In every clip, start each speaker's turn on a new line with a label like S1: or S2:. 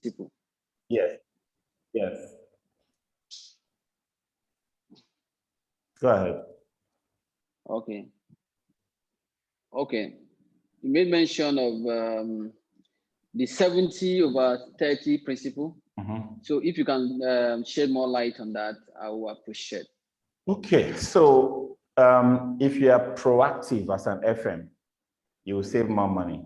S1: principle.
S2: Yes. Yes. Go ahead.
S1: Okay. Okay. You made mention of the 70/30 principle. So if you can shed more light on that, I will appreciate.
S2: Okay. So if you are proactive as an FM, you will save more money.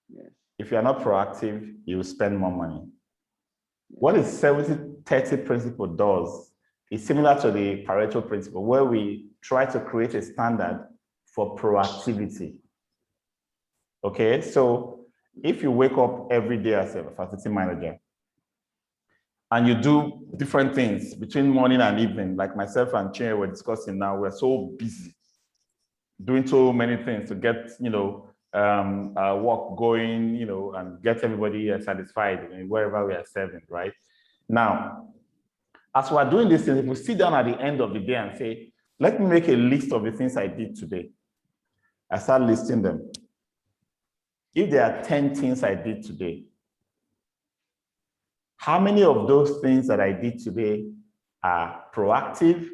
S1: Yes.
S2: If you are not proactive, you will spend more money. Yes. What is 70/30 principle does is similar to the Pareto principle, where we try to create a standard for proactivity. Okay, so if you wake up every day as a facility manager and you do different things between morning and evening, like myself and Chinwe were discussing now, we're so busy doing so many things to get, work going, and get everybody satisfied wherever we are serving, right? Now, as we're doing these things, if we sit down at the end of the day and say, let me make a list of the things I did today, I start listing them. If there are 10 things I did today, how many of those things that I did today are proactive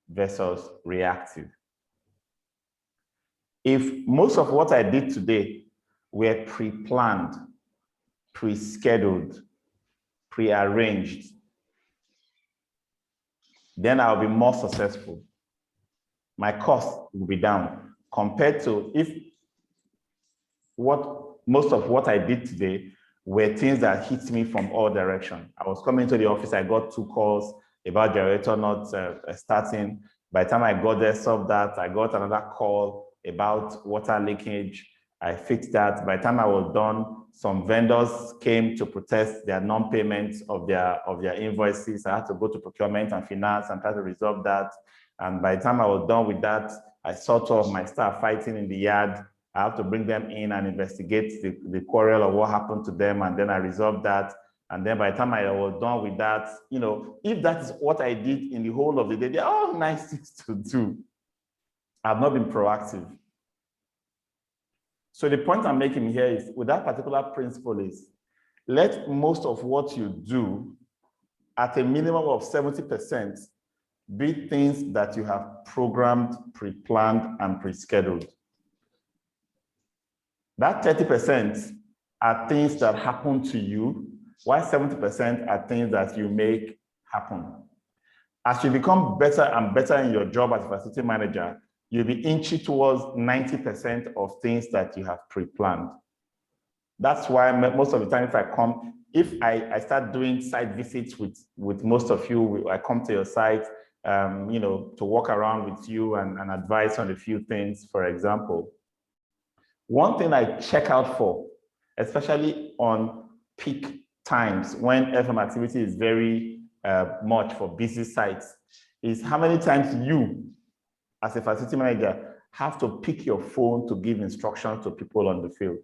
S2: versus reactive? If most of what I did today were pre-planned, pre-scheduled, pre-arranged, then I'll be more successful. My cost will be down compared to if most of what I did today were things that hit me from all directions. I was coming to the office, I got 2 calls about generator not starting. By the time I got there, solved that, I got another call about water leakage. I fixed that. By the time I was done, some vendors came to protest their non-payment of their invoices. I had to go to procurement and finance and try to resolve that. And by the time I was done with that, I saw 2 of my staff fighting in the yard. I have to bring them in and investigate the quarrel of what happened to them, and then I resolved that. And then by the time I was done with that, if that is what I did in the whole of the day, they're all nice things to do. I've not been proactive. So the point I'm making here is, with that particular principle is, let most of what you do at a minimum of 70% be things that you have programmed, pre-planned, and pre-scheduled. That 30% are things that happen to you, while 70% are things that you make happen. As you become better and better in your job as a facility manager, you'll be inching towards 90% of things that you have pre-planned. That's why most of the time, if I start doing site visits with most of you, I come to your site, to walk around with you and advise on a few things, for example. One thing I check out for, especially on peak times when FM activity is very much for busy sites, is how many times you, as a facility manager, have to pick your phone to give instructions to people on the field.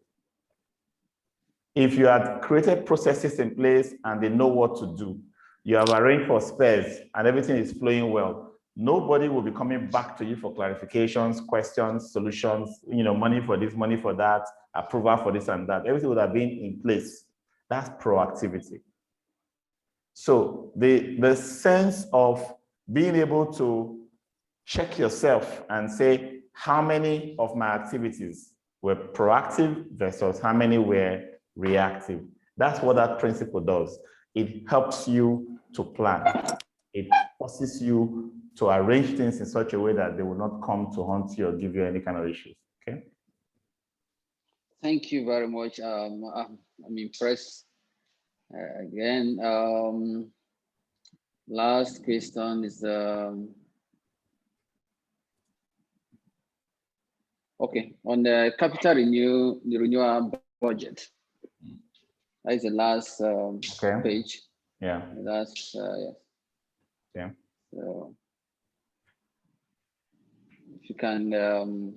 S2: If you had created processes in place and they know what to do, you have arranged for spares and everything is flowing well, nobody will be coming back to you for clarifications, questions, solutions, money for this, money for that, approval for this and that. Everything would have been in place. That's proactivity. So the sense of being able to check yourself and say, how many of my activities were proactive versus how many were reactive? That's what that principle does. It helps you to plan. It forces you to arrange things in such a way that they will not come to haunt you or give you any kind of issues, okay?
S1: Thank you very much. I'm impressed. Again, last question is, okay, on the capital renewal budget. That is the last page.
S2: Yeah.
S1: That's, yes.
S2: Yeah.
S1: So, if you can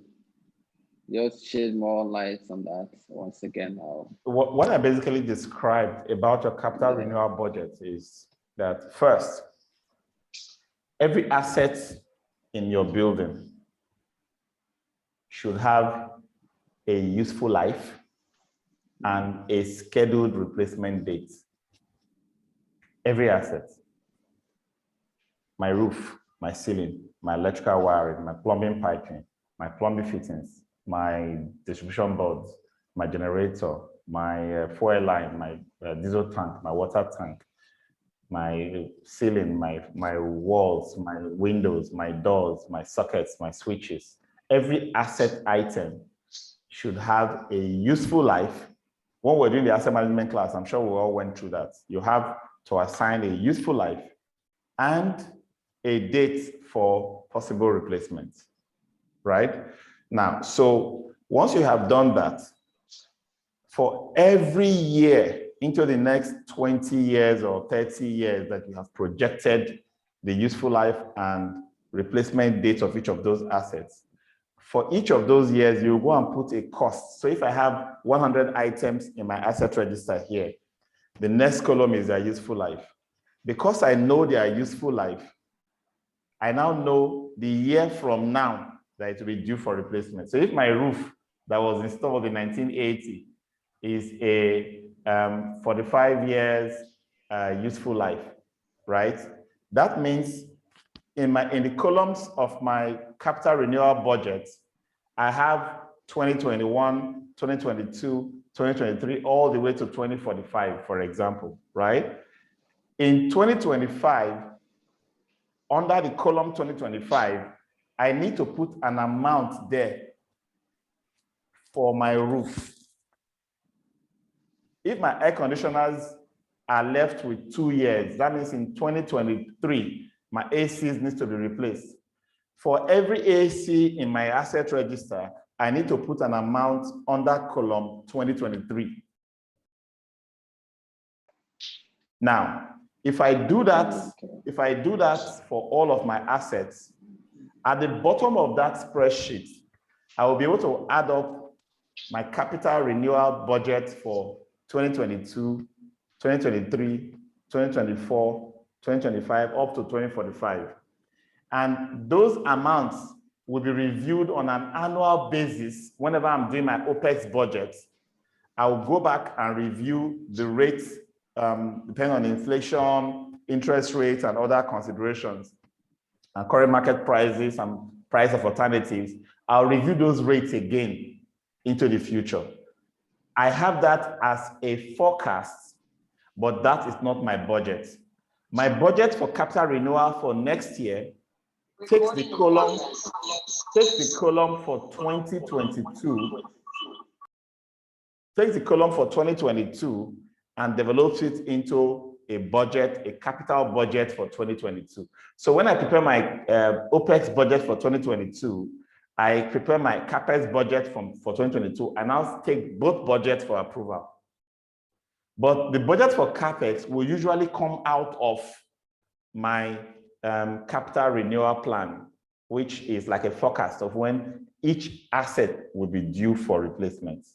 S1: just shed more light on that once again.
S2: What I basically described about your capital renewal budget is that, first, every asset in your building should have a useful life, and a scheduled replacement date. Every asset. My roof, my ceiling, my electrical wiring, my plumbing piping, my plumbing fittings, my distribution boards, my generator, my fuel line, my diesel tank, my water tank, my ceiling, my walls, my windows, my doors, my sockets, my switches. Every asset item should have a useful life. When we're doing the asset management class, I'm sure we all went through that. You have to assign a useful life and a date for possible replacement, right? Now, so once you have done that, for every year into the next 20 years or 30 years that you have projected the useful life and replacement date of each of those assets, for each of those years, you go and put a cost. So if I have 100 items in my asset register here, the next column is their useful life. Because I know their useful life, I now know the year from now that it will be due for replacement. So if my roof that was installed in 1980 is a 45 years useful life, right? That means in the columns of my capital renewal budget, I have 2021, 2022, 2023, all the way to 2045, for example, right? In 2025, under the column 2025, I need to put an amount there for my roof. If my air conditioners are left with 2 years, that means in 2023, my ACs needs to be replaced. For every AC in my asset register, I need to put an amount under column 2023. Now, if I do that for all of my assets, at the bottom of that spreadsheet, I will be able to add up my capital renewal budget for 2022, 2023, 2024, 2025, up to 2045. And those amounts will be reviewed on an annual basis. Whenever I'm doing my OPEX budget, I will go back and review the rates depending on inflation, interest rates, and other considerations, and current market prices and price of alternatives. I'll review those rates again into the future. I have that as a forecast, but that is not my budget. My budget for capital renewal for next year takes the column for 2022, takes the column for 2022 and develops it into a budget, a capital budget for 2022. So when I prepare my OPEX budget for 2022, I prepare my CAPEX budget for 2022, and I'll take both budgets for approval. But the budget for CAPEX will usually come out of my capital renewal plan, which is like a forecast of when each asset will be due for replacement.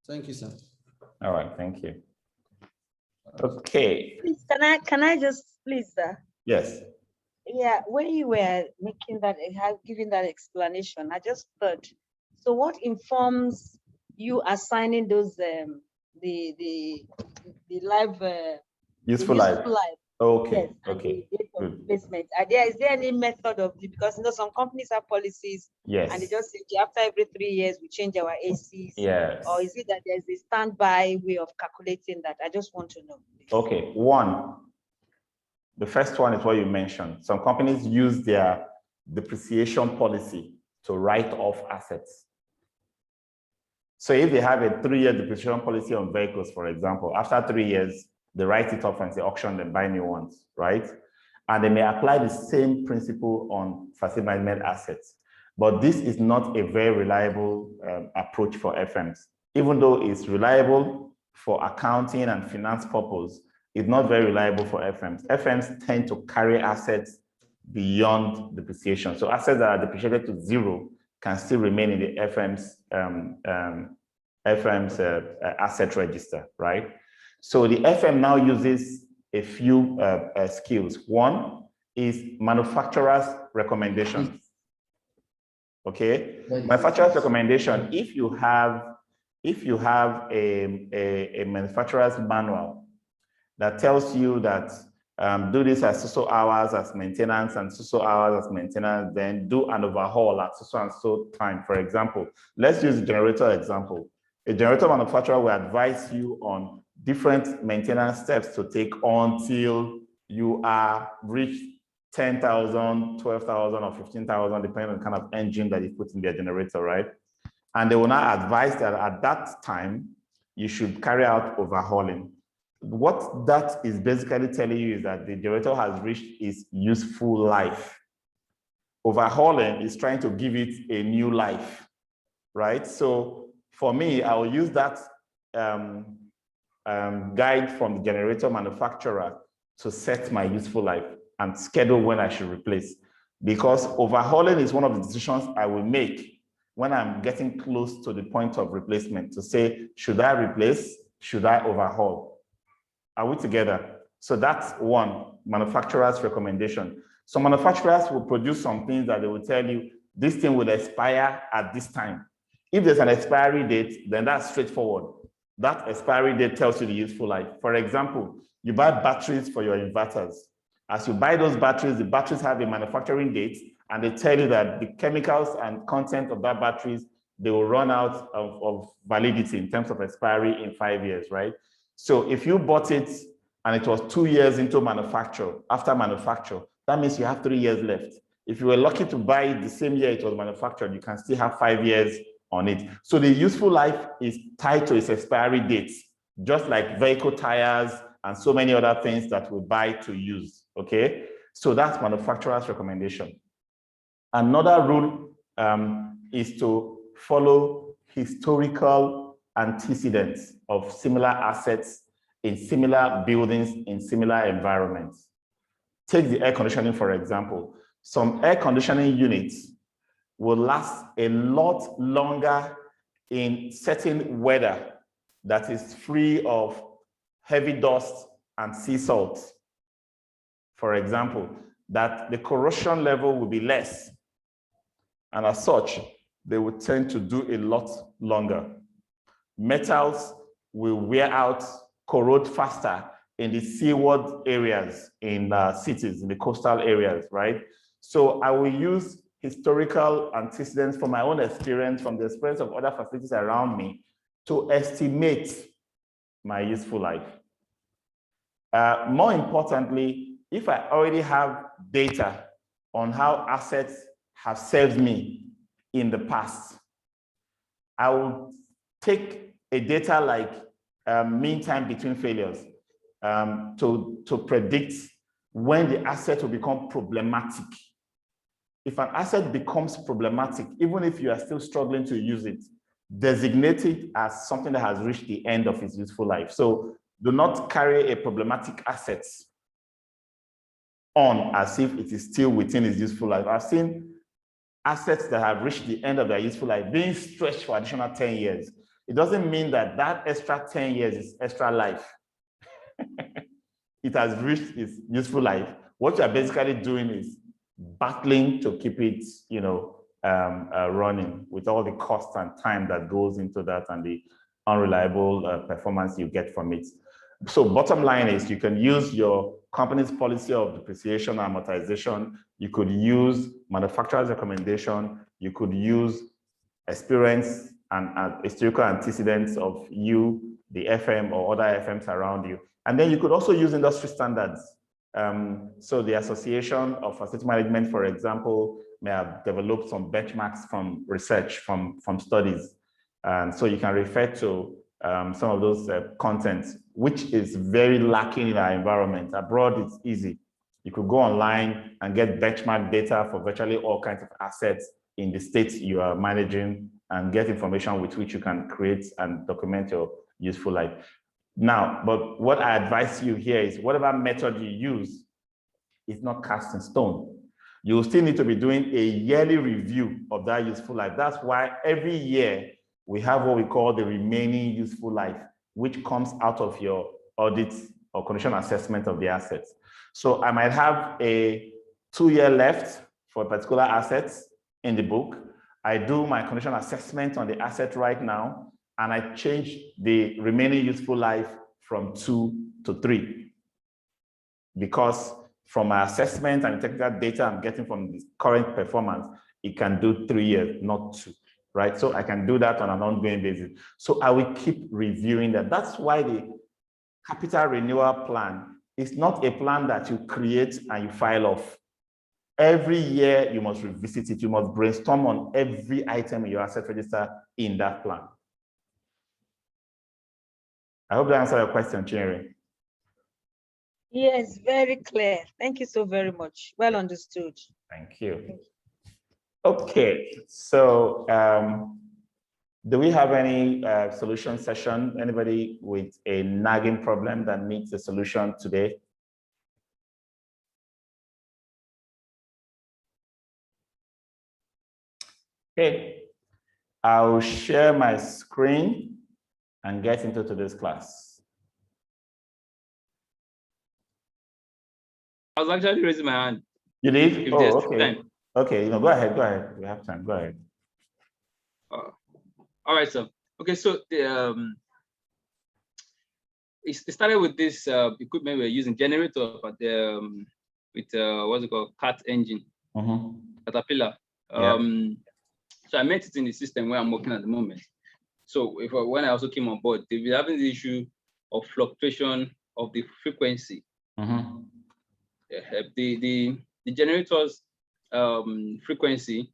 S3: Thank you, sir.
S2: All right, thank you. Okay.
S4: Please, can I just please, sir?
S2: Yes.
S4: Yeah, when you were making that, giving that explanation, I just thought, so what informs you assigning those the live
S2: useful life. Okay.
S4: Yes,
S2: okay.
S4: Replacement. Is there any method of, because some companies have policies,
S2: yes, and
S4: they just say after every 3 years we change our ACs.
S2: Yes.
S4: Or is it that there's a standby way of calculating that? I just want to know.
S2: Okay. The first one is what you mentioned. Some companies use their depreciation policy to write off assets. So if they have a 3-year depreciation policy on vehicles, for example, after 3 years, they write it off and say auction and buy new ones, right? And they may apply the same principle on facility management assets. But this is not a very reliable approach for FMs. Even though it's reliable for accounting and finance purpose, it's not very reliable for FMs. FMs tend to carry assets beyond depreciation. So assets that are depreciated to 0 can still remain in the FM's asset register, right? So the FM now uses a few skills. One is manufacturers recommendations. Okay, manufacturer's recommendation. If you have a manufacturer's manual that tells you that do this at so hours as maintenance and so hours as maintenance, then do an overhaul at so and so time. For example, let's use the generator example. A generator manufacturer will advise you on different maintenance steps to take until you are reached 10,000, 12,000, or 15,000, depending on the kind of engine that you put in their generator, right? And they will now advise that at that time, you should carry out overhauling. What that is basically telling you is that the generator has reached its useful life. Overhauling is trying to give it a new life, right? So for me, I will use that guide from the generator manufacturer to set my useful life and schedule when I should replace. Because overhauling is one of the decisions I will make when I'm getting close to the point of replacement to say, should I replace? Should I overhaul? Are we together? So that's one, manufacturer's recommendation. So manufacturers will produce some things that they will tell you, this thing will expire at this time. If there's an expiry date, then that's straightforward. That expiry date tells you the useful life. For example, you buy batteries for your inverters. As you buy those batteries, the batteries have a manufacturing date, and they tell you that the chemicals and content of that batteries, they will run out of validity in terms of expiry in 5 years, right? So if you bought it and it was 2 years into manufacture, after manufacture, that means you have 3 years left. If you were lucky to buy it the same year it was manufactured, you can still have 5 years on it. So the useful life is tied to its expiry dates, just like vehicle tires and so many other things that we buy to use, okay? So that's manufacturer's recommendation. Another rule is to follow historical antecedents of similar assets in similar buildings in similar environments. Take the air conditioning, for example. Some air conditioning units will last a lot longer in certain weather that is free of heavy dust and sea salt. For example, that the corrosion level will be less. And as such, they will tend to do a lot longer. Metals will wear out, corrode faster in the seaward areas, in cities, in the coastal areas, right? So I will use historical antecedents from my own experience, from the experience of other facilities around me, to estimate my useful life. More importantly, if I already have data on how assets have served me in the past, I will take a data like mean time between failures to predict when the asset will become problematic. If an asset becomes problematic, even if you are still struggling to use it, designate it as something that has reached the end of its useful life. So do not carry a problematic asset on as if it is still within its useful life. I've seen assets that have reached the end of their useful life being stretched for additional 10 years. It doesn't mean that that extra 10 years is extra life. It has reached its useful life. What you're basically doing is battling to keep it, running with all the cost and time that goes into that and the unreliable performance you get from it. So bottom line is you can use your company's policy of depreciation and amortization. You could use manufacturer's recommendation. You could use experience and historical antecedents of you, the FM or other FMs around you. And then you could also use industry standards. So the Association of Facility Management, for example, may have developed some benchmarks from research, from studies. And so you can refer to some of those contents, which is very lacking in our environment. Abroad, it's easy. You could go online and get benchmark data for virtually all kinds of assets in the states you are managing and get information with which you can create and document your useful life. Now, but what I advise you here is whatever method you use is not cast in stone. You will still need to be doing a yearly review of that useful life. That's why every year we have what we call the remaining useful life, which comes out of your audit or condition assessment of the assets. So I might have a 2 year left for particular assets in the book. I do my condition assessment on the asset right now, and I change the remaining useful life from 2 to 3. Because from my assessment and the technical data I'm getting from the current performance, it can do 3 years, not 2, right? So I can do that on an ongoing basis. So I will keep reviewing that. That's why the capital renewal plan is not a plan that you create and you file off. Every year you must revisit it. You must brainstorm on every item in your asset register in that plan. I hope that answered your question, Chinere.
S4: Yes, very clear. Thank you so very much. Well understood.
S2: Thank you. Okay, so do we have any solution session? Anybody with a nagging problem that needs a solution today? Okay, I'll share my screen and get into today's class.
S3: I was actually raising my hand.
S2: You did?
S3: If
S2: Oh,
S3: there's
S2: okay.
S3: time.
S2: Okay, go ahead, go ahead. We have time, go ahead.
S3: All right, so okay, so the it started with this equipment we're using, generator, but with what's it called, CAT engine, Caterpillar. So I met it in the system where I'm working at the moment. So when I also came on board, they've been having the issue of fluctuation of the frequency. The generator's frequency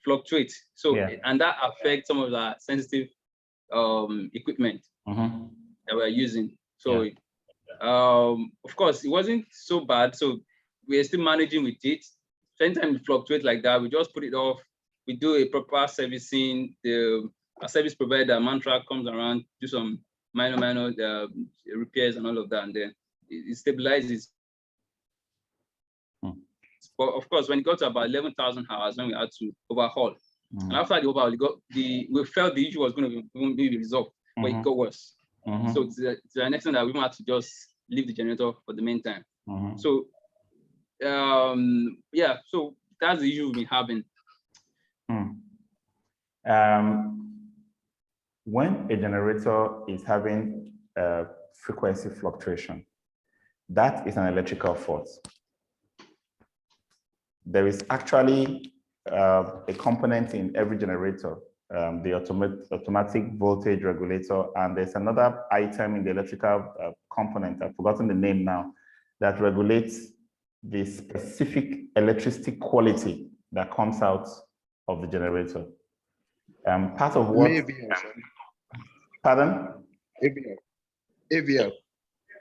S3: fluctuates. So and that affects some of the sensitive equipment that we're using. So of course it wasn't so bad. So we're still managing with it. So anytime it fluctuates like that, we just put it off. We do a proper servicing. The service provider, Mantra, comes around, do some minor repairs and all of that, and then it stabilizes. But of course, when it got to about 11,000 hours, when we had to overhaul, and after the overhaul, we felt the issue was going to be resolved, but it got worse. So to the extent that we had to just leave the generator for the meantime. So yeah, so that's the issue we've been having.
S2: When a generator is having a frequency fluctuation, that is an electrical fault. There is actually a component in every generator, the automatic voltage regulator, and there's another item in the electrical component, I've forgotten the name now, that regulates the specific electricity quality that comes out of the generator. Part of what? Pardon?
S5: AVR.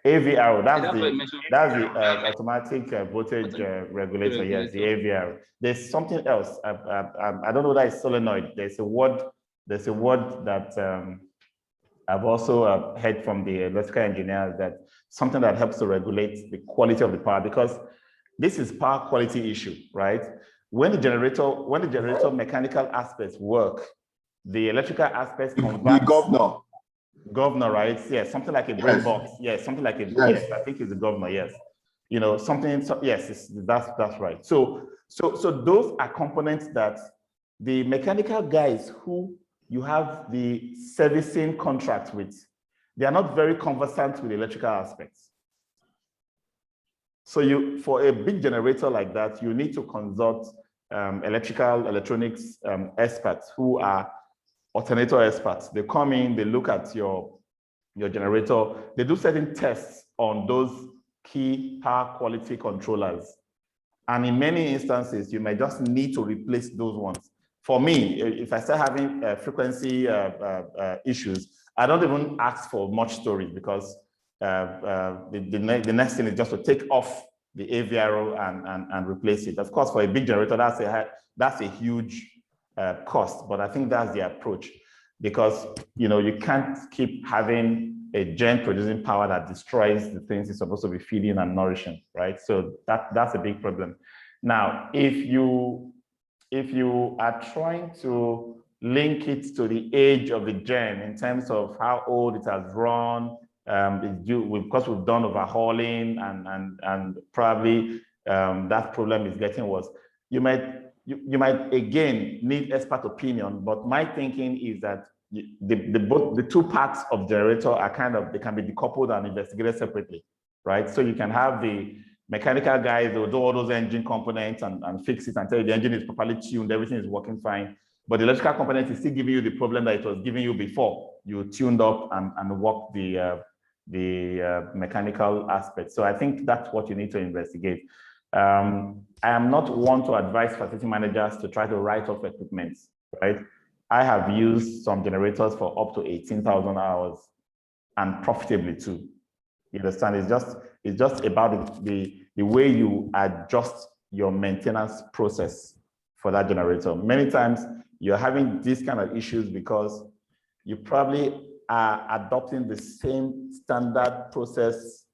S2: AVR, that's the automatic voltage regulator, yes, the AVR. There's something else. I don't know that it's solenoid. There's a word that I've also heard from the electrical engineers, that something that helps to regulate the quality of the power, because this is power quality issue, right? When the generator mechanical aspects work, the electrical aspects convert.
S5: The
S2: governor, right? Yes, something like a break box. Yes, something like a, yes, I think it's the governor, yes. You know, something, yes, that's right. So those are components that the mechanical guys who you have the servicing contract with, they are not very conversant with the electrical aspects. So for a big generator like that, you need to consult electronics experts who are alternator experts. They come in, they look at your generator, they do certain tests on those key power quality controllers. And in many instances, you may just need to replace those ones. For me, if I start having frequency issues, I don't even ask for much storage, because the next thing is just to take off the AVRO and replace it. Of course, for a big generator, that's a huge cost, but I think that's the approach, because you can't keep having a gen producing power that destroys the things it's supposed to be feeding and nourishing, right? So that's a big problem. Now, if you are trying to link it to the age of the gen in terms of how old it has run, because we've done overhauling and probably that problem is getting worse, you might again need expert opinion, but my thinking is that the two parts of generator are they can be decoupled and investigated separately, right? So you can have the mechanical guys, they'll do all those engine components and fix it and tell you the engine is properly tuned, everything is working fine. But the electrical component is still giving you the problem that it was giving you before you tuned up and worked the mechanical aspect. So I think that's what you need to investigate. I am not one to advise facility managers to try to write off equipment, right? I have used some generators for up to 18,000 hours and profitably too. You understand? It's just about the way you adjust your maintenance process for that generator. Many times you're having these kind of issues because you probably are adopting the same standard process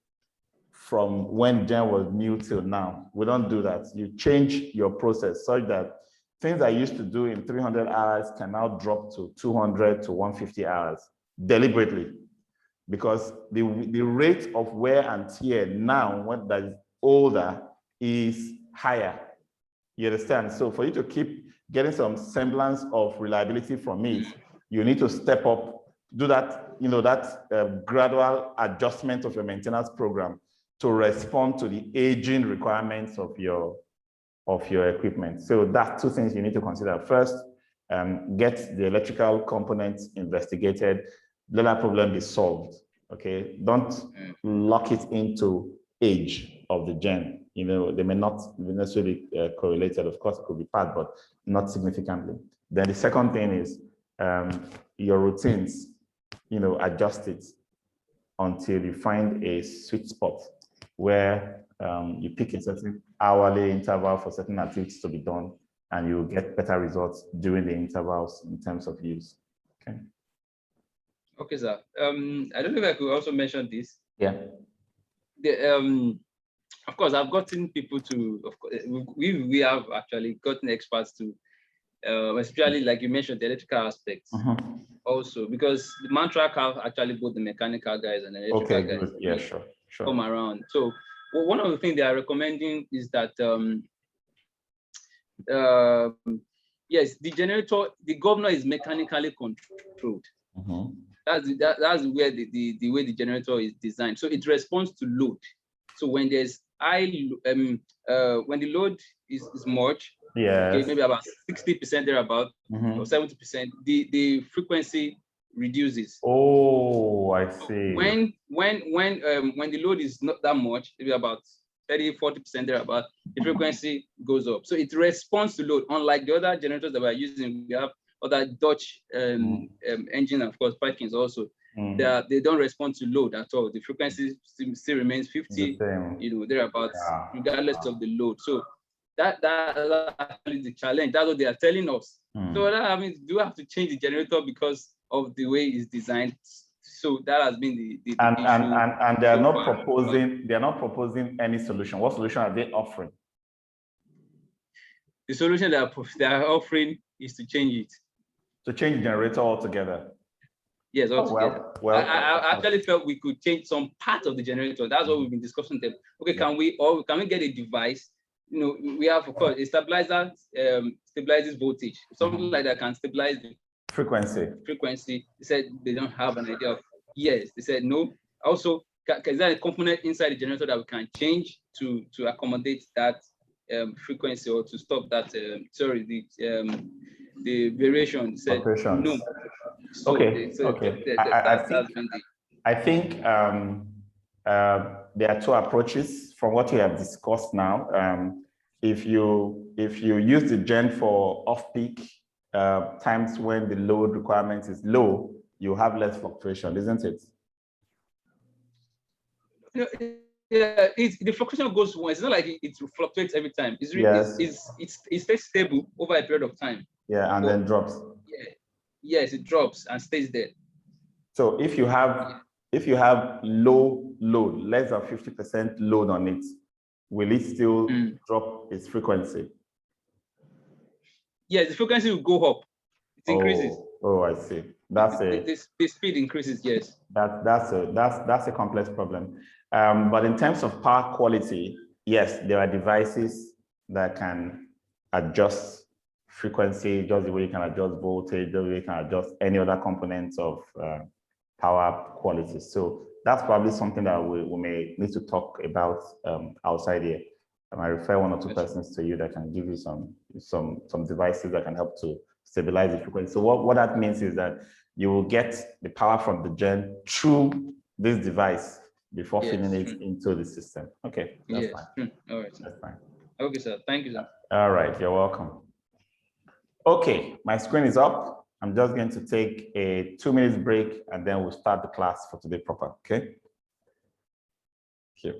S2: from when gen was new till now. We don't do that. You change your process such that things I used to do in 300 hours can now drop to 200 to 150 hours deliberately, because the rate of wear and tear now, when that is older, is higher. You understand? So for you to keep getting some semblance of reliability from it, you need to step up, do that, gradual adjustment of your maintenance program to respond to the aging requirements of your equipment. So that's two things you need to consider. First, get the electrical components investigated, let that problem be solved, okay? Don't lock it into age of the gen. They may not be necessarily correlated. Of course, it could be part, but not significantly. Then the second thing is your routines, adjust it until you find a sweet spot where you pick a certain hourly interval for certain activities to be done, and you'll get better results during the intervals in terms of use. Okay.
S3: Okay, sir. I don't know if I could also mention this.
S2: Yeah.
S3: Of course, I've gotten people to. Of course, we have actually gotten experts to, especially like you mentioned, the electrical aspects. Also, because the mantra have actually both the mechanical guys and the electrical guys.
S2: Good. Yeah, sure.
S3: Come around. So one of the things they are recommending is that yes, the generator, the governor is mechanically controlled. That's where the way the generator is designed. So it responds to load. So when there's when the load is much, okay, maybe about 60% thereabout, or 70%, the frequency reduces.
S2: Oh, I see.
S3: When the load is not that much, maybe about 30-40% thereabout, the frequency goes up. So it responds to load. Unlike the other generators that we're using, we have other Dutch engine, of course, Perkins also. They don't respond to load at all. The frequency still remains 50, thereabouts, regardless of the load. So that's actually the challenge. That's what they are telling us. So that means do have to change the generator because of the way it's designed. So that has been the issue.
S2: And they are not proposing. They are not proposing any solution. What solution are they offering?
S3: The solution they are offering is to change it.
S2: To change the generator altogether.
S3: Yes, altogether. I actually felt we could change some part of the generator. That's what we've been discussing. Okay, can we get a device? We have, of course, a stabilizer stabilizes voltage. Something like that can stabilize the frequency. They said they don't have an idea of. Yes, they said no. Also, is there a component inside the generator that we can change to accommodate that frequency or to stop that? The variation. They said no. So
S2: okay. I think there are two approaches from what we have discussed now. If you use the gen for off-peak times when the load requirement is low, you have less fluctuation, isn't it?
S3: Yeah, the fluctuation goes once. It's not like it fluctuates every time. It stays stable over a period of time.
S2: Yeah, and then drops.
S3: Yeah. Yes, it drops and stays there.
S2: So if you have low load, less than 50% load on it, will it still drop its frequency?
S3: Yes, the frequency will go up. It increases.
S2: Oh, I see. That's
S3: the speed increases. Yes.
S2: That's a complex problem. But in terms of power quality, yes, there are devices that can adjust frequency, just the way you can adjust voltage, the way you can adjust any other components of power quality. So that's probably something that we may need to talk about outside here. I might refer one or two persons to you that can give you some devices that can help to stabilize the frequency. So what that means is that you will get the power from the gen through this device before feeding it into the system. Okay, that's fine.
S3: All right.
S2: That's fine.
S3: Okay, sir. Thank you, sir.
S2: All right, you're welcome. Okay, my screen is up. I'm just going to take a 2 minutes break and then we'll start the class for today proper, okay? Thank you.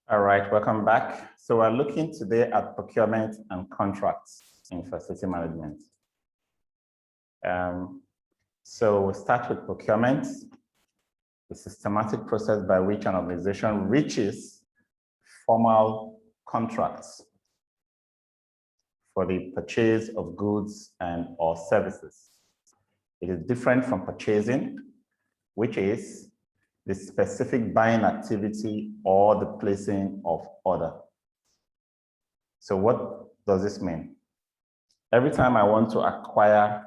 S2: All right, welcome back. So we're looking today at procurement and contracts in facility management. So we'll start with procurement, the systematic process by which an organization reaches formal contracts for the purchase of goods and or services. It is different from purchasing, which is the specific buying activity or the placing of order. So what does this mean? Every time I want to acquire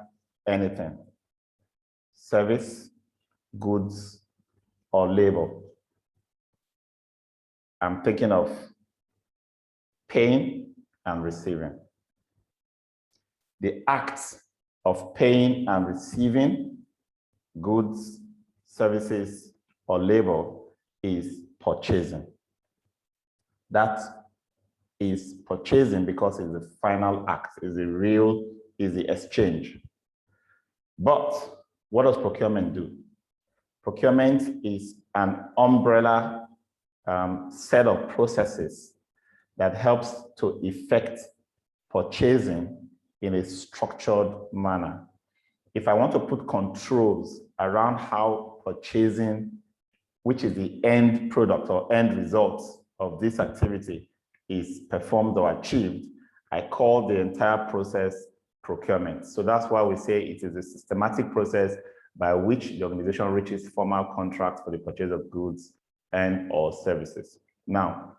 S2: anything, service, goods, or labor, I'm thinking of paying and receiving. the act of paying and receiving goods, services, or labor is purchasing. That is purchasing because it's the final act, is the exchange. But what does procurement do? Procurement is an umbrella set of processes that helps to effect purchasing in a structured manner. If I want to put controls around how purchasing, which is the end product or end result of this activity, is performed or achieved, I call the entire process procurement. So that's why we say it is a systematic process by which the organization reaches formal contracts for the purchase of goods and or services. Now,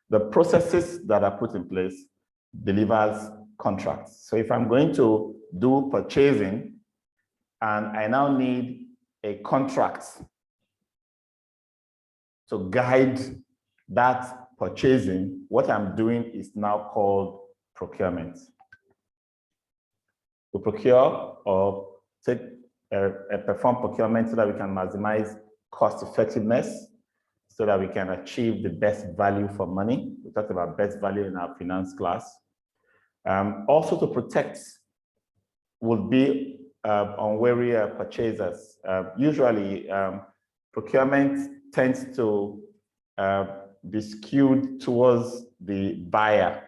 S2: the processes that are put in place delivers contracts. So if I'm going to do purchasing and I now need a contract to guide that purchasing, what I'm doing is now called procurement. We procure or perform procurement so that we can maximize cost effectiveness, so that we can achieve the best value for money. We talked about best value in our finance class. Also to protect would be unwary purchasers. Usually, procurement tends to be skewed towards the buyer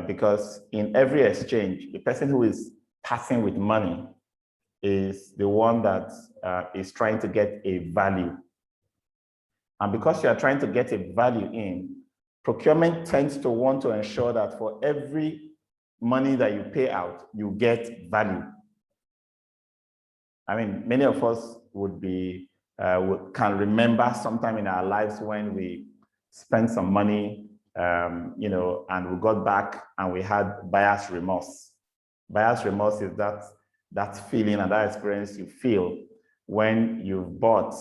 S2: because in every exchange, the person who is passing with money is the one that is trying to get a value. And because you are trying to get a value in, procurement tends to want to ensure that for every money that you pay out, you get value. I mean, many of us would be, can remember sometime in our lives when we spent some money, and we got back and we had buyer's remorse. Buyer's remorse is that feeling and that experience you feel when you've bought,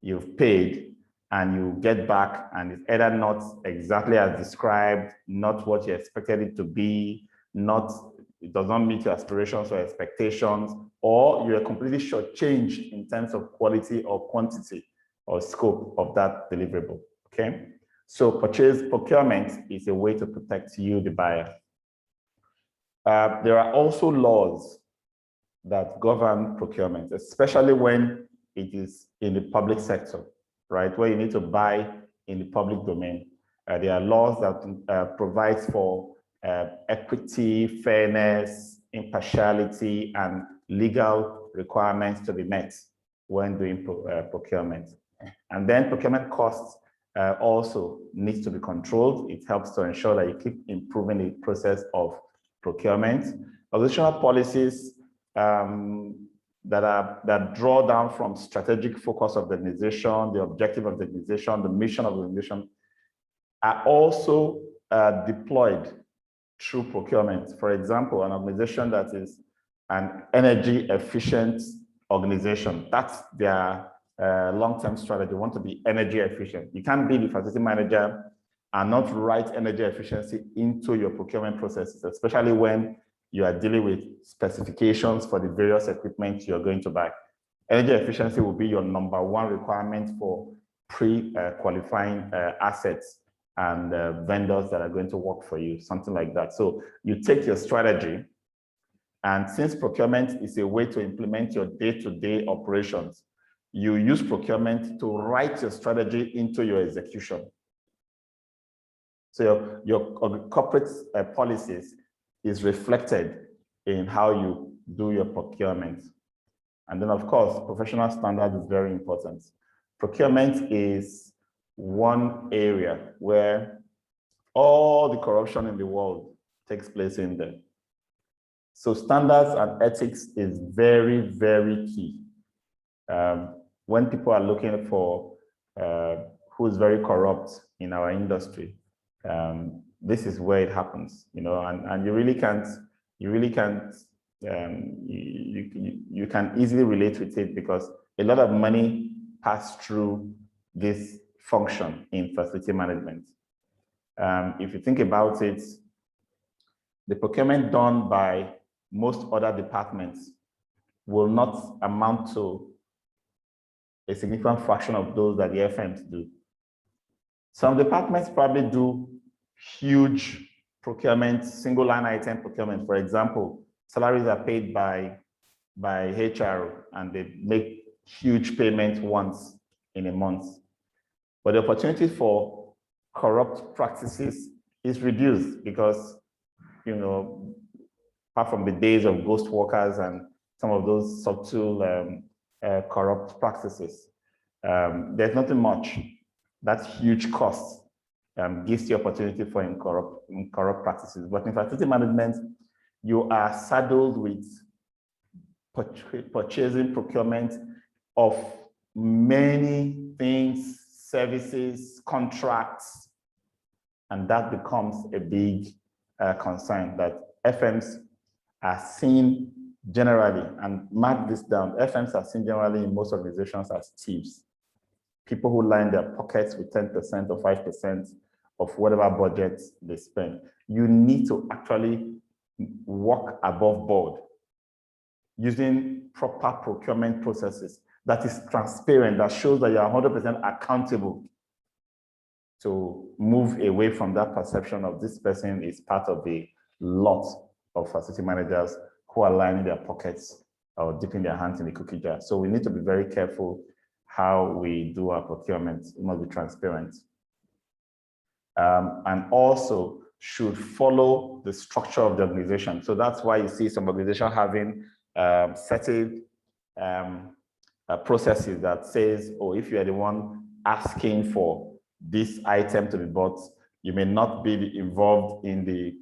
S2: you've paid, and you get back and it's either not exactly as described, not what you expected it to be, it does not meet your aspirations or expectations, or you're completely shortchanged in terms of quality or quantity or scope of that deliverable, okay? So procurement is a way to protect you, the buyer. There are also laws that govern procurement, especially when it is in the public sector, right? Where you need to buy in the public domain. There are laws that provide for equity, fairness, impartiality, and legal requirements to be met when doing procurement. And then procurement costs also needs to be controlled. It helps to ensure that you keep improving the process of procurement. Organizational policies that draw down from strategic focus of the organization, the objective of the organization, the mission of the organization, are also deployed through procurement. For example, an organization that is an energy efficient organization, that's their long-term strategy. They want to be energy efficient. You can't be the facility manager and not write energy efficiency into your procurement processes, especially when you are dealing with specifications for the various equipment you're going to buy. Energy efficiency will be your #1 requirement for pre-qualifying assets and vendors that are going to work for you, something like that. So you take your strategy, and since procurement is a way to implement your day-to-day operations, you use procurement to write your strategy into your execution. So your corporate policies is reflected in how you do your procurement. And then, of course, professional standard is very important. Procurement is one area where all the corruption in the world takes place in there. So standards and ethics is very, very key. When people are looking for who's very corrupt in our industry, this is where it happens, and you really can't, you can easily relate with it because a lot of money pass through this function in facility management. If you think about it, the procurement done by most other departments will not amount to a significant fraction of those that the FMs do. Some departments probably do huge procurement, single line item procurement. For example, salaries are paid by HR and they make huge payments once in a month. But the opportunity for corrupt practices is reduced because, you know, apart from the days of ghost workers and some of those subtle corrupt practices, there's nothing much. That huge cost gives the opportunity for incorrupt practices. But in facility management, you are saddled with purchasing, procurement of many things, services, contracts, and that becomes a big concern that FMs are seen generally, and mark this down, FMs are seen generally in most organizations as thieves. People who line their pockets with 10% or 5% of whatever budget they spend. You need to actually work above board using proper procurement processes that is transparent, that shows that you are 100% accountable, to move away from that perception of this person is part of a lot of facility managers who are lining their pockets or dipping their hands in the cookie jar. So we need to be very careful how we do our procurement. It must be transparent. And also should follow the structure of the organization. So that's why you see some organizations having certain processes that says, oh, if you are the one asking for this item to be bought, you may not be involved in the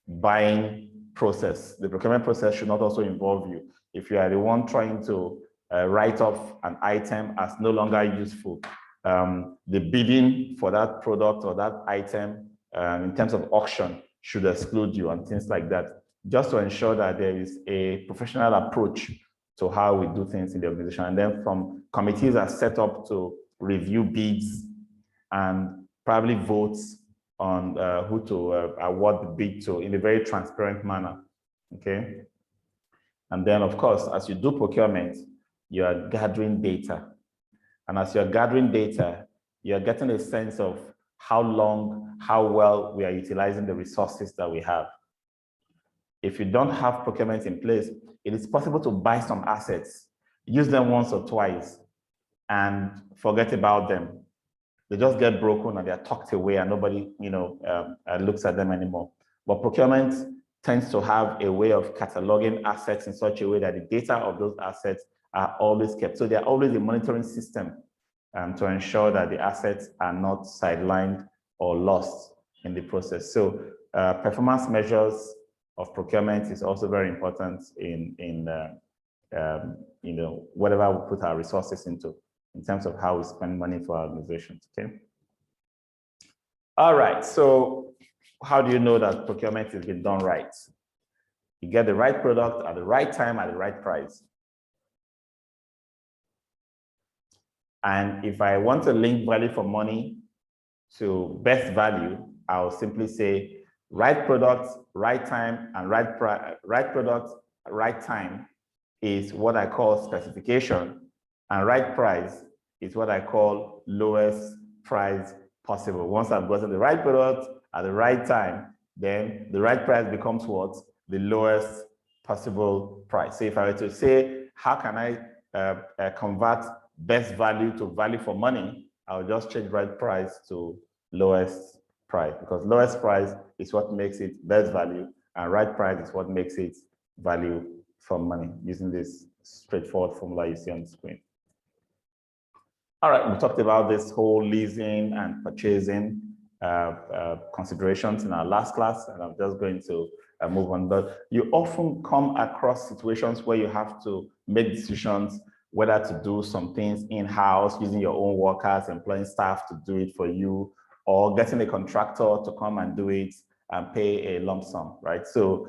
S2: buying process. The procurement process should not also involve you. If you are the one trying to write off an item as no longer useful, the bidding for that product or that item in terms of auction should exclude you and things like that, just to ensure that there is a professional approach to how we do things in the organization. And then from committees are set up to review bids and probably votes on who to award the bid to in a very transparent manner, okay? And then, of course, as you do procurement, you are gathering data. And as you're gathering data, you're getting a sense of how long, how well we are utilizing the resources that we have. If you don't have procurement in place, it is possible to buy some assets, use them once or twice, and forget about them. They just get broken and they're tucked away and nobody, looks at them anymore. But procurement tends to have a way of cataloging assets in such a way that the data of those assets are always kept. So they're always a monitoring system to ensure that the assets are not sidelined or lost in the process. So performance measures of procurement is also very important in whatever we put our resources into, in terms of how we spend money for our organizations, okay? All right, so how do you know that procurement has been done right? You get the right product at the right time at the right price. And if I want to link value for money to best value, I'll simply say right product, right time, and right product, right time is what I call specification, and right price is what I call lowest price possible. Once I've gotten the right product at the right time, then the right price becomes what? The lowest possible price. So if I were to say, how can I convert best value to value for money, I'll just change right price to lowest price, because lowest price is what makes it best value, and right price is what makes it value for money, using this straightforward formula you see on the screen. All right, we talked about this whole leasing and purchasing considerations in our last class, and I'm just going to move on. But you often come across situations where you have to make decisions whether to do some things in-house, using your own workers, employing staff to do it for you, or getting a contractor to come and do it and pay a lump sum, right? So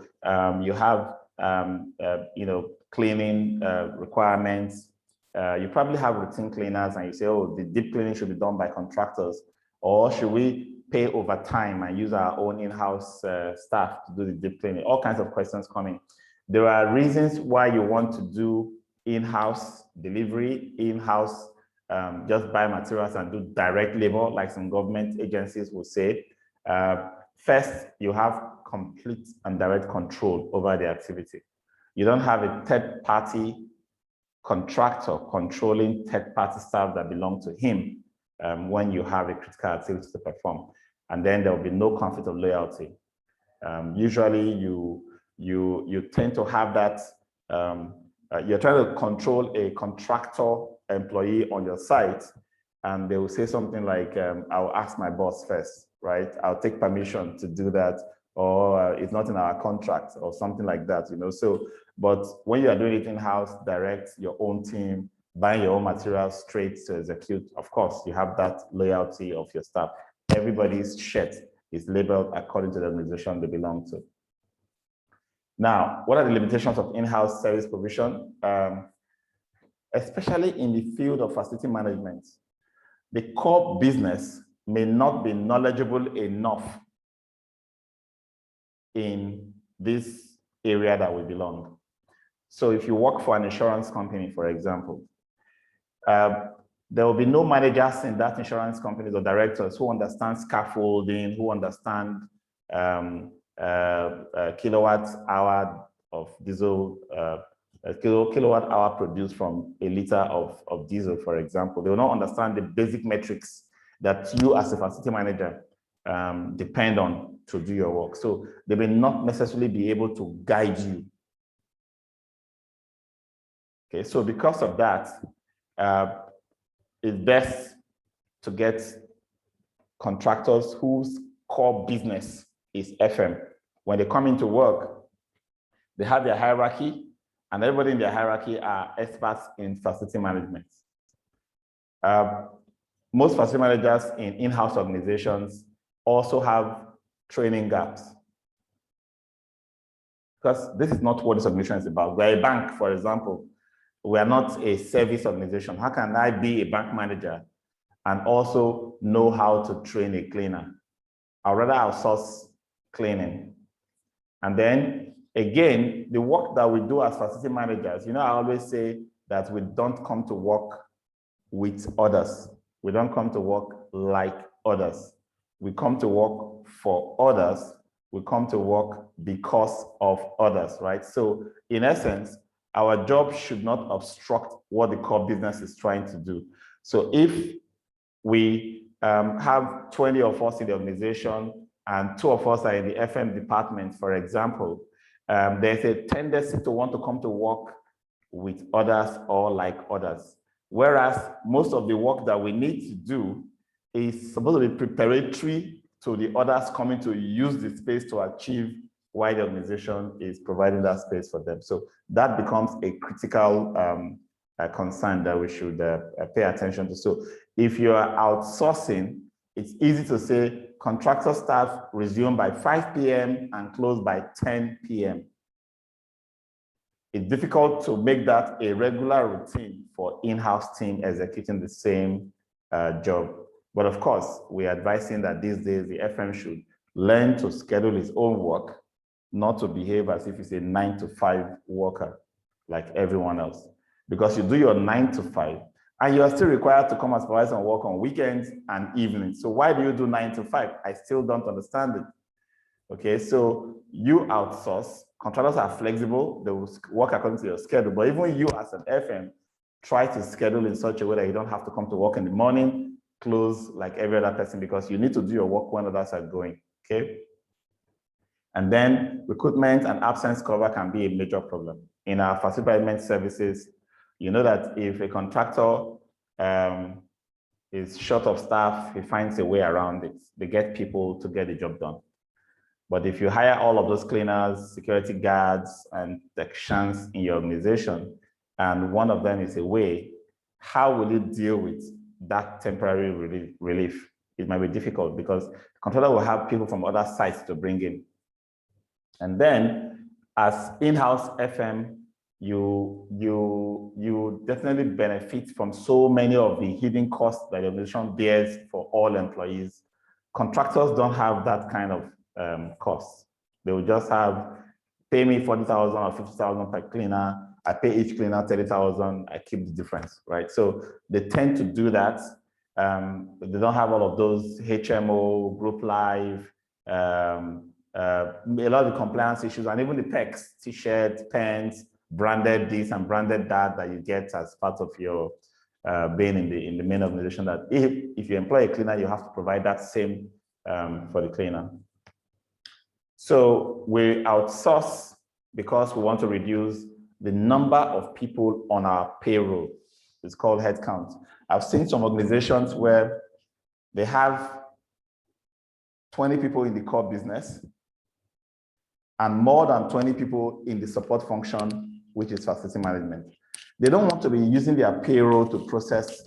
S2: you have, cleaning requirements. You probably have routine cleaners and you say, oh, the deep cleaning should be done by contractors, or should we pay overtime and use our own in-house staff to do the deep cleaning? All kinds of questions coming. There are reasons why you want to do in-house delivery, in-house just buy materials and do direct labor, like some government agencies will say. First, you have complete and direct control over the activity. You don't have a third-party contractor controlling third-party staff that belong to him when you have a critical activity to perform. And then there will be no conflict of loyalty. Usually, you tend to have that, you're trying to control a contractor employee on your site, and they will say something like, I'll ask my boss first, right? I'll take permission to do that, or it's not in our contract, or something like that, you know? So, but when you are doing it in-house, direct, your own team, buying your own materials straight to execute, of course, you have that loyalty of your staff. Everybody's shirt is labeled according to the organization they belong to. Now, what are the limitations of in-house service provision? Especially in the field of facility management, the core business may not be knowledgeable enough in this area that we belong. So if you work for an insurance company, for example, there will be no managers in that insurance company or directors who understand scaffolding, who understand kilowatt hour of diesel, kilowatt hour produced from a liter of diesel, for example. They will not understand the basic metrics that you as a facility manager depend on to do your work. So they may not necessarily be able to guide you. Okay, so because of that, it's best to get contractors whose core business is FM. When they come into work, they have their hierarchy, and everybody in their hierarchy are experts in facility management. Most facility managers in in-house organizations also have training gaps, because this is not what this organization is about. We're a bank, for example. We are not a service organization. How can I be a bank manager and also know how to train a cleaner? I'd rather outsource cleaning. And then again, the work that we do as facility managers, you know, I always say that we don't come to work with others. We don't come to work like others. We come to work for others. We come to work because of others, right? So in essence, our job should not obstruct what the core business is trying to do. So if we have 20 of us in the organization and 2 of us are in the FM department, for example, there's a tendency to want to come to work with others or like others. Whereas most of the work that we need to do is supposed to be preparatory to the others coming to use the space to achieve why the organization is providing that space for them. So that becomes a critical concern that we should pay attention to. So if you are outsourcing, it's easy to say contractor staff resume by 5 p.m. and close by 10 p.m. It's difficult to make that a regular routine for in-house team executing the same job. But of course, we're advising that these days the FM should learn to schedule its own work, not to behave as if it's a 9-to-5 worker like everyone else. Because you do your 9 to 5 and you are still required to come as supervisor and work on weekends and evenings. So why do you do 9 to 5? I still don't understand it. Okay, so you outsource, contractors are flexible, they will work according to your schedule, but even you as an FM, try to schedule in such a way that you don't have to come to work in the morning, close like every other person, because you need to do your work when others are going, okay? And then recruitment and absence cover can be a major problem. In our facility management services, you know that if a contractor is short of staff, he finds a way around it. They get people to get the job done. But if you hire all of those cleaners, security guards, and technicians in your organization, and one of them is away, how will you deal with that temporary relief? It might be difficult because the contractor will have people from other sites to bring in. And then as in-house FM, you definitely benefit from so many of the hidden costs that the organization bears for all employees, Contractors don't have that kind of cost. They will just have, pay me 40,000 or 50,000 per cleaner. I pay each cleaner 30,000. I keep the difference, right? So they tend to do that. They don't have all of those HMO, group life, a lot of the compliance issues, and even the PECs, t-shirts, pens, branded this and branded that you get as part of your being in the main organization. That if you employ a cleaner, you have to provide that same for the cleaner. So we outsource because we want to reduce the number of people on our payroll. It's called headcount. I've seen some organizations where they have 20 people in the core business and more than 20 people in the support function, which is facility management. They don't want to be using their payroll to process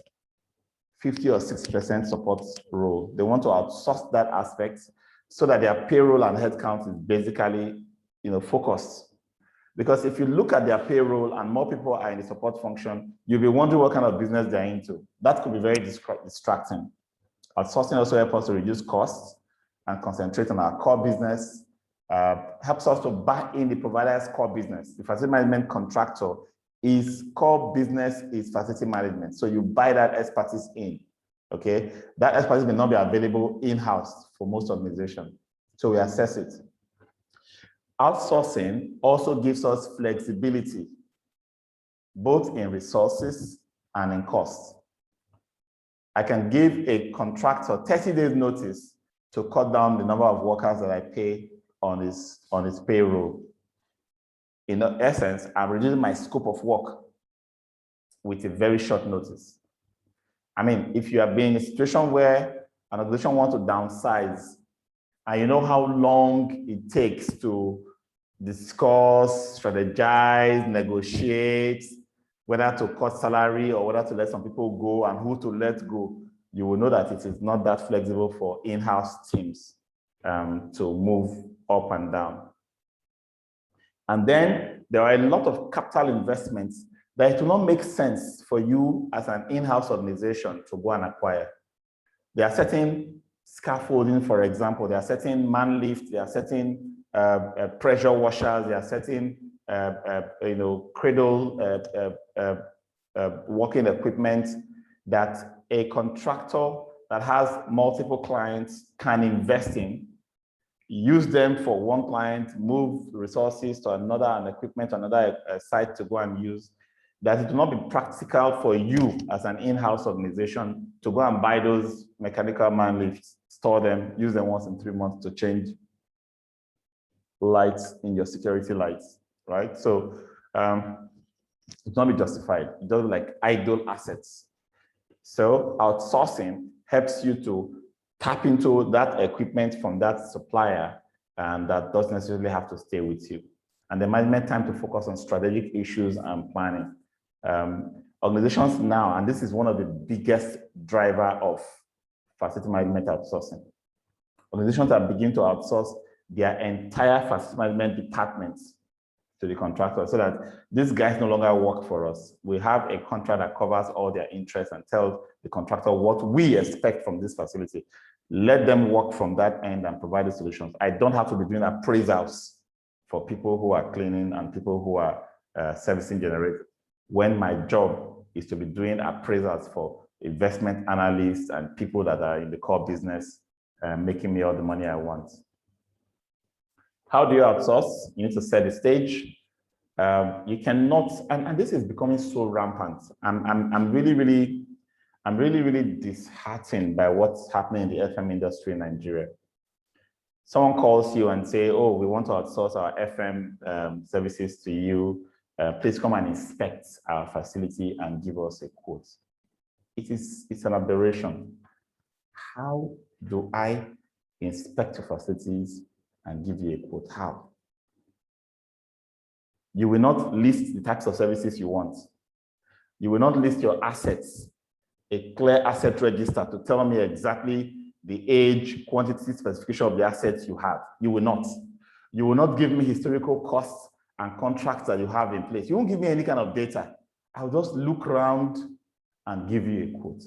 S2: 50 or 60% support role. They want to outsource that aspect so that their payroll and headcount is basically, focused. Because if you look at their payroll and more people are in the support function, you'll be wondering what kind of business they're into. That could be very distracting. Outsourcing also helps us to reduce costs and concentrate on our core business. Helps us to buy in the provider's core business. The facility management contractor, his core business is facility management. So you buy that expertise in, okay? That expertise may not be available in-house for most organizations. So we assess it. Outsourcing also gives us flexibility, both in resources and in costs. I can give a contractor 30 days notice to cut down the number of workers that I pay on his payroll. In essence, I'm reducing my scope of work with a very short notice. I mean, if you have been in a situation where an organization wants to downsize, and you know how long it takes to discuss, strategize, negotiate, whether to cut salary or whether to let some people go and who to let go, you will know that it is not that flexible for in-house teams to move up and down. And then there are a lot of capital investments that it will not make sense for you as an in-house organization to go and acquire. There are certain scaffolding, for example, there are certain man lifts, there are certain pressure washers, there are certain cradle working equipment that a contractor that has multiple clients can invest in, use them for one client, move resources to another and equipment to another site to go and use, that it will not be practical for you as an in-house organization to go and buy those mechanical man lifts, store them, use them once in 3 months to change lights in your security lights, right? So it's not be justified. It's just like idle assets. So outsourcing helps you to tap into that equipment from that supplier, and that doesn't necessarily have to stay with you. And the management time to focus on strategic issues and planning. Organizations now, and this is one of the biggest driver of facility management outsourcing. Organizations are beginning to outsource their entire facility management departments to the contractor so that these guys no longer work for us. We have a contract that covers all their interests and tells the contractor what we expect from this facility. Let them work from that end and provide the solutions. I don't have to be doing appraisals for people who are cleaning and people who are servicing generators, when my job is to be doing appraisals for investment analysts and people that are in the core business, making me all the money I want. How do you outsource? You need to set the stage. You cannot, and this is becoming so rampant. I'm really disheartened by what's happening in the FM industry in Nigeria. Someone calls you and say, oh, we want to outsource our FM services to you. Please come and inspect our facility and give us a quote. It's an aberration. How do I inspect your facilities and give you a quote? How? You will not list the types of services you want. You will not list your assets, a clear asset register to tell me exactly the age, quantity, specification of the assets you have. You will not. You will not give me historical costs and contracts that you have in place. You won't give me any kind of data. I'll just look around and give you a quote.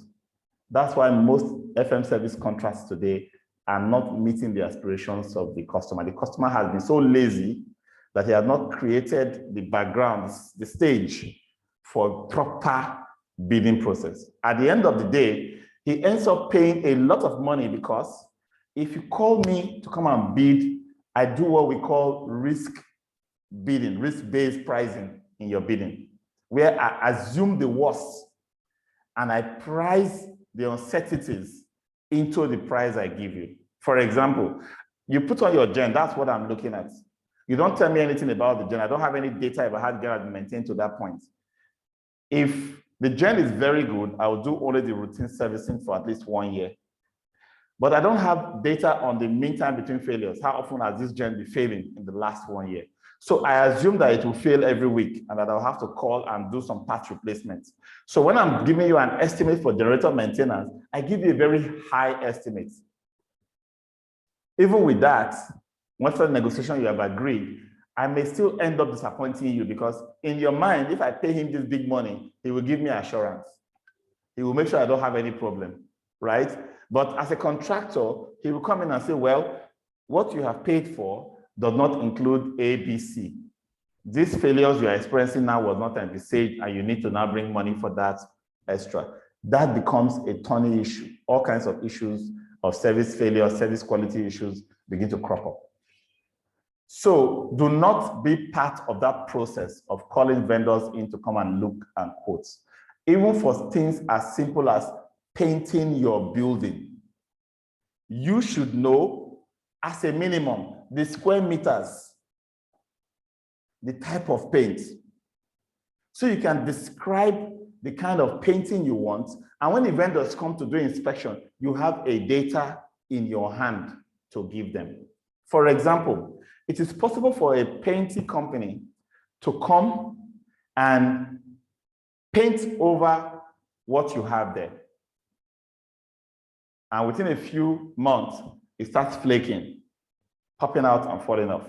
S2: That's why most FM service contracts today are not meeting the aspirations of the customer. The customer has been so lazy that he has not created the background, the stage for proper bidding process. At the end of the day, he ends up paying a lot of money because if you call me to come and bid, I do what we call risk bidding, risk-based pricing in your bidding, where I assume the worst and I price the uncertainties into the price I give you. For example, you put on your gen, that's what I'm looking at. You don't tell me anything about the gen. I don't have any data about how the gen has been maintained to that point. If the gen is very good, I will do only the routine servicing for at least 1 year. But I don't have data on the mean time between failures. How often has this gen been failing in the last 1 year? So I assume that it will fail every week and that I'll have to call and do some patch replacements. So when I'm giving you an estimate for generator maintenance, I give you a very high estimate. Even with that, once the negotiation you have agreed, I may still end up disappointing you because in your mind, if I pay him this big money, he will give me assurance. He will make sure I don't have any problem, right? But as a contractor, he will come in and say, well, what you have paid for does not include A, B, C. These failures you are experiencing now was not envisaged, and you need to now bring money for that extra. That becomes a thorny issue. All kinds of issues of service failure, service quality issues begin to crop up. So do not be part of that process of calling vendors in to come and look and quote. Even for things as simple as painting your building, you should know as a minimum the square meters, the type of paint. So you can describe the kind of painting you want. And when the vendors come to do inspection, you have a data in your hand to give them. For example, it is possible for a painting company to come and paint over what you have there. And within a few months, it starts flaking, popping out and falling off.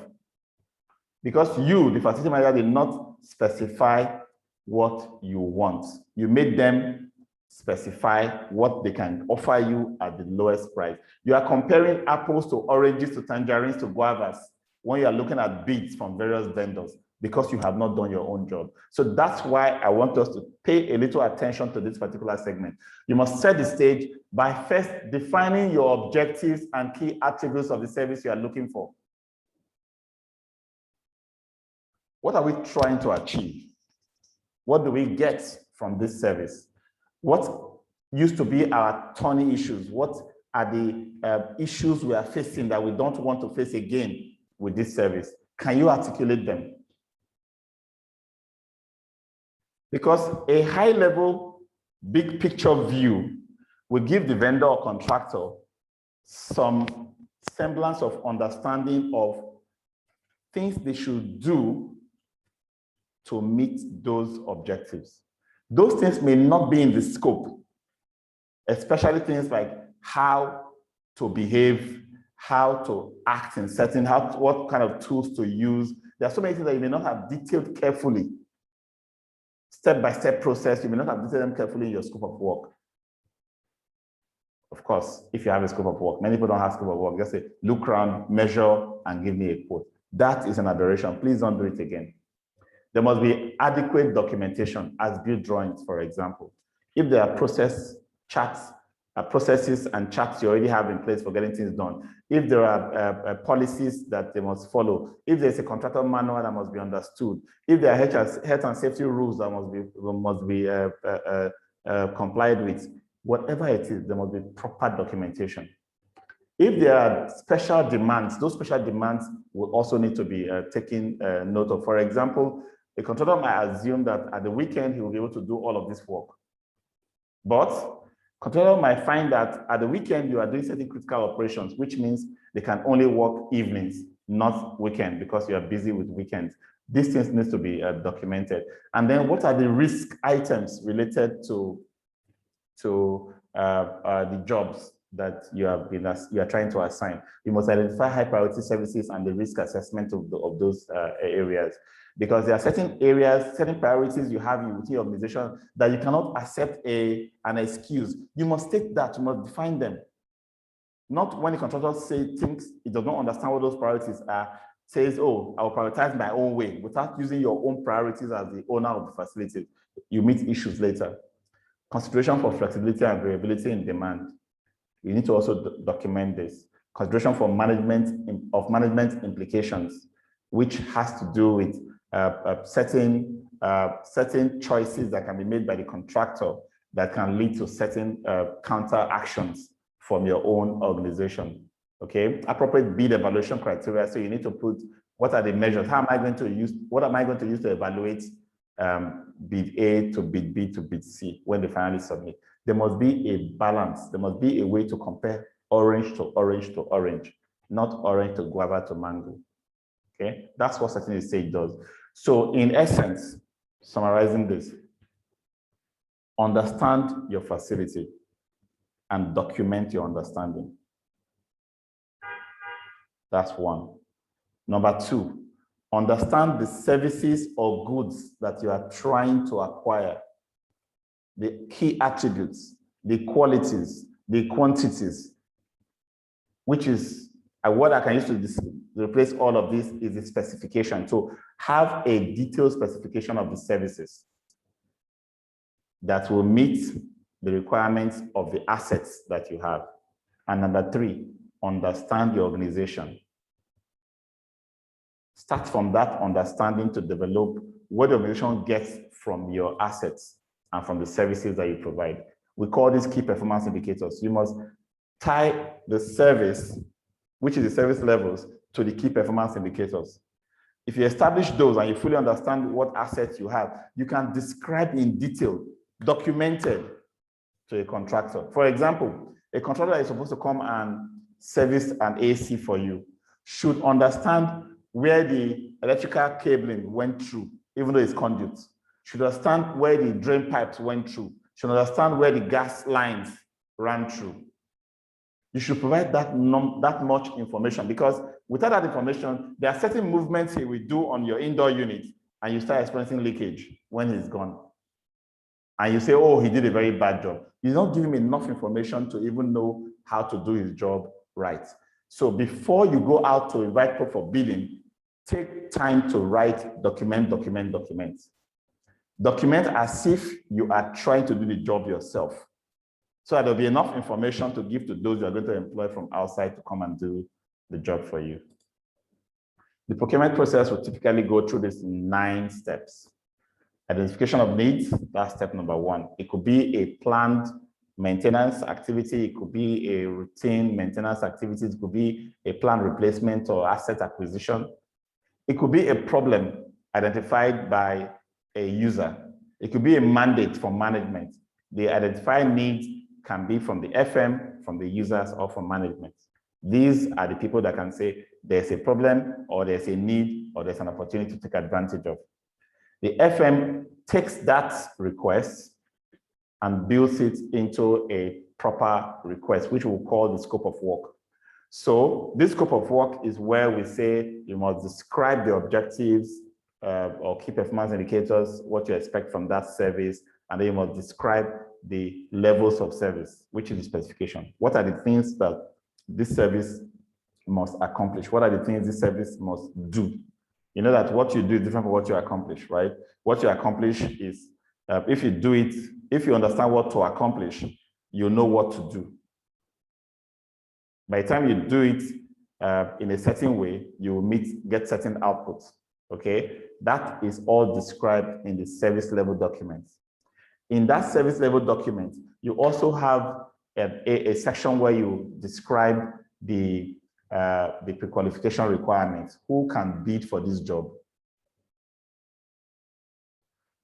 S2: Because you, the facility manager, did not specify what you want. You made them specify what they can offer you at the lowest price. You are comparing apples to oranges to tangerines to guavas when you are looking at bids from various vendors because you have not done your own job. So that's why I want us to pay a little attention to this particular segment. You must set the stage by first defining your objectives and key attributes of the service you are looking for. What are we trying to achieve? What do we get from this service? What used to be our thorny issues? What are the issues we are facing that we don't want to face again with this service? Can you articulate them? Because a high-level, big picture view will give the vendor or contractor some semblance of understanding of things they should do to meet those objectives. Those things may not be in the scope, especially things like how to behave, how to act in certain, what kind of tools to use. There are so many things that you may not have detailed carefully. Step-by-step process, you may not have detailed them carefully in your scope of work. Of course, if you have a scope of work, many people don't have scope of work. Just say, look around, measure, and give me a quote. That is an aberration. Please don't do it again. There must be adequate documentation as built drawings, for example. If there are processes and charts you already have in place for getting things done, if there are policies that they must follow, if there's a contractor manual that must be understood, if there are health and safety rules that must be complied with, whatever it is, there must be proper documentation. If there are special demands, those special demands will also need to be taken note of. For example, a contractor might assume that at the weekend he will be able to do all of this work. But contractor might find that at the weekend you are doing certain critical operations, which means they can only work evenings, not weekend, because you are busy with weekends. These things need to be documented. And then what are the risk items related to the jobs that you are trying to assign? You must identify high priority services and the risk assessment of those areas. Because there are certain areas, certain priorities you have within your organization that you cannot accept an excuse. You must take that, you must define them. Not when the contractor thinks it does not understand what those priorities are, says, oh, I'll prioritize my own way without using your own priorities as the owner of the facility. You meet issues later. Consideration for flexibility and variability in demand. You need to also document this. Consideration for management implications, which has to do with certain choices that can be made by the contractor that can lead to certain counter actions from your own organization. Okay, appropriate bid evaluation criteria. So you need to put what are the measures? How am I going to use? What am I going to use to evaluate bid A to bid B to bid C when they finally submit? There must be a balance. There must be a way to compare orange to orange to orange, not orange to guava to mango. Okay, that's what certain stage does. So in essence, summarizing this, understand your facility and document your understanding. That's one. Number two, understand the services or goods that you are trying to acquire, the key attributes, the qualities, the quantities, which is what I can use to replace all of this is the specification. So have a detailed specification of the services that will meet the requirements of the assets that you have. And number three, understand your organization. Start from that understanding to develop what the organization gets from your assets and from the services that you provide. We call these key performance indicators. You must tie the service, which is the service levels, to the key performance indicators. If you establish those and you fully understand what assets you have, you can describe in detail, documented to a contractor. For example, a contractor that is supposed to come and service an AC for you should understand where the electrical cabling went through, even though it's conduit. Should understand where the drain pipes went through. Should understand where the gas lines ran through. You should provide that much information, because without that information, there are certain movements he will do on your indoor unit and you start experiencing leakage when he's gone. And you say, oh, he did a very bad job. You don't give him enough information to even know how to do his job right. So before you go out to invite people for bidding, take time to write, document. Document as if you are trying to do the job yourself. So that there'll be enough information to give to those you are going to employ from outside to come and do the job for you. The procurement process will typically go through these 9 steps. Identification of needs, that's step number 1. It could be a planned maintenance activity. It could be a routine maintenance activity. It could be a planned replacement or asset acquisition. It could be a problem identified by a user. It could be a mandate for management. The identified needs can be from the FM, from the users, or from management. These are the people that can say there's a problem, or there's a need, or there's an opportunity to take advantage of. The FM takes that request and builds it into a proper request, which we'll call the scope of work. So this scope of work is where we say you must describe the objectives or key performance indicators, what you expect from that service, and then you must describe the levels of service, which is the specification. What are the things that this service must accomplish? What are the things this service must do? You know that what you do is different from what you accomplish, right? What you accomplish is, if you do it, if you understand what to accomplish, you know what to do. By the time you do it in a certain way, you will get certain outputs, okay? That is all described in the service level documents. In that service level document, you also have a section where you describe the pre-qualification requirements. Who can bid for this job?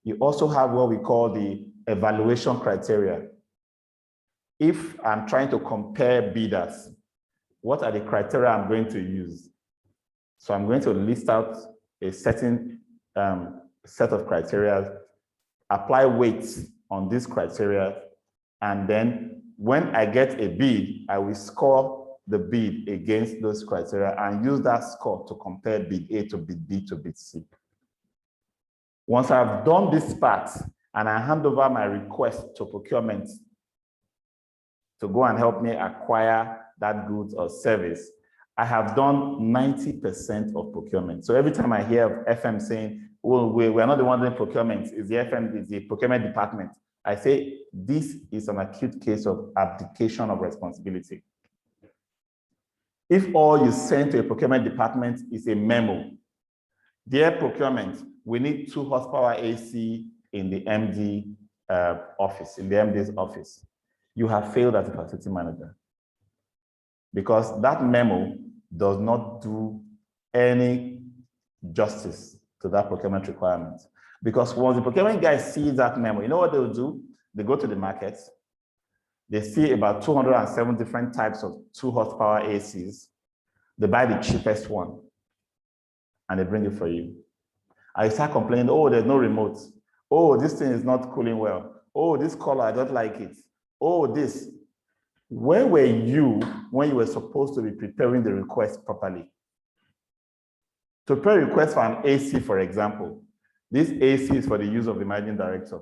S2: You also have what we call the evaluation criteria. If I'm trying to compare bidders, what are the criteria I'm going to use? So I'm going to list out a certain set of criteria, apply weights on these criteria, and then when I get a bid, I will score the bid against those criteria and use that score to compare bid A to bid B to bid C. Once I've done this part and I hand over my request to procurement to go and help me acquire that goods or service, I have done 90% of procurement. So every time I hear of FM saying, well, we're not the one doing procurement, it's the FM, it's the procurement department, I say, this is an acute case of abdication of responsibility. If all you send to a procurement department is a memo, dear procurement, we need 2 horsepower AC in the MD office, in the MD's office, you have failed as a facility manager. Because that memo does not do any justice to that procurement requirement. Because once the procurement guy sees that memo, you know what they'll do? They go to the markets, they see about 207 different types of 2 horsepower ACs, they buy the cheapest one, and they bring it for you. I start complaining, oh, there's no remote. Oh, this thing is not cooling well. Oh, this color, I don't like it. Oh, this. Where were you when you were supposed to be preparing the request properly? To prepare a request for an AC, for example, this AC is for the use of the managing director.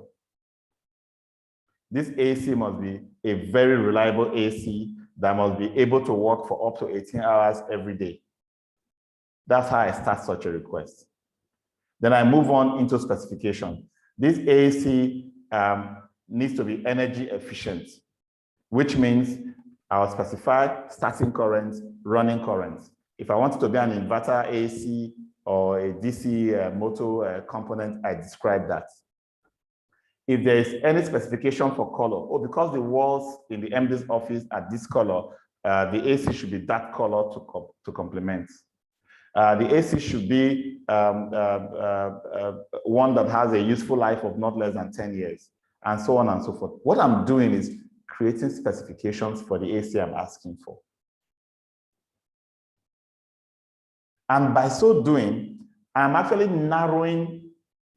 S2: This AC must be a very reliable AC that must be able to work for up to 18 hours every day. That's how I start such a request. Then I move on into specification. This AC needs to be energy efficient, which means I'll specify starting current, running current. If I want it to be an inverter AC or a DC motor component, I describe that. If there is any specification for color, or because the walls in the MD's office are this color, the AC should be that color to complement. The AC should be one that has a useful life of not less than 10 years, and so on and so forth. What I'm doing is creating specifications for the AC I'm asking for. And by so doing, I'm actually narrowing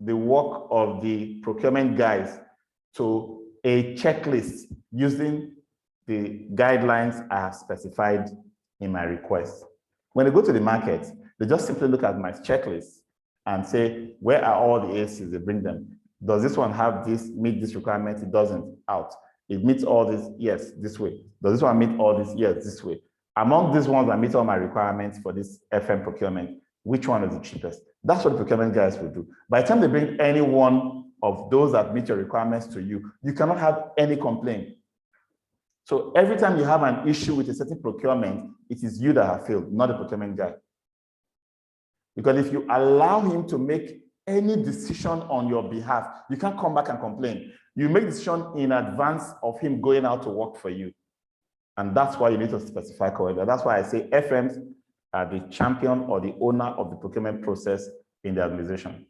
S2: the work of the procurement guys to a checklist using the guidelines I have specified in my request. When they go to the market, they just simply look at my checklist and say, where are all the ACs? They bring them. Does this one have this, meet this requirement? It doesn't, out. It meets all this, yes, this way. Does this one meet all this? Yes, this way. Among these ones that meet all my requirements for this FM procurement, which one is the cheapest? That's what the procurement guys will do. By the time they bring any one of those that meet your requirements to you, you cannot have any complaint. So every time you have an issue with a certain procurement, it is you that have failed, not the procurement guy. Because if you allow him to make any decision on your behalf, you can't come back and complain. You make decision in advance of him going out to work for you. And that's why you need to specify correctly. That's why I say FMs are the champion or the owner of the procurement process in the organization,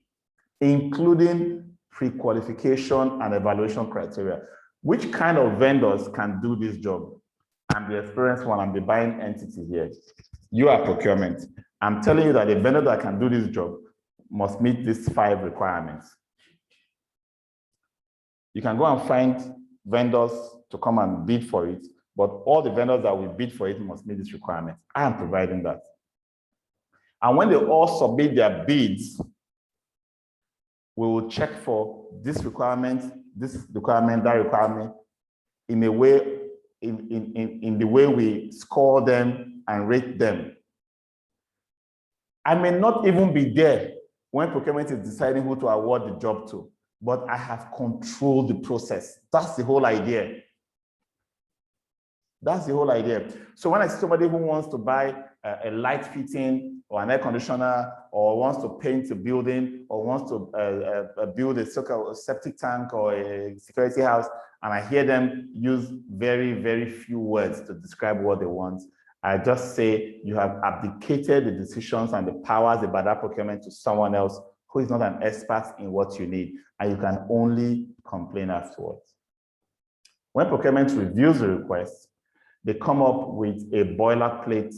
S2: including pre-qualification and evaluation criteria. Which kind of vendors can do this job? I'm the experienced one, I'm the buying entity here. You are procurement. I'm telling you that a vendor that can do this job must meet these 5 requirements. You can go and find vendors to come and bid for it, but all the vendors that will bid for it must meet this requirement. I am providing that. And when they all submit their bids, we will check for this requirement, that requirement, in a way, in the way we score them and rate them. I may not even be there when procurement is deciding who to award the job to, but I have controlled the process. That's the whole idea. That's the whole idea. So when I see somebody who wants to buy a light fitting or an air conditioner, or wants to paint a building, or wants to build a septic tank or a security house, and I hear them use very, very few words to describe what they want, I just say you have abdicated the decisions and the powers about that procurement to someone else who is not an expert in what you need, and you can only complain afterwards. When procurement reviews the request, they come up with a boilerplate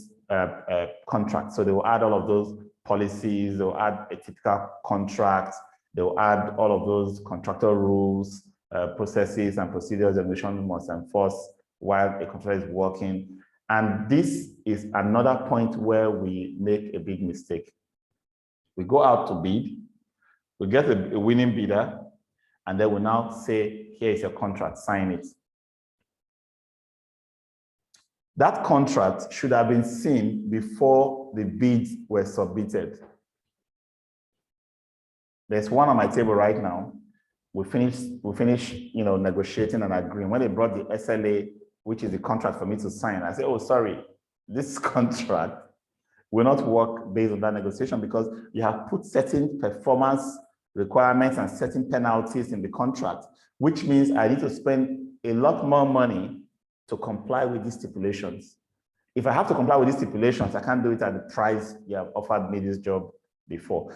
S2: contract. So they will add all of those policies, they'll add a typical contract, they'll add all of those contractual rules, processes and procedures the organization must enforce while a contract is working. And this is another point where we make a big mistake. We go out to bid, we get a winning bidder, and then we now say, here is your contract, sign it. That contract should have been seen before the bids were submitted. There's one on my table right now. We finished, negotiating and agreeing. When they brought the SLA, which is the contract for me to sign, I said, oh, sorry, this contract will not work based on that negotiation because you have put certain performance requirements and certain penalties in the contract, which means I need to spend a lot more money to comply with these stipulations. If I have to comply with these stipulations, I can't do it at the price you have offered me this job before.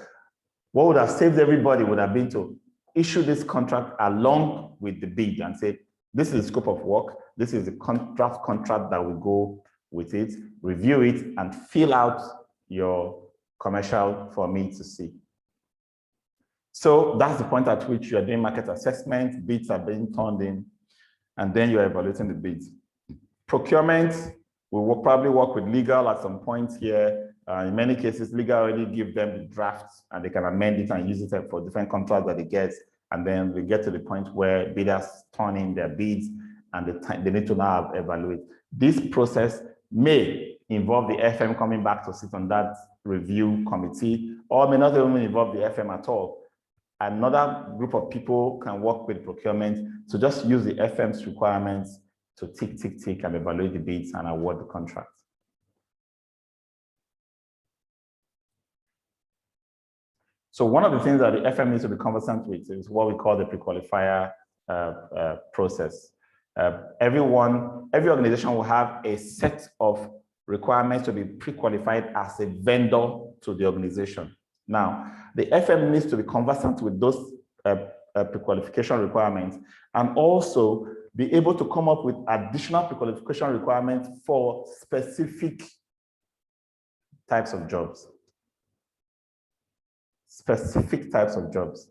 S2: What would have saved everybody would have been to issue this contract along with the bid and say, this is the scope of work, this is the contract that will go with it, review it, and fill out your commercial for me to see. So that's the point at which you are doing market assessment, bids are being turned in, and then you're evaluating the bids. Procurement, we will probably work with legal at some point here. In many cases, legal already give them the drafts and they can amend it and use it for different contracts that they get. And then we get to the point where bidders turn in their bids and they need to now evaluate. This process may involve the FM coming back to sit on that review committee, or may not even involve the FM at all. Another group of people can work with procurement to just use the FM's requirements to tick, tick, tick, and evaluate the bids and award the contract. So one of the things that the FM needs to be conversant with is what we call the pre-qualifier process. Every organization will have a set of requirements to be pre-qualified as a vendor to the organization. Now, the FM needs to be conversant with those pre-qualification requirements and also be able to come up with additional pre-qualification requirements for specific types of jobs. Specific types of jobs.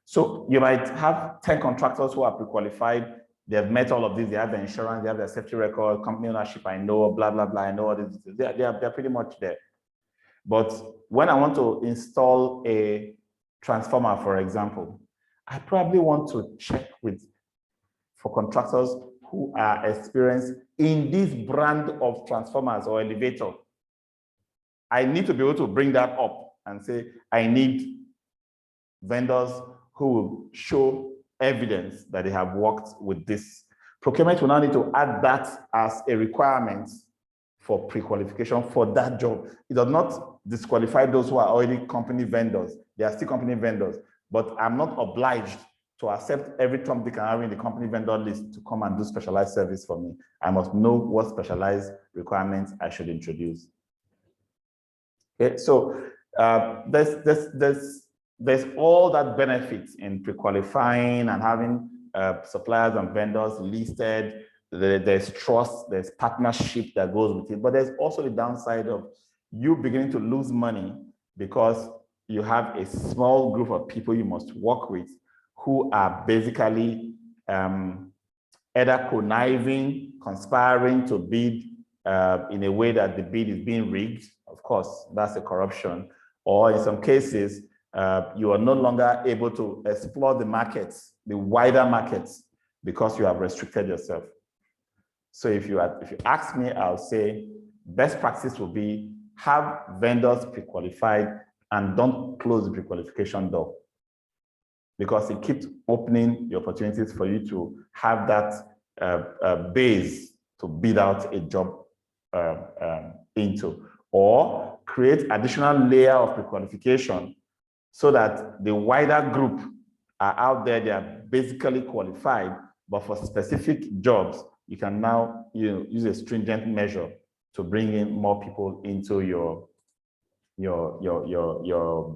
S2: So you might have 10 contractors who are pre-qualified. They have met all of these. They have the insurance, they have their safety record, company ownership, I know, blah, blah, blah. I know all this. They're pretty much there. But when I want to install a transformer, for example, I probably want to check for contractors who are experienced in this brand of transformers or elevator. I need to be able to bring that up and say, I need vendors who will show evidence that they have worked with this. Procurement will now need to add that as a requirement for pre-qualification for that job. It does not disqualify those who are already company vendors. They are still company vendors, but I'm not obliged to accept every Trump Dick and Harry in the company vendor list to come and do specialized service for me. I must know what specialized requirements I should introduce. Okay, so there's all that benefits in pre-qualifying and having suppliers and vendors listed. There's trust, there's partnership that goes with it, but there's also the downside of you beginning to lose money because you have a small group of people you must work with who are basically either conniving, conspiring to bid in a way that the bid is being rigged. Of course, that's a corruption. Or in some cases, you are no longer able to explore the markets, the wider markets, because you have restricted yourself. So if you ask me, I'll say best practice will be have vendors pre-qualified and don't close the pre-qualification door, because it keeps opening the opportunities for you to have that base to bid out a job into, or create additional layer of pre-qualification so that the wider group are out there, they are basically qualified, but for specific jobs, you can now use a stringent measure to bring in more people into your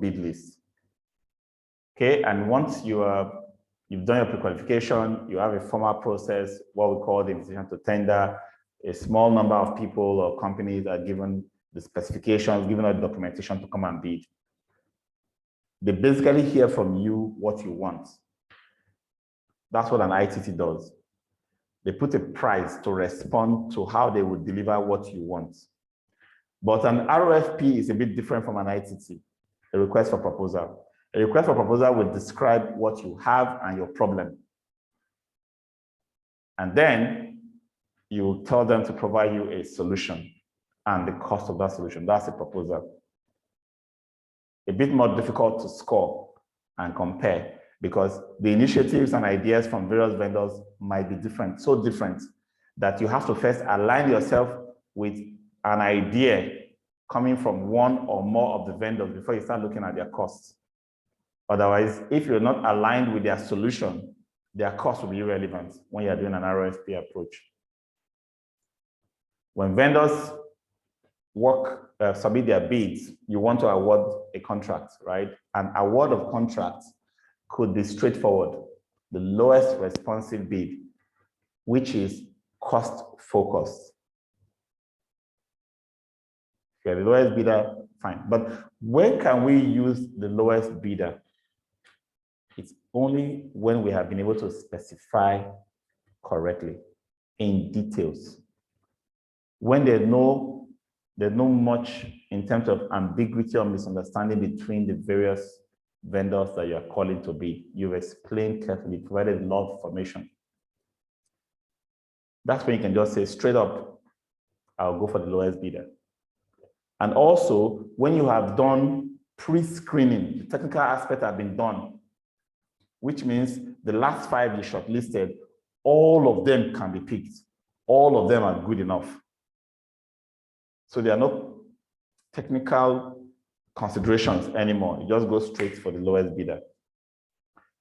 S2: bid list. Okay, and once you've done your pre-qualification, you have a formal process, what we call the invitation to tender. A small number of people or companies are given the specifications, given all the documentation to come and bid. They basically hear from you what you want. That's what an ITT does. They put a price to respond to how they would deliver what you want. But an RFP is a bit different from an ITT, a request for proposal. A request for proposal will describe what you have and your problem. And then you tell them to provide you a solution and the cost of that solution. That's a proposal. A bit more difficult to score and compare because the initiatives and ideas from various vendors might be different, so different that you have to first align yourself with an idea coming from one or more of the vendors before you start looking at their costs. Otherwise, if you're not aligned with their solution, their cost will be irrelevant when you're doing an RFP approach. When vendors submit their bids, you want to award a contract, right? An award of contracts could be straightforward, the lowest responsive bid, which is cost focused. If you're the lowest bidder, fine. But when can we use the lowest bidder? It's only when we have been able to specify correctly in details. When there's no much in terms of ambiguity or misunderstanding between the various vendors that you're calling to bid. You've explained carefully, provided a lot of information. That's when you can just say straight up, I'll go for the lowest bidder. And also, when you have done pre-screening, the technical aspect have been done, which means the last 5 you shortlisted, all of them can be picked. All of them are good enough. So there are no technical considerations anymore. You just go straight for the lowest bidder.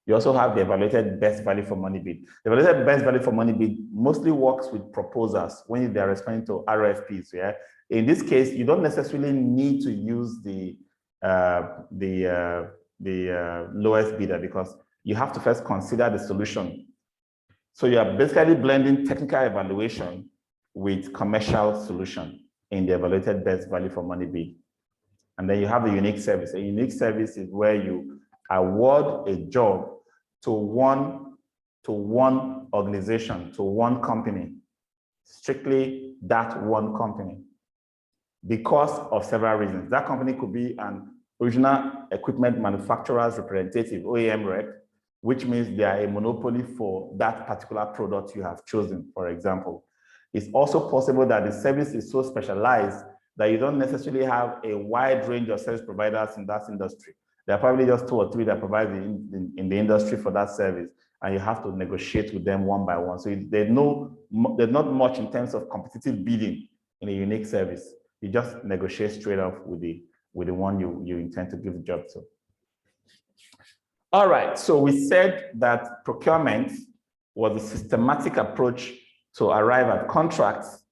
S2: You also have the evaluated best value for money bid. The evaluated best value for money bid mostly works with proposals when they're responding to RFPs. Yeah. In this case, you don't necessarily need to use the lowest bidder because you have to first consider the solution. So you are basically blending technical evaluation with commercial solution in the evaluated best value for money bid. And then you have the unique service. A unique service is where you award a job to one organization, to one company, strictly that one company, because of several reasons. That company could be an original equipment manufacturer's representative, OEM rep, which means they are a monopoly for that particular product you have chosen, for example. It's also possible that the service is so specialized that you don't necessarily have a wide range of service providers in that industry. There are probably just 2 or 3 that provide in the industry for that service, and you have to negotiate with them one by one. So there's not much in terms of competitive bidding in a unique service. You just negotiate straight off with the one you intend to give the job to. All right, so we said that procurement was a systematic approach to arrive at contracts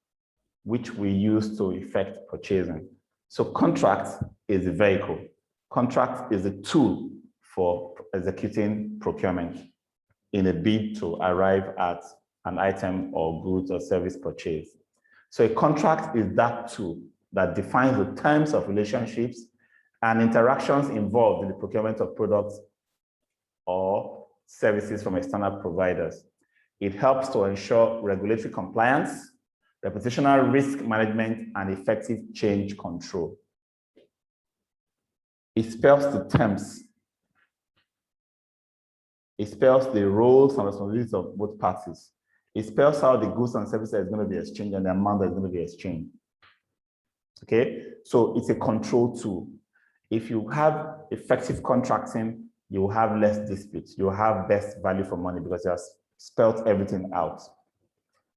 S2: which we use to effect purchasing. So contract is a vehicle. Contract is a tool for executing procurement in a bid to arrive at an item or goods or service purchase. So a contract is that tool that defines the terms of relationships and interactions involved in the procurement of products or services from external providers. It helps to ensure regulatory compliance, reputational risk management, and effective change control. It spells the terms. It spells the roles and responsibilities of both parties. It spells out the goods and services that is going to be exchanged and the amount that is going to be exchanged. Okay, so it's a control tool. If you have effective contracting, you will have less disputes. You will have best value for money because you have spelled everything out.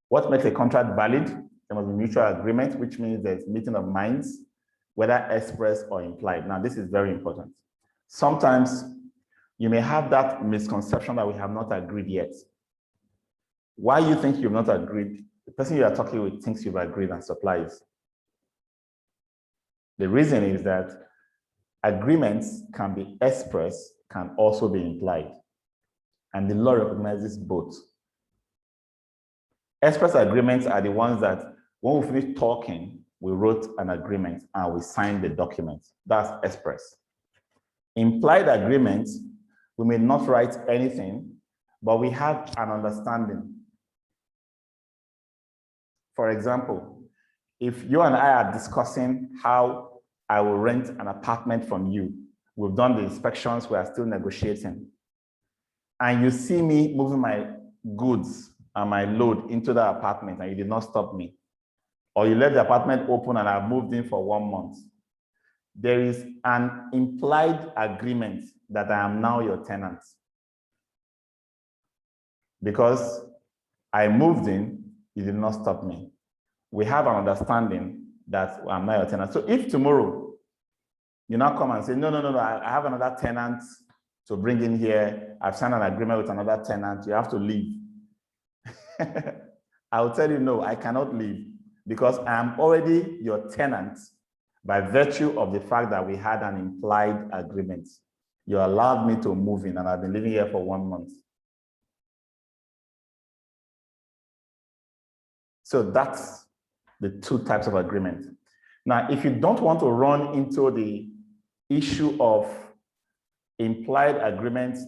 S2: What makes a contract valid? There must be mutual agreement, which means there's meeting of minds, whether express or implied. Now, this is very important. Sometimes you may have that misconception that we have not agreed yet. Why you think you've not agreed? The person you are talking with thinks you've agreed and supplies. The reason is that agreements can be express, can also be implied. And the law recognizes both. Express agreements are the ones that when we finish talking, we wrote an agreement and we signed the document. That's express. Implied agreements, we may not write anything, but we have an understanding. For example, if you and I are discussing how I will rent an apartment from you, we've done the inspections, we are still negotiating, and you see me moving my goods and my load into the apartment and you did not stop me, or you left the apartment open and I moved in for 1 month, there is an implied agreement that I am now your tenant. Because I moved in, you did not stop me. We have an understanding that I'm not your tenant. So if tomorrow you now come and say, no, I have another tenant to bring in here, I've signed an agreement with another tenant, you have to leave. I will tell you, no, I cannot leave because I am already your tenant by virtue of the fact that we had an implied agreement. You allowed me to move in and I've been living here for 1 month. So that's the two types of agreement. Now, if you don't want to run into the issue of implied agreements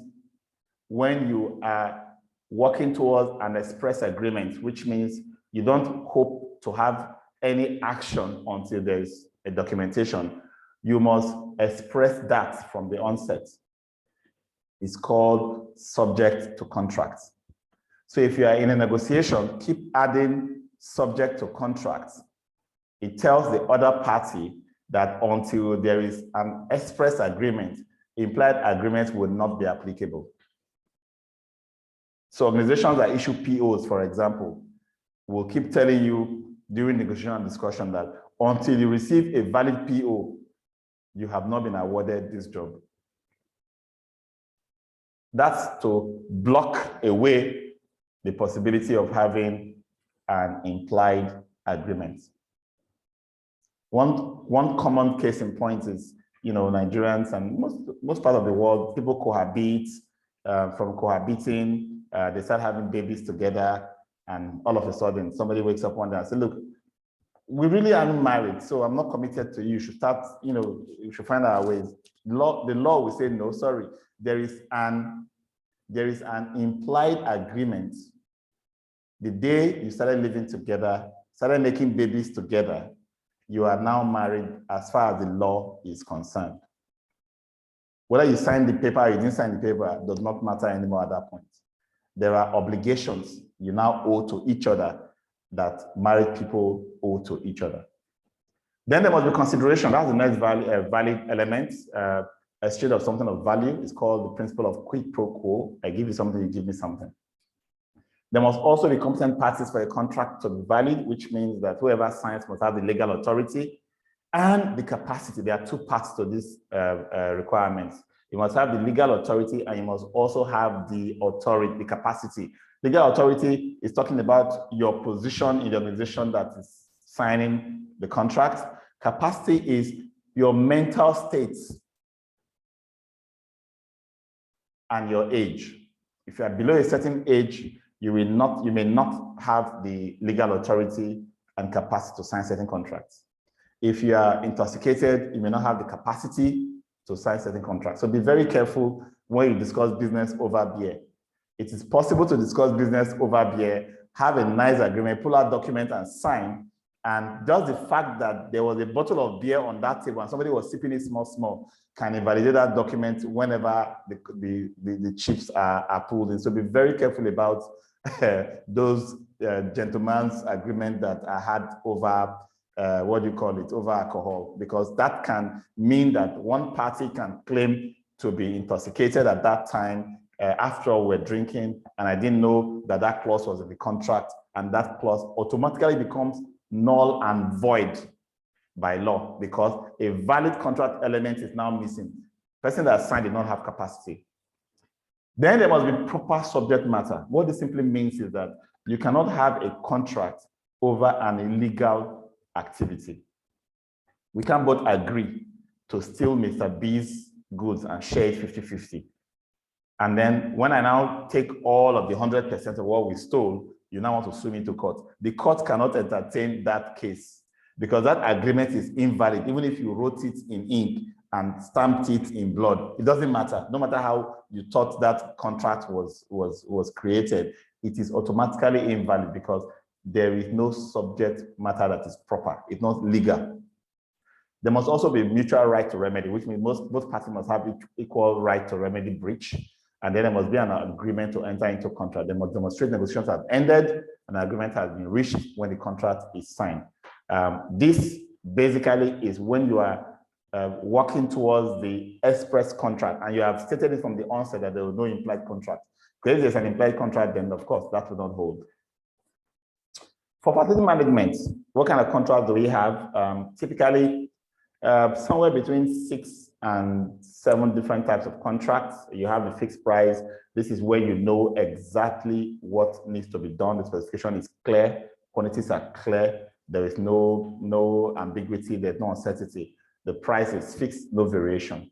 S2: when you are working towards an express agreement, which means you don't hope to have any action until there's a documentation, you must express that from the onset. It's called subject to contract. So if you are in a negotiation, keep adding subject to contract. It tells the other party that until there is an express agreement, implied agreement will not be applicable. So organizations that issue POs, for example, will keep telling you during negotiation and discussion that until you receive a valid PO, you have not been awarded this job. That's to block away the possibility of having an implied agreement. One common case in point is, Nigerians and most part of the world, people cohabit. From cohabiting, they start having babies together, and all of a sudden, somebody wakes up one day and says, "Look, we really aren't married, so I'm not committed to you. You should start, you should find our ways." The law will say, "No, sorry. There is an implied agreement. The day you started living together, started making babies together, you are now married as far as the law is concerned. Whether you signed the paper or you didn't sign the paper does not matter anymore at that point. There are obligations you now owe to each other that married people owe to each other." Then there must be consideration. That's the next valid element. Exchange of something of value is called the principle of quid pro quo. I give you something, you give me something. There must also be competent parties for a contract to be valid, which means that whoever signs must have the legal authority and the capacity. There are two parts to this requirements. You must have the legal authority and you must also have the authority, the capacity. Legal authority is talking about your position in the organization that is signing the contract. Capacity is your mental state and your age. If you are below a certain age, you may not have the legal authority and capacity to sign certain contracts. If you are intoxicated, you may not have the capacity to sign certain contracts. So be very careful when you discuss business over beer. It is possible to discuss business over beer, have a nice agreement, pull out document and sign, and just the fact that there was a bottle of beer on that table and somebody was sipping it small can invalidate that document whenever the chips are pulled in. So be very careful about those gentlemen's agreement that are had over over alcohol, because that can mean that one party can claim to be intoxicated at that time. After all, we're drinking, and I didn't know that that clause was in the contract, and that clause automatically becomes null and void by law because a valid contract element is now missing. The person that signed did not have capacity. Then there must be proper subject matter. What this simply means is that you cannot have a contract over an illegal activity. We can both agree to steal Mr. B's goods and share it 50-50. And then when I now take all of the 100% of what we stole, you now want to sue me to court. The court cannot entertain that case because that agreement is invalid. Even if you wrote it in ink and stamped it in blood, it doesn't matter. No matter how you thought that contract was created, it is automatically invalid because there is no subject matter that is proper. It's not legal. There must also be mutual right to remedy, which means both parties must have equal right to remedy breach. And then there must be an agreement to enter into contract. They must demonstrate negotiations have ended and an agreement has been reached when the contract is signed. This basically is when you are working towards the express contract, and you have stated it from the onset that there will no implied contract. Because if there's an implied contract, then of course that will not hold. For facility management, what kind of contract do we have? Typically, somewhere between 6 and 7 different types of contracts. You have the fixed price. This is where you know exactly what needs to be done. The specification is clear, quantities are clear. There is no ambiguity, there's no uncertainty. The price is fixed, no variation.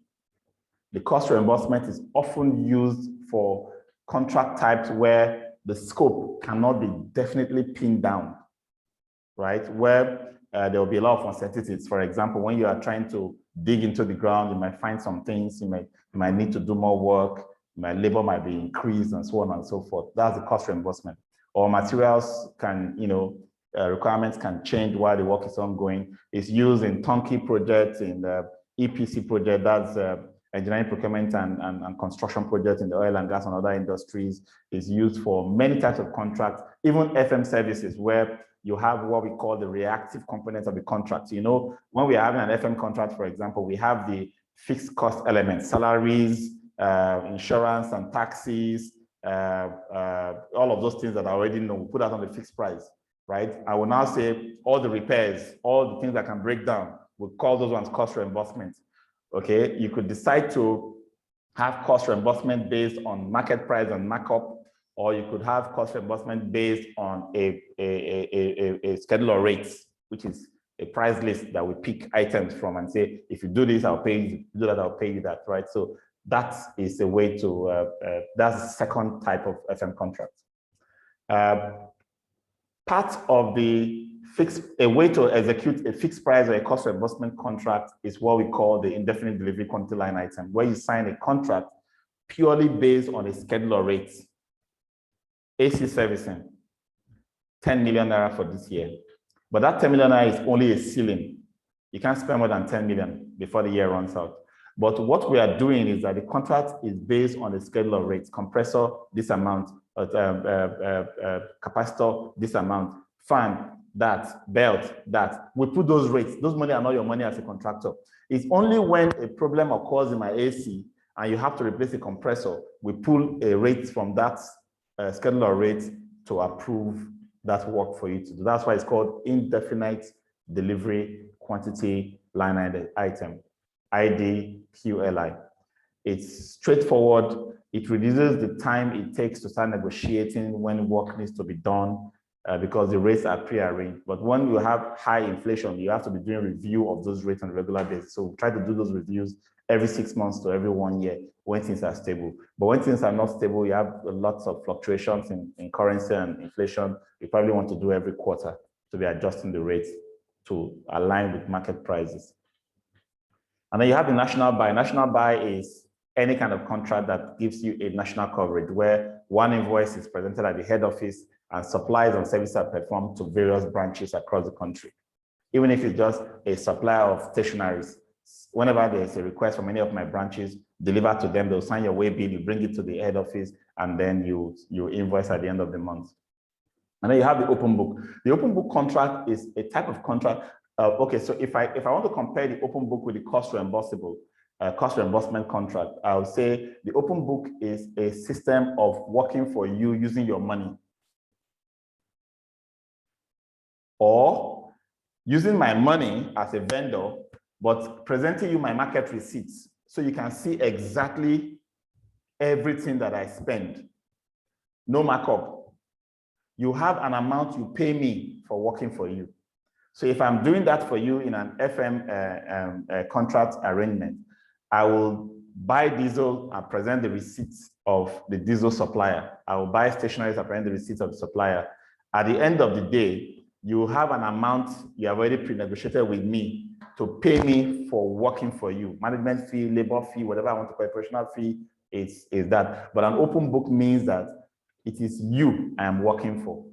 S2: The cost reimbursement is often used for contract types where the scope cannot be definitely pinned down, right? Where there will be a lot of uncertainties. For example, when you are trying to dig into the ground, you might find some things, you might need to do more work, my labor might be increased and so on and so forth. That's the cost reimbursement. Or materials can, requirements can change while the work is ongoing. It's used in turnkey projects, in the EPC project, that's engineering, procurement, and construction projects in the oil and gas and other industries. It's used for many types of contracts, even FM services, where you have what we call the reactive components of the contract. When we are having an FM contract, for example, we have the fixed cost elements, salaries, insurance and taxes, all of those things that I already know, we put that on the fixed price, right? I will now say all the repairs, all the things that can break down, we'll call those ones cost reimbursement. Okay, you could decide to have cost reimbursement based on market price and markup, or you could have cost reimbursement based on a schedule of rates, which is a price list that we pick items from and say, if you do this, I'll pay you. If you do that, I'll pay you that, right? So that is a way to, that's the second type of FM contract. Part of the a way to execute a fixed price or a cost reimbursement contract is what we call the indefinite delivery quantity line item, where you sign a contract purely based on a schedule of rates. AC servicing, 10 million naira for this year. But that 10 million naira is only a ceiling. You can't spend more than 10 million before the year runs out. But what we are doing is that the contract is based on a schedule of rates. Compressor, this amount, capacitor, this amount, fan, that, belt, that. We put those rates. Those money are not your money as a contractor. It's only when a problem occurs in my AC and you have to replace a compressor, we pull a rate from that schedule of rates to approve that work for you to do. That's why it's called indefinite delivery quantity line item, IDQLI. It's straightforward. It reduces the time it takes to start negotiating when work needs to be done because the rates are pre-arranged. But when you have high inflation, you have to be doing review of those rates on a regular basis. So we try to do those reviews every 6 months to every 1 year when things are stable. But when things are not stable, you have lots of fluctuations in currency and inflation. You probably want to do every quarter to be adjusting the rates to align with market prices. And then you have the national buy. National buy is any kind of contract that gives you a national coverage where one invoice is presented at the head office and supplies and services are performed to various branches across the country. Even if it's just a supplier of stationaries, whenever there's a request from any of my branches, deliver to them, they'll sign your way bill, you bring it to the head office, and then you invoice at the end of the month. And then you have the open book. The open book contract is a type of contract. Okay, so if I want to compare the open book with the cost reimbursement contract, I would say the open book is a system of working for you using your money, or using my money as a vendor, but presenting you my market receipts so you can see exactly everything that I spend. No markup. You have an amount you pay me for working for you. So if I'm doing that for you in an FM contract arrangement, I will buy diesel and present the receipts of the diesel supplier. I will buy stationaries and present the receipts of the supplier. At the end of the day, you have an amount you have already pre-negotiated with me to pay me for working for you. Management fee, labor fee, whatever I want to call operational fee is that. But an open book means that it is you I am working for.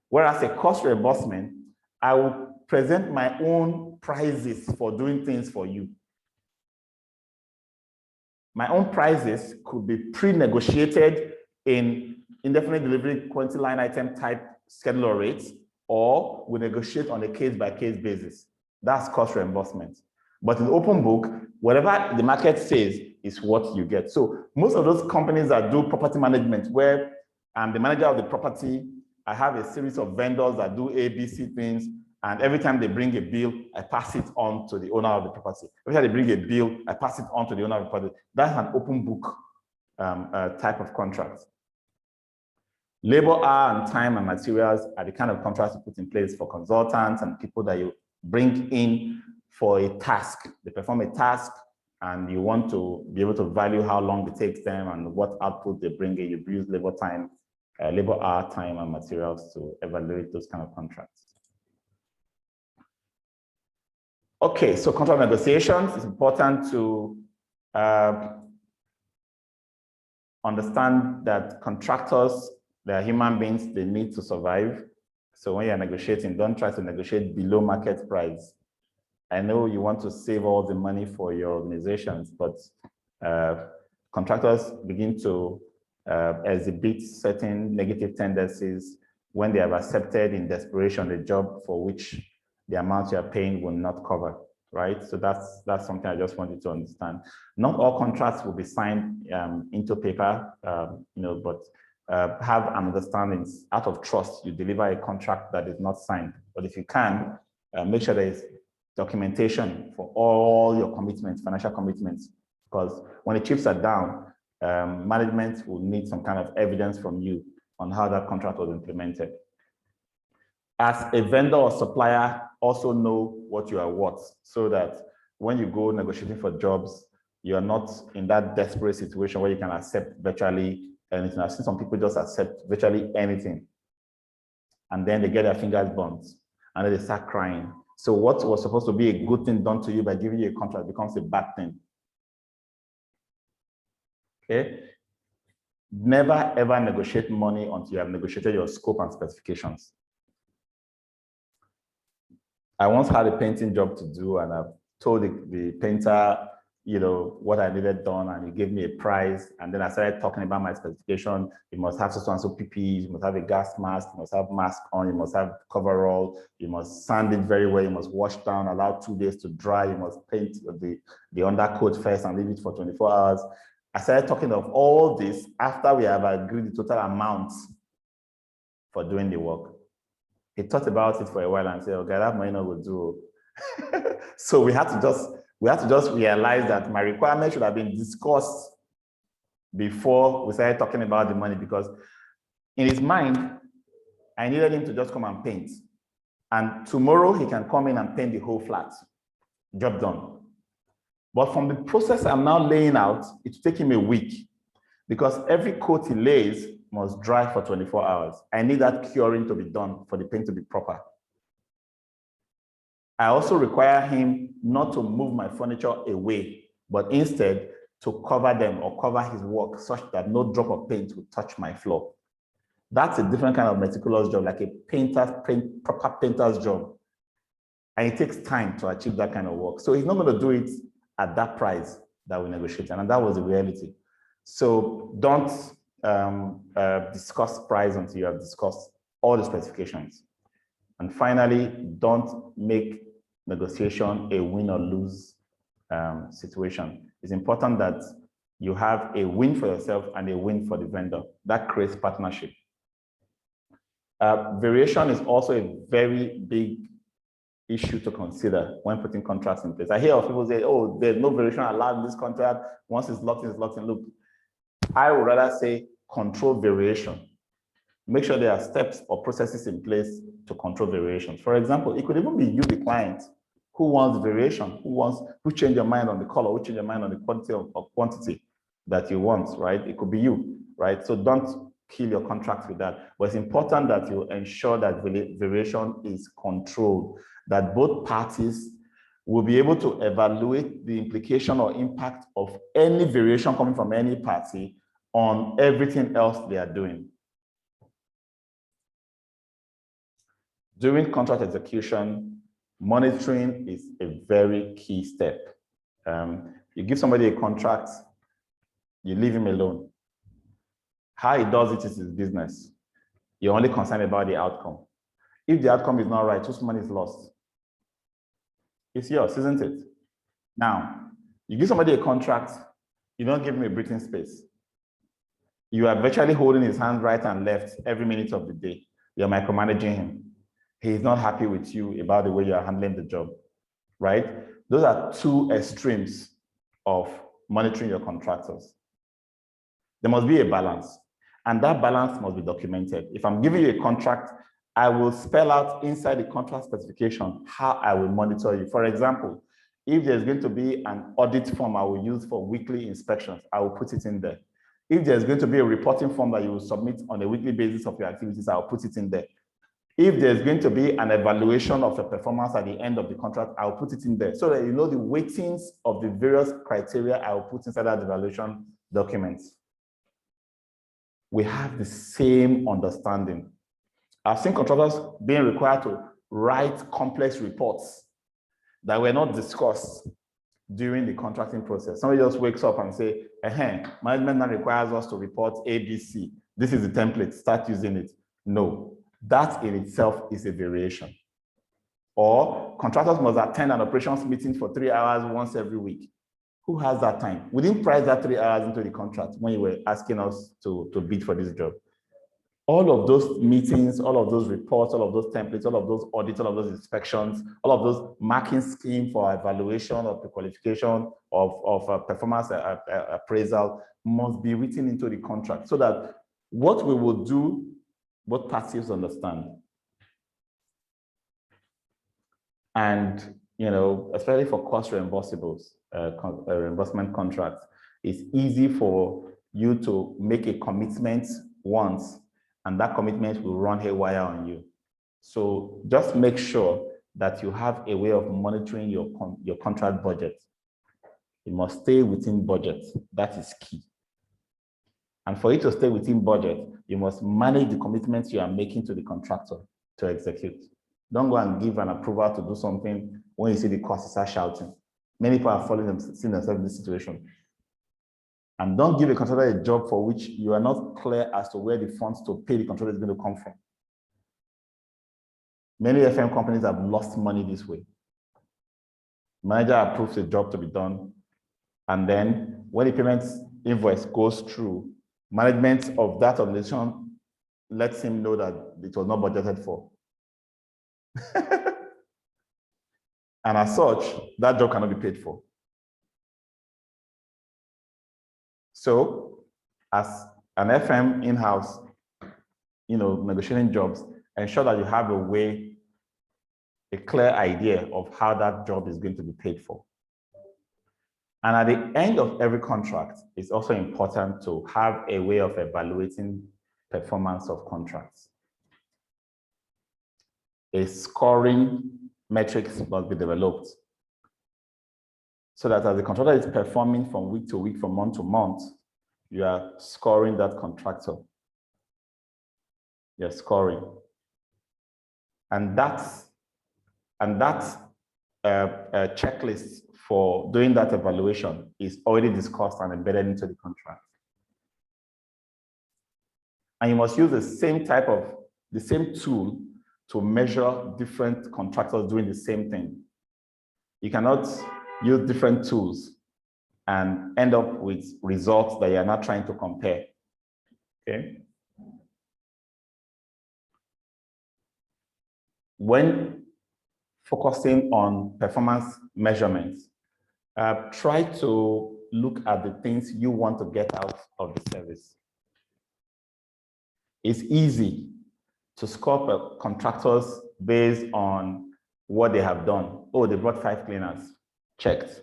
S2: Whereas a cost reimbursement, I will present my own prices for doing things for you. My own prices could be pre-negotiated in indefinite delivery quantity line item type schedule or rates, or we negotiate on a case-by-case basis. That's cost reimbursement. But in open book, whatever the market says is what you get. So most of those companies that do property management, where I'm the manager of the property, I have a series of vendors that do A, B, C things, and every time they bring a bill, I pass it on to the owner of the property. Every time they bring a bill, I pass it on to the owner of the property. That's an open book type of contract. Labor hour and time and materials are the kind of contracts you put in place for consultants and people that you bring in for a task. They perform a task and you want to be able to value how long it takes them and what output they bring in. You use labor time, labor hour, time, and materials to evaluate those kind of contracts. Okay, so contract negotiations, it's important to understand that contractors, they are human beings, they need to survive. So when you're negotiating, don't try to negotiate below market price. I know you want to save all the money for your organizations, but contractors begin to exhibit certain negative tendencies when they have accepted in desperation a job for which the amount you are paying will not cover, right? So that's something I just wanted to understand. Not all contracts will be signed into paper, but have an understanding out of trust. You deliver a contract that is not signed, but if you can, make sure there is documentation for all your commitments, financial commitments, because when the chips are down, management will need some kind of evidence from you on how that contract was implemented. As a vendor or supplier, also know what you are worth so that when you go negotiating for jobs, you're not in that desperate situation where you can accept virtually anything. I've seen some people just accept virtually anything, and then they get their fingers burnt, and then they start crying. So what was supposed to be a good thing done to you by giving you a contract becomes a bad thing. Okay? Never ever negotiate money until you have negotiated your scope and specifications. I once had a painting job to do, and I told the painter, what I needed done, and he gave me a price. And then I started talking about my specification. You must have so and so PPEs, you must have a gas mask, you must have mask on, you must have coverall, you must sand it very well, you must wash down, allow 2 days to dry, you must paint the undercoat first and leave it for 24 hours. I started talking of all this after we have agreed the total amount for doing the work. He thought about it for a while and said, okay, that might not will do. So we had to just realize that my requirement should have been discussed before we started talking about the money, because in his mind, I needed him to just come and paint. And tomorrow he can come in and paint the whole flat. Job done. But from the process I'm now laying out, it will take him a week, because every coat he lays must dry for 24 hours. I need that curing to be done for the paint to be proper. I also require him not to move my furniture away, but instead to cover them or cover his work such that no drop of paint will touch my floor. That's a different kind of meticulous job, like a proper painter's job. And it takes time to achieve that kind of work. So he's not going to do it at that price that we negotiated, and that was the reality. So don't discuss price until you have discussed all the specifications. And finally, don't make negotiation a win or lose situation. It's important that you have a win for yourself and a win for the vendor. That creates partnership. Variation is also a very big issue to consider when putting contracts in place. I hear of people say, oh, there's no variation allowed in this contract. Once it's locked in, it's locked in. Look, I would rather say control variation. Make sure there are steps or processes in place to control variations. For example, it could even be you, the client, who wants variation, who change your mind on the color, who change your mind on the quantity or quantity that you want, right? It could be you, right? So don't kill your contract with that. But it's important that you ensure that variation is controlled, that both parties will be able to evaluate the implication or impact of any variation coming from any party on everything else they are doing. During contract execution, monitoring is a very key step. You give somebody a contract, You leave him alone. How he does it is his business. You're only concerned about the outcome. If the outcome is not right, whose money is lost? It's yours, isn't it? Now, you give somebody a contract, you don't give him a breathing space. You are virtually holding his hand right and left every minute of the day. You're micromanaging him. He's not happy with you about the way you are handling the job, right? Those are two extremes of monitoring your contractors. There must be a balance, and that balance must be documented. If I'm giving you a contract, I will spell out inside the contract specification how I will monitor you. For example, if there's going to be an audit form I will use for weekly inspections, I will put it in there. If there's going to be a reporting form that you will submit on a weekly basis of your activities, I'll put it in there. If there's going to be an evaluation of your performance at the end of the contract, I'll put it in there so that you know the weightings of the various criteria I will put inside that evaluation document. We have the same understanding. I've seen contractors being required to write complex reports that were not discussed during the contracting process. Somebody just wakes up and say, management now requires us to report ABC. This is the template, start using it. No, that in itself is a variation. Or contractors must attend an operations meeting for 3 hours once every week. Who has that time? We didn't price that 3 hours into the contract when you were asking us to bid for this job. All of those meetings, all of those reports, all of those templates, all of those audits, all of those inspections, all of those marking scheme for evaluation of the qualification of performance appraisal must be written into the contract so that what we will do, both parties understand. And, especially for cost reimbursables, reimbursement contracts, it's easy for you to make a commitment once, and that commitment will run haywire on you. So just make sure that you have a way of monitoring your contract budget. You must stay within budget. That is key. And for you to stay within budget, you must manage the commitments you are making to the contractor to execute. Don't go and give an approval to do something when you see the costs are shouting. Many people are seeing themselves in this situation. And don't give a contractor a job for which you are not clear as to where the funds to pay the contractor is going to come from. Many FM companies have lost money this way. Manager approves a job to be done, and then when the payment invoice goes through, management of that organization lets him know that it was not budgeted for. And as such, that job cannot be paid for. So, as an FM in-house, negotiating jobs, ensure that you have a clear idea of how that job is going to be paid for. And at the end of every contract, it's also important to have a way of evaluating performance of contracts. A scoring metrics must be developed so that as the contractor is performing from week to week, from month to month, you are scoring that contractor. You're scoring. And that's checklist for doing that evaluation is already discussed and embedded into the contract. And you must use the same tool to measure different contractors doing the same thing. You cannot use different tools and end up with results that you're not trying to compare, okay? When focusing on performance measurements, try to look at the things you want to get out of the service. It's easy to score contractors based on what they have done. Oh, they brought 5 cleaners, checked.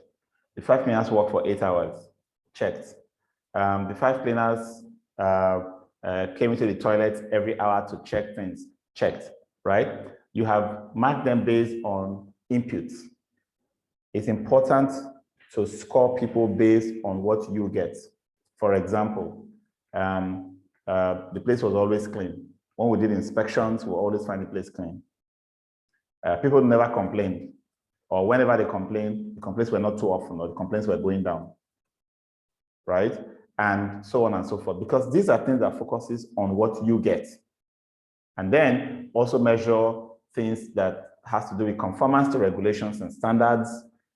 S2: The 5 cleaners worked for 8 hours, checked. The 5 cleaners came into the toilet every hour to check things, checked, right? You have marked them based on inputs. It's important to score people based on what you get. For example, the place was always clean. When we did inspections, we always find the place clean. People never complained, or whenever they complained, the complaints were not too often, or the complaints were going down, right? and so on and so forth, because these are things that focuses on what you get. And then also measure things that has to do with conformance to regulations and standards,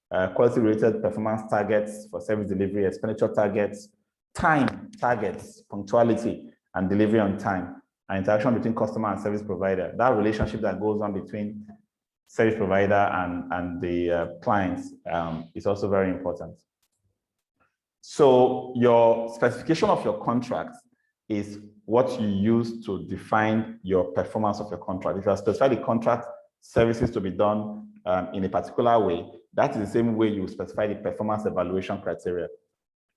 S2: quality-related performance targets for service delivery, expenditure targets, time targets, punctuality, and delivery on time, and interaction between customer and service provider. That relationship that goes on between service provider and the clients is also very important. So your specification of your contract is what you use to define your performance of your contract. If you have specified the contract services to be done in a particular way, that is the same way you specify the performance evaluation criteria.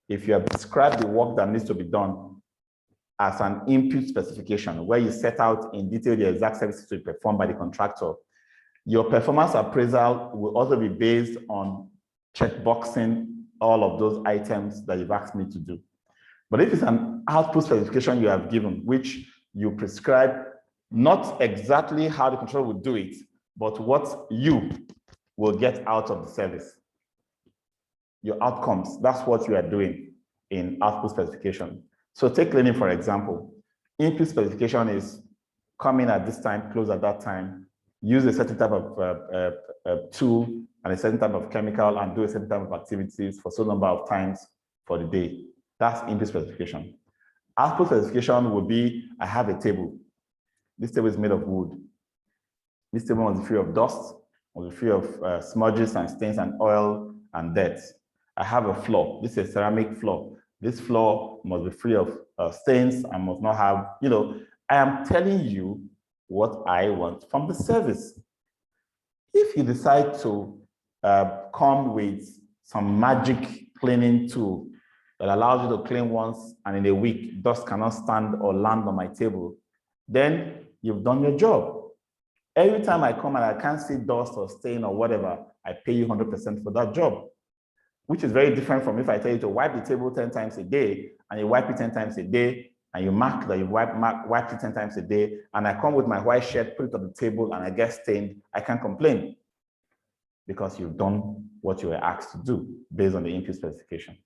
S2: If you have described the work that needs to be done as an input specification, where you set out in detail the exact services to be performed by the contractor, your performance appraisal will also be based on checkboxing all of those items that you've asked me to do. But if it's an output specification you have given, which you prescribe not exactly how the controller would do it, but what you will get out of the service, your outcomes, that's what you are doing in output specification. So take cleaning, for example. Input specification is come in at this time, close at that time, use a certain type of tool and a certain type of chemical and do a certain type of activities for so number of times for the day. That's input specification. Output specification would be, I have a table. This table is made of wood. This table must be free of dust, must be free of smudges and stains and oil and dirt. I have a floor. This is a ceramic floor. This floor must be free of stains and must not have, I am telling you what I want from the service. If you decide to come with some magic cleaning tool that allows you to clean once and in a week, dust cannot stand or land on my table, then you've done your job. Every time I come and I can't see dust or stain or whatever, I pay you 100% for that job, which is very different from if I tell you to wipe the table 10 times a day and you wipe it 10 times a day and you mark that you wiped it 10 times a day, and I come with my white shirt, put it on the table and I get stained, I can't complain because you've done what you were asked to do based on the input specification.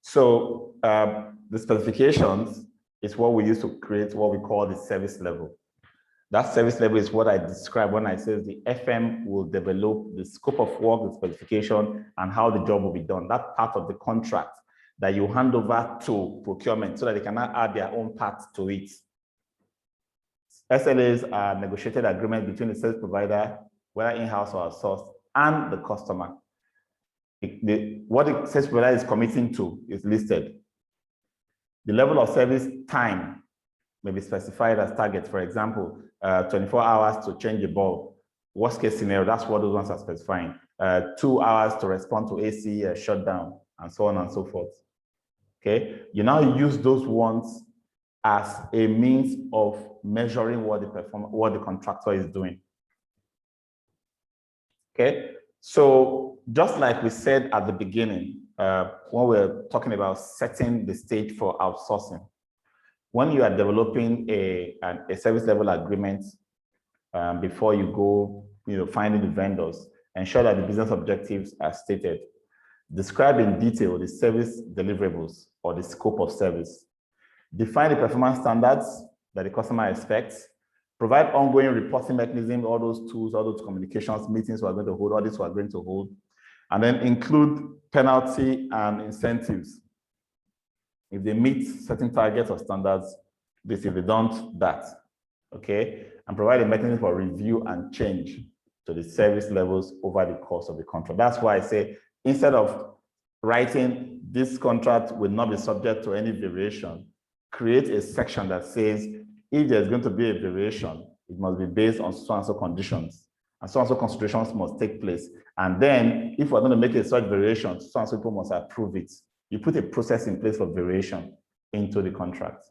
S2: So the specifications is what we use to create what we call the service level. That service level is what I described when I said the FM will develop the scope of work, the specification, and how the job will be done. That part of the contract that you hand over to procurement so that they cannot add their own part to it. SLAs are negotiated agreement between the service provider, whether in-house or outsourced, and the customer. What the service provider is committing to is listed. The level of service time may be specified as targets. For example, 24 hours to change a bulb. Worst case scenario, that's what those ones are specifying. 2 hours to respond to AC shutdown, and so on and so forth. Okay, you now use those ones as a means of measuring what the contractor is doing. Okay, so just like we said at the beginning, when we're talking about setting the stage for outsourcing, when you are developing a service level agreement before you go, finding the vendors, ensure that the business objectives are stated. Describe in detail the service deliverables or the scope of service. Define the performance standards that the customer expects. Provide ongoing reporting mechanism, all those tools, all those communications, meetings we are going to hold, audits we are going to hold. And then include penalty and incentives. If they meet certain targets or standards, this, if they don't, that, okay? And provide a mechanism for review and change to the service levels over the course of the contract. That's why I say, instead of writing this contract will not be subject to any variation, create a section that says, if there's going to be a variation, it must be based on so-and-so conditions, and so-and-so considerations must take place. And then, if we're going to make a such variation, so-and-so people must approve it. You put a process in place for variation into the contract.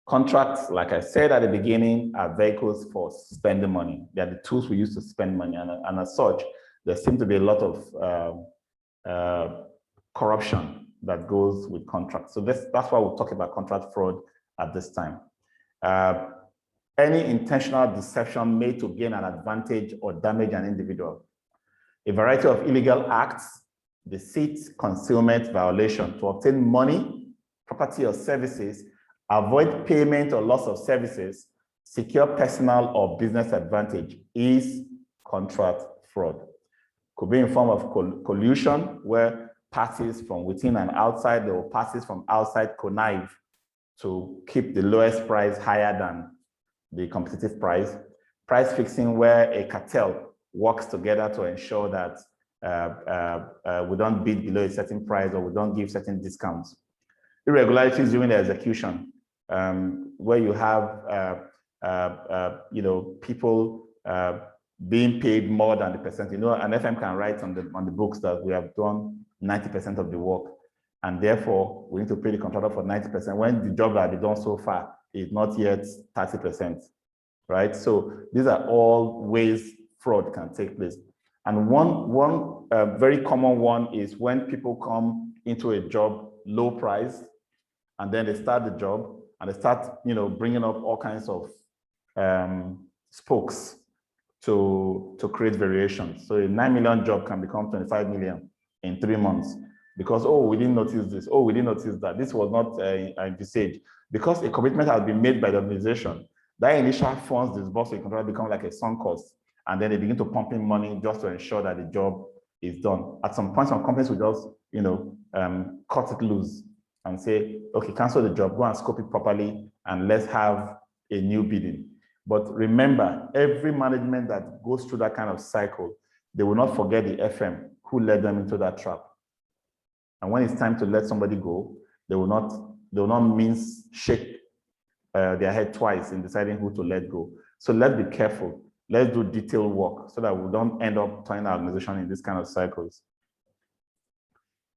S2: Contracts, like I said at the beginning, are vehicles for spending money. They are the tools we use to spend money. And as such, there seems to be a lot of corruption that goes with contracts. So that's why we'll talk about contract fraud at this time. Any intentional deception made to gain an advantage or damage an individual. a variety of illegal acts, deceit, concealment, violation to obtain money, property, or services, avoid payment or loss of services, secure personal or business advantage is contract fraud. Could be in form of collusion, where parties from within and outside, or parties from outside connive to keep the lowest price higher than the competitive price. Price fixing, where a cartel works together to ensure that we don't bid below a certain price or we don't give certain discounts. Irregularities during the execution, where you have people being paid more than the percent. You know, an FM can write on the books that we have done 90% of the work, and therefore we need to pay the contractor for 90% when the job that they've done so far is not yet 30%, right? So these are all ways fraud can take place. And one very common one is when people come into a job low price, and then they start the job and they start, bringing up all kinds of spokes to create variations. So a 9 million job can become 25 million in 3 months because, oh, we didn't notice this. Oh, we didn't notice that. This was not envisaged. Because a commitment has been made by the organization, that initial funds disbursed to a contractor become like a sunk cost. And then they begin to pump in money just to ensure that the job is done. At some point, some companies will just, cut it loose and say, okay, cancel the job, go and scope it properly, and let's have a new bidding. But remember, every management that goes through that kind of cycle, they will not forget the FM who led them into that trap. And when it's time to let somebody go, they will not shake their head twice in deciding who to let go. So let's be careful. Let's do detailed work so that we don't end up turning our organization in this kind of cycles.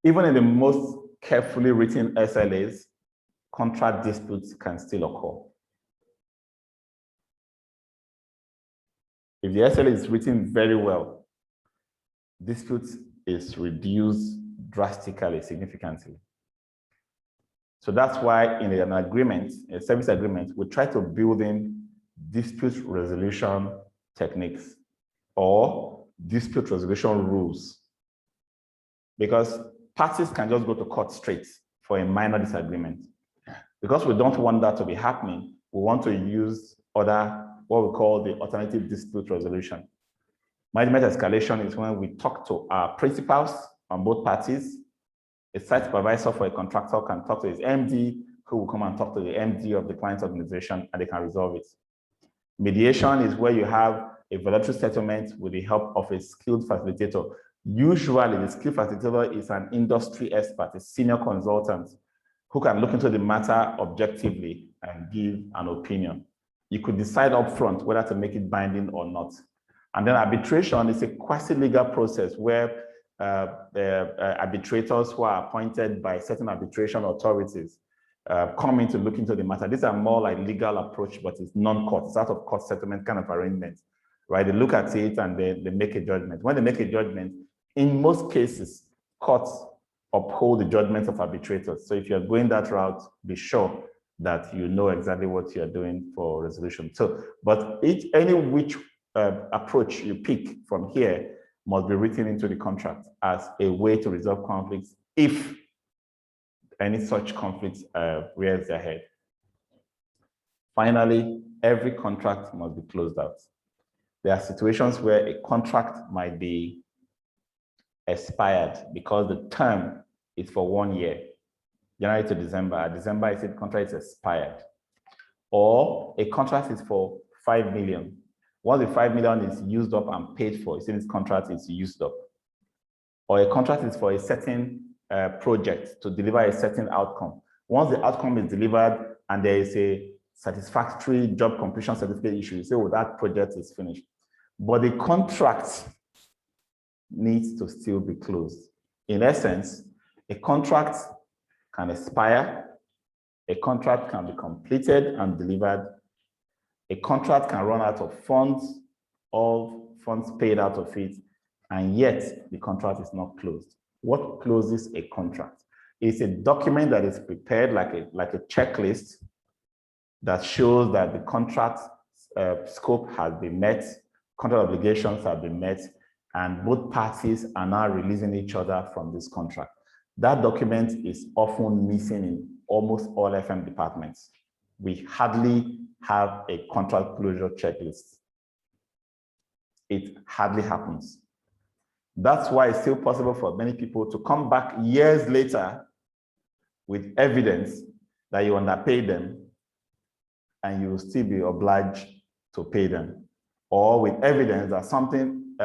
S2: Even in the most carefully written SLAs, contract disputes can still occur. If the SLA is written very well, disputes is reduced drastically, significantly. So that's why in an agreement, a service agreement, we try to build in dispute resolution techniques or dispute resolution rules. Because parties can just go to court straight for a minor disagreement. Because we don't want that to be happening, we want to use what we call the alternative dispute resolution. Management escalation is when we talk to our principals on both parties. A site supervisor for a contractor can talk to his MD, who will come and talk to the MD of the client's organization, and they can resolve it. Mediation is where you have a voluntary settlement with the help of a skilled facilitator. Usually, the skilled facilitator is an industry expert, a senior consultant, who can look into the matter objectively and give an opinion. You could decide upfront whether to make it binding or not. And then arbitration is a quasi-legal process where the arbitrators who are appointed by certain arbitration authorities come in to look into the matter. These are more like legal approach, but it's non-court, it's out of court settlement kind of arrangement, right? They look at it and they make a judgment. When they make a judgment, in most cases, courts uphold the judgments of arbitrators. So if you're going that route, be sure that you know exactly what you're doing for resolution. So, but any which approach you pick from here must be written into the contract as a way to resolve conflicts if any such conflicts rears their head. Finally, every contract must be closed out. There are situations where a contract might be expired because the term is for 1 year, January to December. At December, I said the contract is expired. Or a contract is for 5 million. Once the 5 million is used up and paid for, you see this contract is used up. Or a contract is for a certain project to deliver a certain outcome. Once the outcome is delivered and there is a satisfactory job completion certificate issue, you say, well, that project is finished. But the contract needs to still be closed. In essence, a contract can expire, a contract can be completed and delivered, a contract can run out of funds, all funds paid out of it, and yet the contract is not closed. What closes a contract? It's a document that is prepared like a checklist that shows that the contract scope has been met, contract obligations have been met, and both parties are now releasing each other from this contract. That document is often missing in almost all FM departments. We hardly have a contract closure checklist. It hardly happens. That's why it's still possible for many people to come back years later with evidence that you underpaid them and you will still be obliged to pay them, or with evidence that something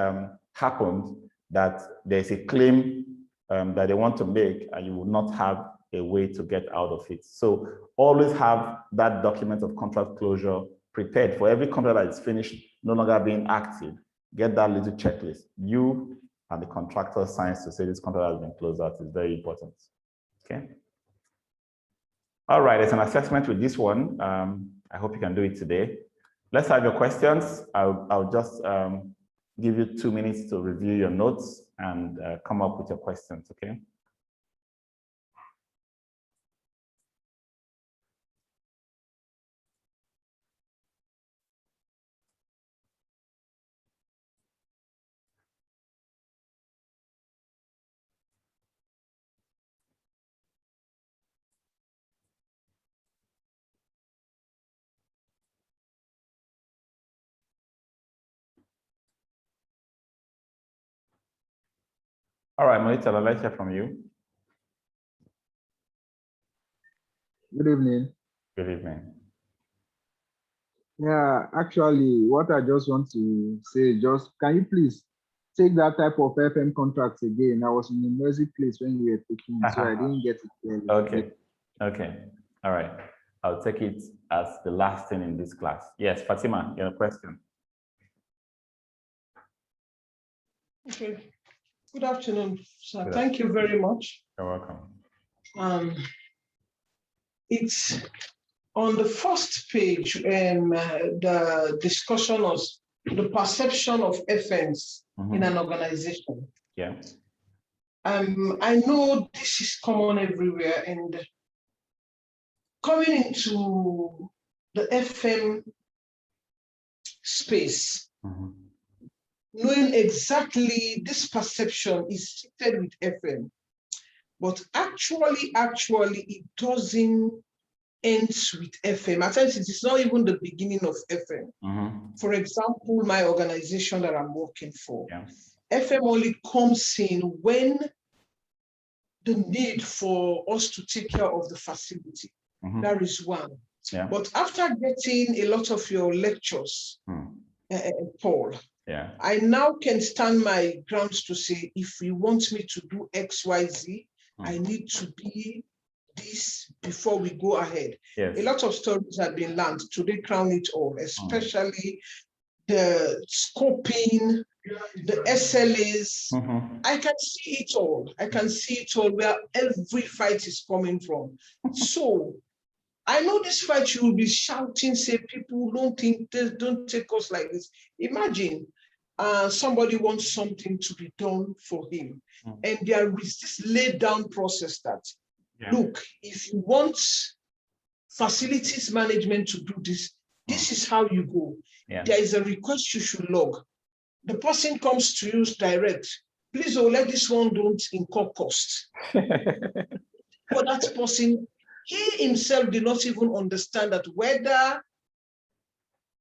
S2: happened, that there's a claim that they want to make and you will not have a way to get out of it. So always have that document of contract closure prepared for every contract that is finished, no longer being active. Get that little checklist. You and the contractor signs to say this contract has been closed out is very important. Okay. All right, it's an assessment with this one. I hope you can do it today. Let's have your questions. I'll just give you 2 minutes to review your notes and come up with your questions, okay? All right, Melita, let's hear from you.
S6: Good evening.
S2: Good evening.
S6: Yeah, actually, what I just want to say, can you please take that type of FM contracts again? I was in a noisy place when you were taking it, so I didn't get it clearly.
S2: Okay, okay, all right. I'll take it as the last thing in this class. Yes, Fatima, your question.
S7: Okay. Good afternoon, sir. Thank you very much.
S2: You're welcome.
S7: It's on the first page, the discussion of the perception of FMs in an organization.
S2: Yeah.
S7: I know this is common everywhere, and coming into the FM space, knowing exactly this perception is seated with FM, but actually it doesn't end with FM. At times, it is not even the beginning of FM. For example, my organization that I'm working for, FM only comes in when the need for us to take care of the facility. That is one. But after getting a lot of your lectures, Paul, I now can stand my grounds to say, if you want me to do X, Y, Z, I need to be this before we go ahead. A lot of stories have been learned. Today, crown it all, especially the scoping, the SLAs. I can see it all. I can see it all where every fight is coming from. So I know this fight you will be shouting, say people don't think this, don't take us like this. Imagine somebody wants something to be done for him. And there is this laid down process that, look, if you want facilities management to do this, this is how you go. There is a request you should log. The person comes to you direct. Please, let this one don't incur cost. For that person, he himself did not even understand that whether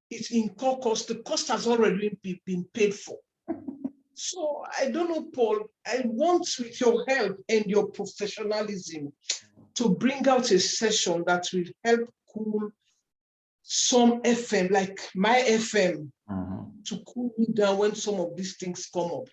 S7: it's incur cost, the cost has already been paid for. So I don't know, Paul, I want with your help and your professionalism to bring out a session that will help cool some FM, like my FM, to cool me down when some of these things come up.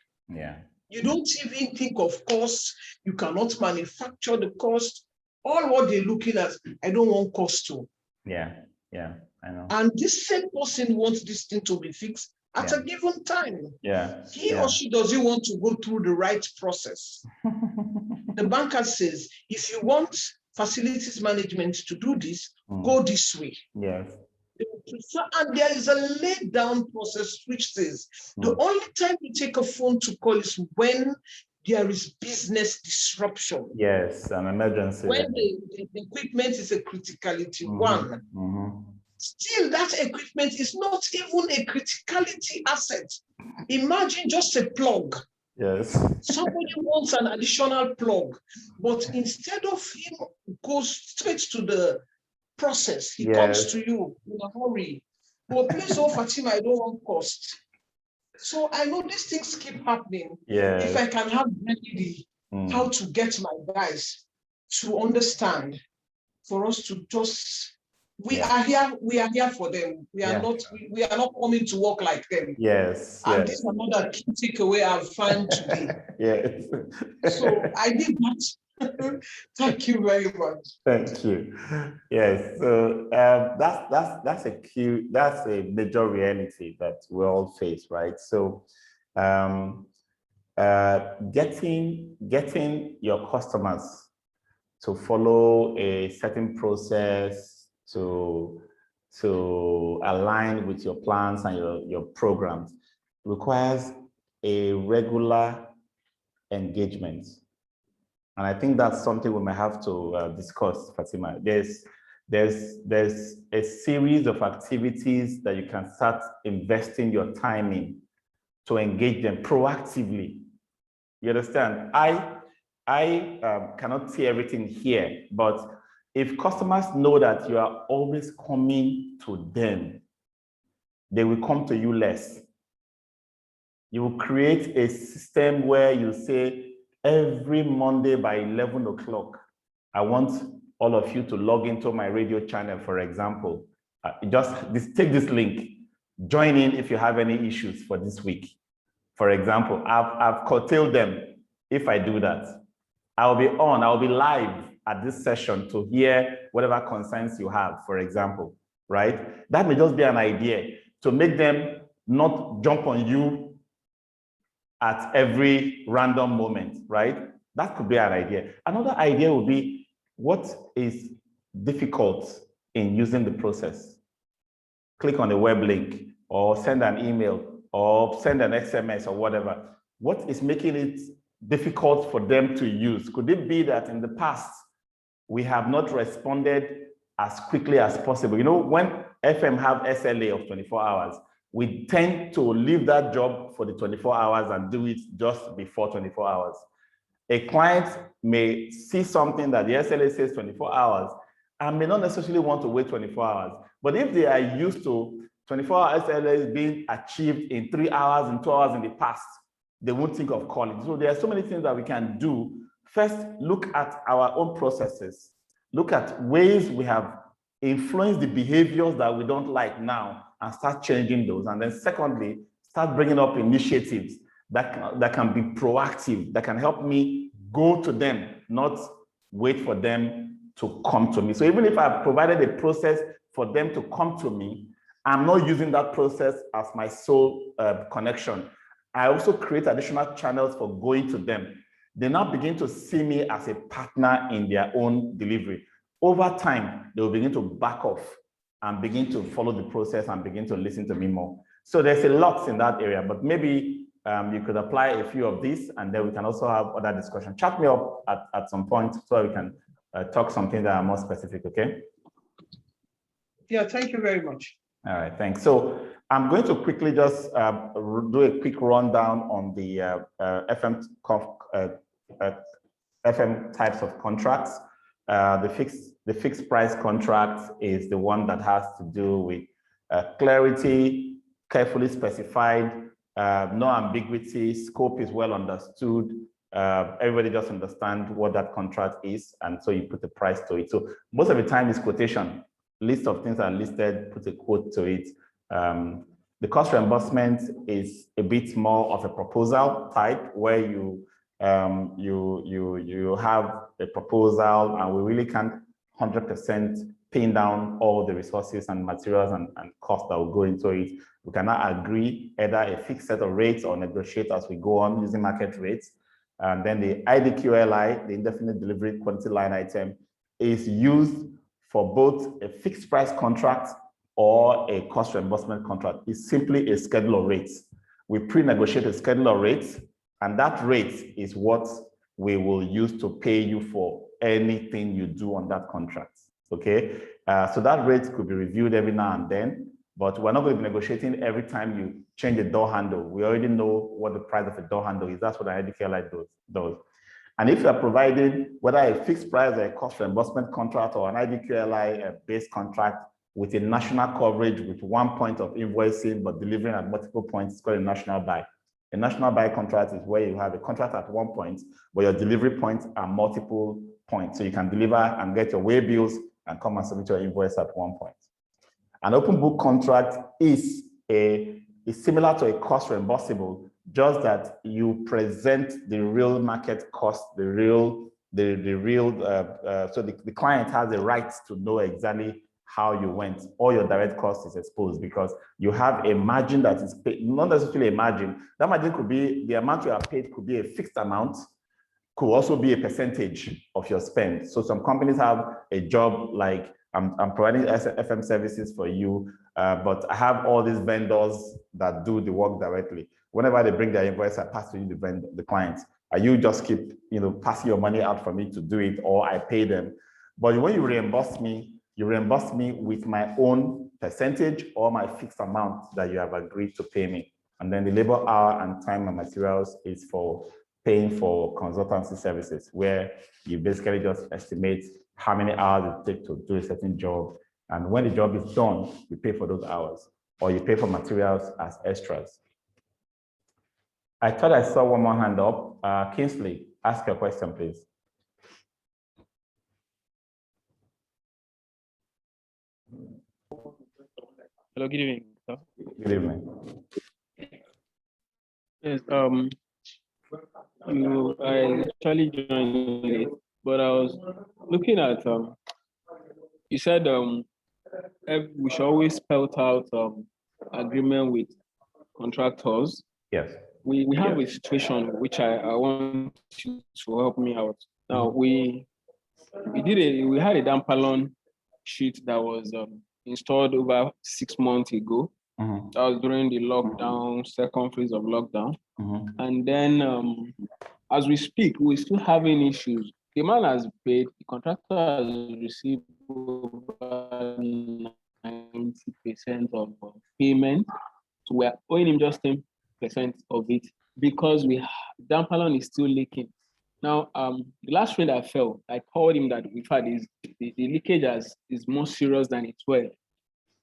S7: You don't even think of cost. You cannot manufacture the cost. All what they're looking at, I don't want cost to.
S2: I know.
S7: And this same person wants this thing to be fixed at a given time. He or she doesn't want to go through the right process. The banker says, if you want facilities management to do this, go this way. And there is a laid down process which says the only time you take a phone to call is when there is business disruption.
S2: An emergency.
S7: When the equipment is a criticality one. still that equipment is not even a criticality asset. Imagine just a plug.
S2: Yes.
S7: Somebody wants an additional plug, but instead of him goes straight to the process, he comes to you in a hurry. Well, please, oh Fatima, I don't want cost. So I know these things keep happening. If I can have remedy, how to get my guys to understand, for us to just, we are here for them. We are not coming to work like them.
S2: Yes.
S7: And this is another key takeaway I've found today.
S2: Yes.
S7: So I did that. Thank you very much.
S2: Thank you. Yes. So that's a major reality that we all face, right? So getting your customers to follow a certain process, to align with your plans and your programs requires a regular engagement. And I think that's something we may have to discuss, Fatima. There's a series of activities that you can start investing your time in to engage them proactively. You understand? I cannot see everything here, but if customers know that you are always coming to them, they will come to you less. You will create a system where you say, every Monday by 11 o'clock, I want all of you to log into my radio channel, for example. Take this link, join in if you have any issues for this week. For example, I've curtailed them. If I do that, I'll be live at this session to hear whatever concerns you have, for example, right? That may just be an idea to make them not jump on you at every random moment, right? That could be an idea. Another idea would be, what is difficult in using the process? Click on the web link or send an email or send an SMS or whatever. What is making it difficult for them to use? Could it be that in the past, we have not responded as quickly as possible? You know, when FM have SLA of 24 hours, we tend to leave that job for the 24 hours and do it just before 24 hours. A client may see something that the SLA says 24 hours and may not necessarily want to wait 24 hours. But if they are used to 24-hour SLAs being achieved in 3 hours and 2 hours in the past, they won't think of calling. So there are so many things that we can do. First, look at our own processes. Look at ways we have influenced the behaviors that we don't like now and start changing those. And then secondly, start bringing up initiatives that can be proactive, that can help me go to them, not wait for them to come to me. So even if I've provided a process for them to come to me, I'm not using that process as my sole connection. I also create additional channels for going to them. They now begin to see me as a partner in their own delivery. Over time, they will begin to back off and begin to follow the process and begin to listen to me more. So there's a lot in that area, but maybe you could apply a few of these and then we can also have other discussion. Chat me up at some point so we can talk something that are more specific, okay?
S7: Yeah, thank you very much.
S2: All right, thanks. So I'm going to quickly just do a quick rundown on the FM types of contracts. The fixed price contract is the one that has to do with clarity, carefully specified, no ambiguity, scope is well understood. Everybody just understands what that contract is, and so you put a price to it. So most of the time it's quotation. List of things are listed, put a quote to it. The cost reimbursement is a bit more of a proposal type where you have a proposal and we really can't 100% pin down all the resources and materials and costs that will go into it. We cannot agree either a fixed set of rates or negotiate as we go on using market rates. And then the IDQLI, the indefinite delivery quantity line item, is used for both a fixed price contract or a cost reimbursement contract. It's simply a schedule of rates. We pre-negotiate a schedule of rates, and that rate is what we will use to pay you for anything you do on that contract, okay? So that rate could be reviewed every now and then, but we're not going to be negotiating every time you change a door handle. We already know what the price of a door handle is. That's what an IDK Light does. And if you are providing whether a fixed price or a cost reimbursement contract or an IDQLI based contract with a national coverage with one point of invoicing but delivering at multiple points, it's called a national buy. A national buy contract is where you have a contract at one point, but your delivery points are multiple points. So you can deliver and get your way bills and come and submit your invoice at one point. An open book contract is similar to a cost reimbursable, just that you present the real market cost, so the client has the right to know exactly how you went. All your direct cost is exposed because you have a margin that is paid, not necessarily a margin. That margin could be, the amount you are paid could be a fixed amount, could also be a percentage of your spend. So some companies have a job like, I'm providing FM services for you, but I have all these vendors that do the work directly. Whenever they bring their invoice, I pass to you the client. You just keep, passing your money out for me to do it, or I pay them. But when you reimburse me with my own percentage or my fixed amount that you have agreed to pay me. And then the labor hour and time and materials is for paying for consultancy services, where you basically just estimate how many hours it takes to do a certain job. And when the job is done, you pay for those hours, or you pay for materials as extras. I thought I saw one more hand up. Kingsley, ask your question, please.
S8: Hello, good evening, sir.
S2: Good evening.
S8: Yes, I actually joined late, but I was looking at, you said we should always spell out agreement with contractors.
S2: Yes.
S8: We have a situation which I want you to help me out. Now we had a Dampalon sheet that was installed over 6 months ago. That was during the lockdown, second phase of lockdown. And then as we speak, we're still having issues. The man has paid, the contractor has received over 90% of payment. So we're owing him just 10% of it because Dampalon is still leaking. Now, the last rain that fell, I told him that we've had the leakage is more serious than it was.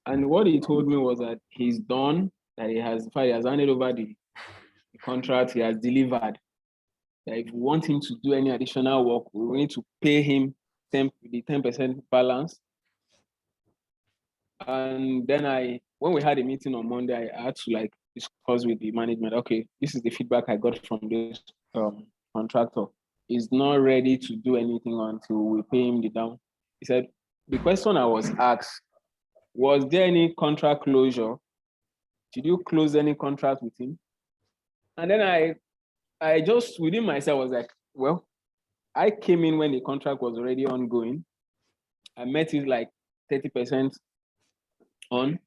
S8: And what he told me was that he's done, that he has handed over the contract, he has delivered. That if we want him to do any additional work, we need to pay him the 10% balance. And then when we had a meeting on Monday, I had to discuss with the management. Okay, this is the feedback I got from this contractor. He's not ready to do anything until we pay him the down. He said, the question I was asked, was there any contract closure? Did you close any contract with him? And then I just, within myself, was like, well, I came in when the contract was already ongoing. I met it 30% on,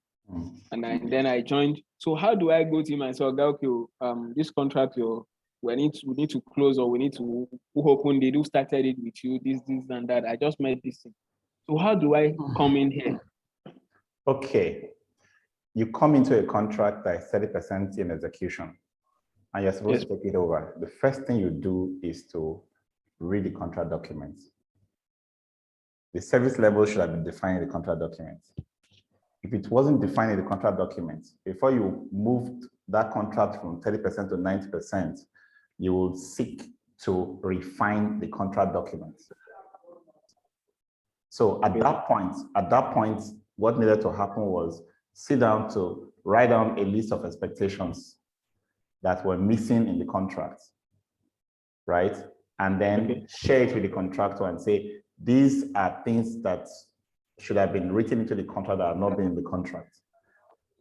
S8: and then I joined. So how do I go to him and say, okay, this contract, we need to close, or we need to open, they started it with you, this and that. I just met this thing. So how do I come in here?
S2: Okay, you come into a contract that is 30% in execution, and you're supposed to take it over. The first thing you do is to read the contract documents. The service level should have been defined in the contract documents. If it wasn't defined in the contract documents, before you moved that contract from 30% to 90%, you will seek to refine the contract documents. So at that point, what needed to happen was sit down to write down a list of expectations that were missing in the contract, right? And then share it with the contractor and say, these are things that should have been written into the contract that have not been in the contract.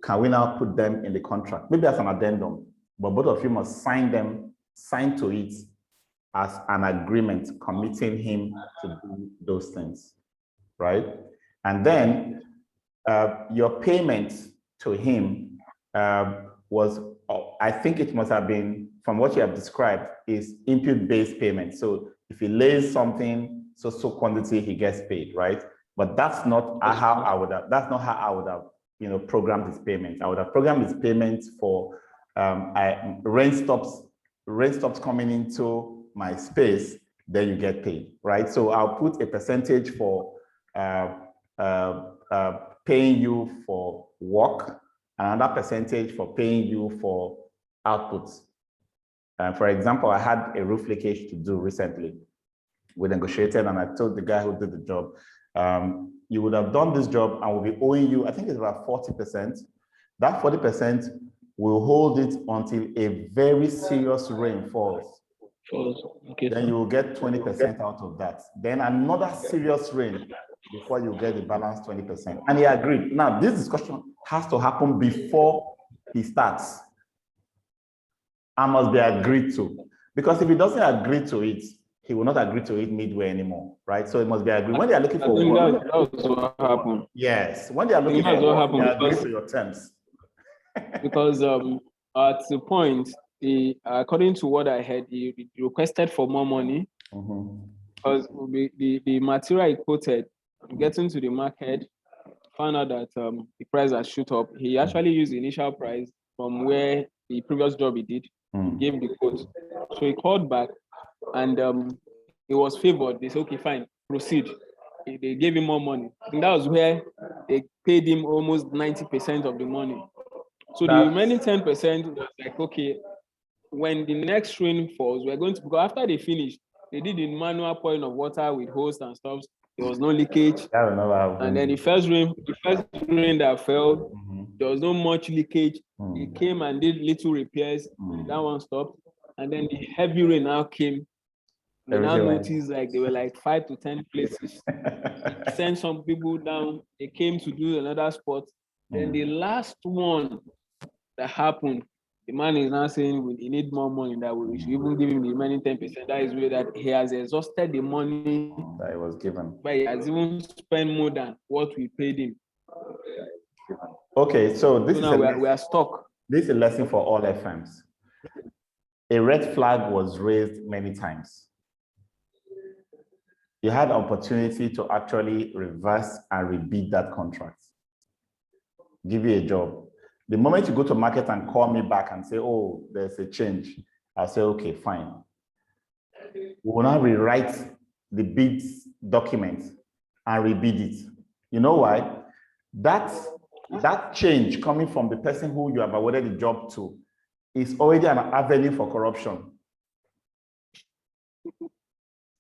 S2: Can we now put them in the contract? Maybe as an addendum, but both of you must sign to it as an agreement committing him to do those things, right? And then your payment to him was, I think it must have been, from what you have described, is input-based payment. So if he lays something, so quantity, he gets paid, right? But that's not how I would have, programmed his payment. I would have programmed his payments for rain stops coming into my space, then you get paid, right? So I'll put a percentage for paying you for work, and another percentage for paying you for outputs. For example, I had a roof leakage to do recently. We negotiated, and I told the guy who did the job, you would have done this job and we'll be owing you, I think it's about 40%. That 40% will hold it until a very serious rain falls.
S8: Okay.
S2: Then you will get 20% out of that. Then another serious rain before you get the balance 20%. And he agreed. Now, this discussion has to happen before he starts and must be agreed to. Because if he doesn't agree to it, he will not agree to it midway anymore, right? So it must be agreed. When they are looking for work,
S8: that was what happened.
S2: Yes, when they are looking for work, they agree to your terms.
S8: Because at the point, according to what I heard, he requested for more money because the material he quoted, getting to the market, found out that the price has shoot up. He actually used the initial price from where the previous job he did, gave the quote. So he called back and he was favored. They said, okay, fine, proceed. They gave him more money. And that was where they paid him almost 90% of the money. So the remaining 10% was like, okay, when the next rain falls, we're going to, because after they finished, they did the manual pouring of water with hose and stuff. There was no leakage. And then the first rain that fell, there was no much leakage. He came and did little repairs. That one stopped. And then the heavy rain now came. We now noticed like there were like 5 to 10 places. He sent some people down. They came to do another spot. Then the last one that happened, the man is now saying he need more money, that we should even give him the remaining 10%. That is where that he has exhausted the money
S2: that he was given.
S8: But he has even spent more than what we paid him.
S2: Okay, so this
S8: so now we are stuck.
S2: This is a lesson for all FMs. A red flag was raised many times. You had opportunity to actually reverse and rebid that contract. Give you a job. The moment you go to market and call me back and say, oh, there's a change, I'll say, okay, fine. We will now rewrite the bid document and rebid it. You know why? That change coming from the person who you have awarded the job to is already an avenue for corruption.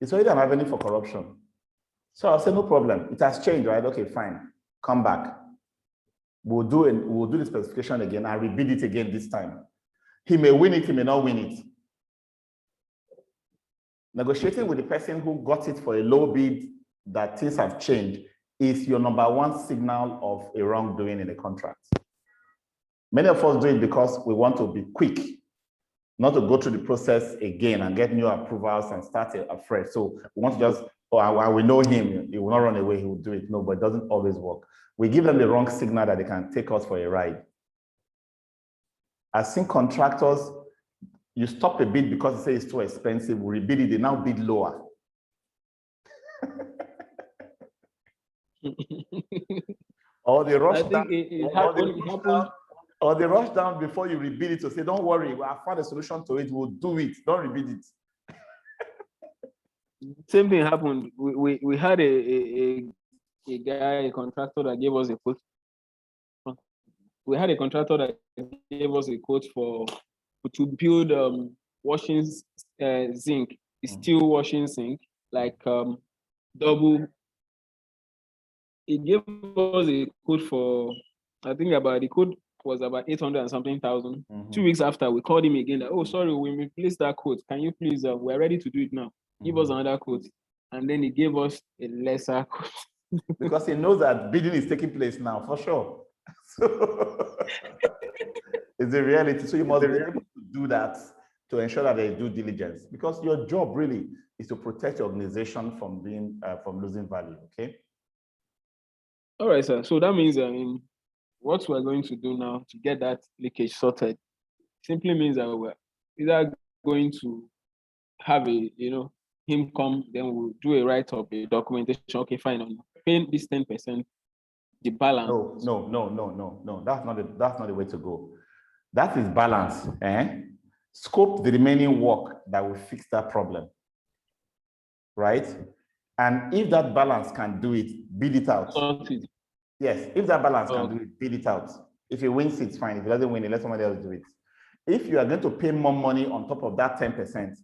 S2: It's already an avenue for corruption. So I'll say, no problem. It has changed, right? Okay, fine. Come back. We'll do the specification again and rebid it again this time. He may win it, he may not win it. Negotiating with the person who got it for a low bid that things have changed is your number one signal of a wrongdoing in a contract. Many of us do it because we want to be quick, not to go through the process again and get new approvals and start afresh. So we want to just, oh, we know him, he will not run away, he will do it. No, but it doesn't always work. We give them the wrong signal that they can take us for a ride. I've seen contractors, you stop a bid because they say it's too expensive, we rebid it, they now bid lower. Or they rush down. Or they rush down before you rebid it to say, don't worry, I found a solution to it, we'll do it, don't rebid it.
S8: Same thing happened. We had a guy, a contractor that gave us a quote. We had a contractor that gave us a quote to build washing zinc, steel washing sink, like double. He gave us a quote for, I think the quote was about 800 and something thousand. 2 weeks after, we called him again. Like, oh, sorry, we replaced that quote. Can you please, we're ready to do it now. Give us another quote. And then he gave us a lesser quote.
S2: Because he knows that bidding is taking place now, for sure. So it's a reality. So you must be able to do that to ensure that there is due diligence. Because your job really is to protect your organization from from losing value, okay?
S8: All right, sir. So that means what we're going to do now to get that leakage sorted simply means that we're either going to have him come, then we'll do a write-up, a documentation. Okay, fine, on paying this 10%, the balance.
S2: No. That's not the way to go. That is balance. Scope the remaining work that will fix that problem. Right? And if that balance can do it, bid it out. Yes, if that balance can do it, bid it out. If it wins, it's fine. If it doesn't win it, let somebody else do it. If you are going to pay more money on top of that 10%,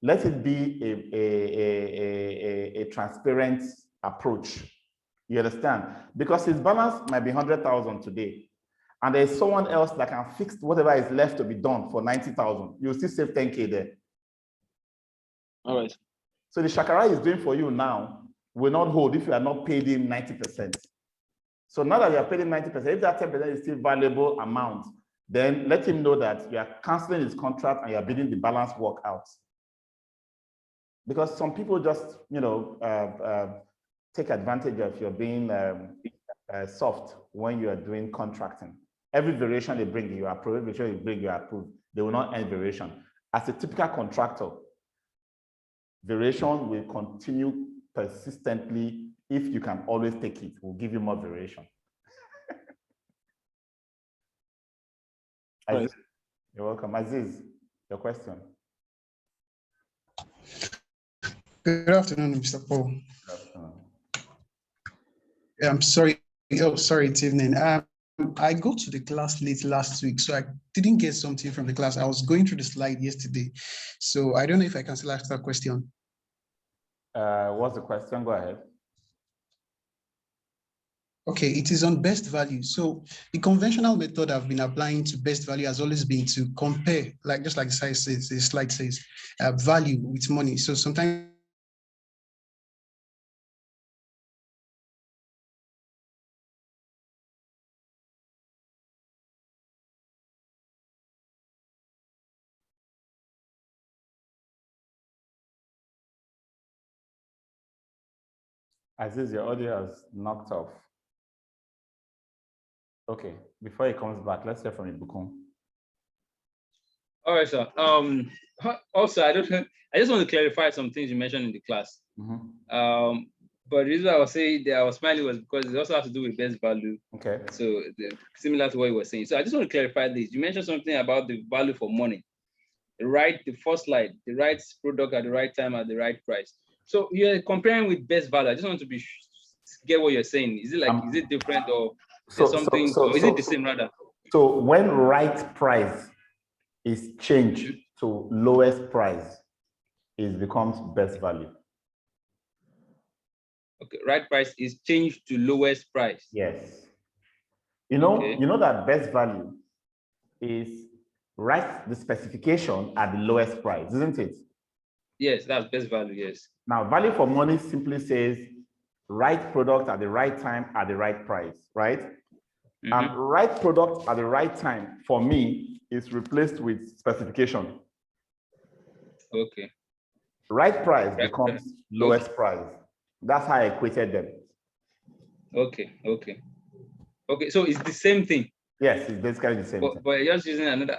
S2: let it be a transparent approach. You understand? Because his balance might be 100,000 today, and there's someone else that can fix whatever is left to be done for 90,000. You'll still save 10K there.
S8: All right.
S2: So the shakara is doing for you now will not hold if you are not paid him 90%. So now that you are paying 90%, if that 10% is still valuable amount, then let him know that you are canceling his contract and you are bidding the balance work out. Because some people just, take advantage of your being soft when you are doing contracting. Every variation they bring, you approve. Every variation they bring, you approve. They will not end variation. As a typical contractor, variation will continue persistently. If you can always take it, we'll give you more variation.
S8: Right.
S2: You're welcome. Aziz, your question.
S9: Good afternoon, Mr. Paul.
S2: Good afternoon.
S9: I'm sorry. Oh, sorry, it's evening. I go to the class late last week, so I didn't get something from the class. I was going through the slide yesterday, so I don't know if I can still ask that question.
S2: What's the question? Go ahead.
S9: Okay, it is on best value. So the conventional method I've been applying to best value has always been to compare, just like the slide says, value with money. So sometimes
S2: Aziz, your audio has knocked off. Okay, before he comes back, let's hear from Ibukun.
S3: All right, sir. Also, I just want to clarify some things you mentioned in the class. But the reason I was saying that I was smiling was because it also has to do with best value.
S2: Okay.
S3: So similar to what you were saying. So I just want to clarify this. You mentioned something about the value for money. The first slide, the right product at the right time at the right price. So you're comparing with best value. I just want to get what you're saying. Is it is it different or something, or is it the same rather?
S2: So when right price is changed to lowest price, it becomes best value.
S3: Okay, right price is changed to lowest price.
S2: Yes. You know that best value is the specification at the lowest price, isn't it?
S3: Yes, that's best value, yes.
S2: Now, value for money simply says right product at the right time at the right price, right? And right product at the right time, for me, is replaced with specification.
S3: Okay.
S2: Right price becomes lowest price. That's how I equated them.
S3: Okay. So it's the same thing.
S2: Yes, it's basically the same thing.
S3: But just using another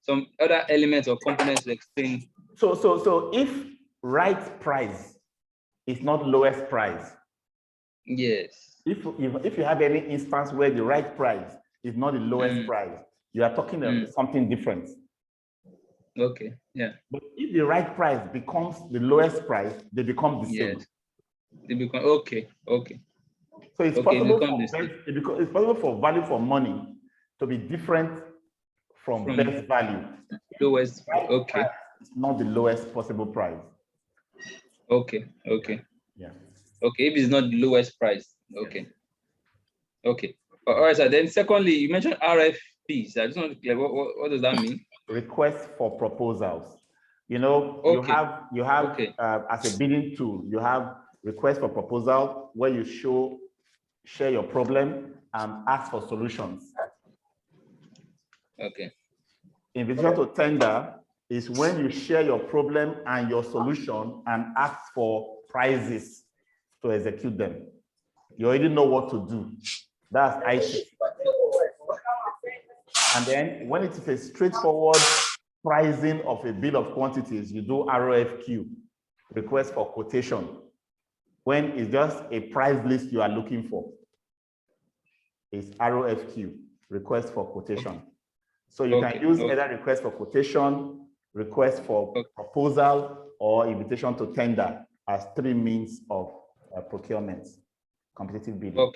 S3: some other elements or components to explain.
S2: So if right price is not lowest price,
S3: yes.
S2: If you have any instance where the right price is not the lowest price, you are talking about something different.
S3: Okay. Yeah.
S2: But if the right price becomes the lowest price, they become the same.
S3: They become okay.
S2: So it's possible it's possible for value for money to be different from best value.
S3: Lowest. Okay.
S2: It's not the lowest possible price.
S3: Okay.
S2: Yeah.
S3: Okay, if it's not the lowest price. Okay. Okay. All right, sir. Then secondly, you mentioned RFPs. I just want to clear what does that mean?
S2: Request for proposals. You know, you have as a bidding tool, you have request for proposal where you share your problem and ask for solutions.
S3: Okay.
S2: Invitation to tender is when you share your problem and your solution and ask for prices to execute them. You already know what to do. That's IT. And then when it is a straightforward pricing of a bill of quantities, you do RFQ, request for quotation. when it's just a price list you are looking for. It's ROFQ, request for quotation. So you can use either request for quotation, request for proposal, or invitation to tender as 3 means of procurement, competitive bidding.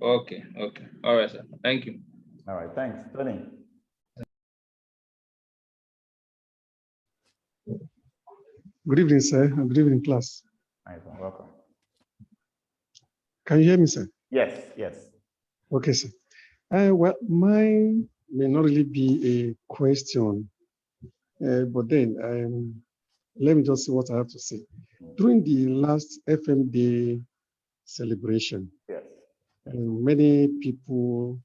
S3: Okay. All right, sir. Thank you.
S2: All right, thanks. Tony.
S10: Good evening, sir, and good evening, class.
S2: Nice one. Welcome.
S10: Can you hear me, sir?
S2: Yes.
S10: Okay, sir. Well, mine may not really be a question, but then let me just see what I have to say. During the last FM Day celebration, many people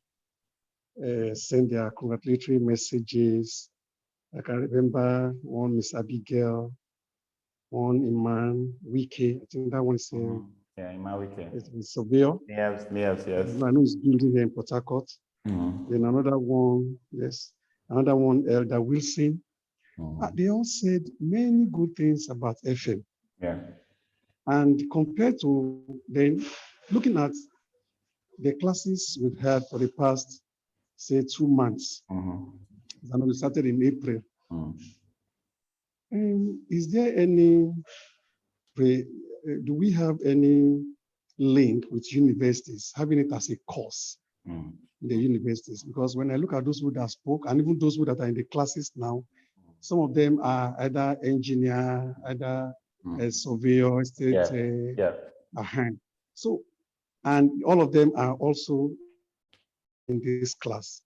S10: sent their congratulatory messages. I can remember one Miss Abigail, one Iman Wike. I think that one is
S2: Iman Wike.
S10: It's Sobio.
S2: Yes.
S10: I know it's building here in Port Harcourt. Then another one, another one, Elder Wilson. They all said many good things about FM.
S2: Yeah. And
S10: compared to then, looking at the classes we've had for the past, say, 2 months, and we started in April. Is there any, do we have any link with universities, having it as a course in the universities? Because when I look at those who that spoke, and even those who that are in the classes now, some of them are either engineer, either a surveyor, estate, So, and all of them are also in this class,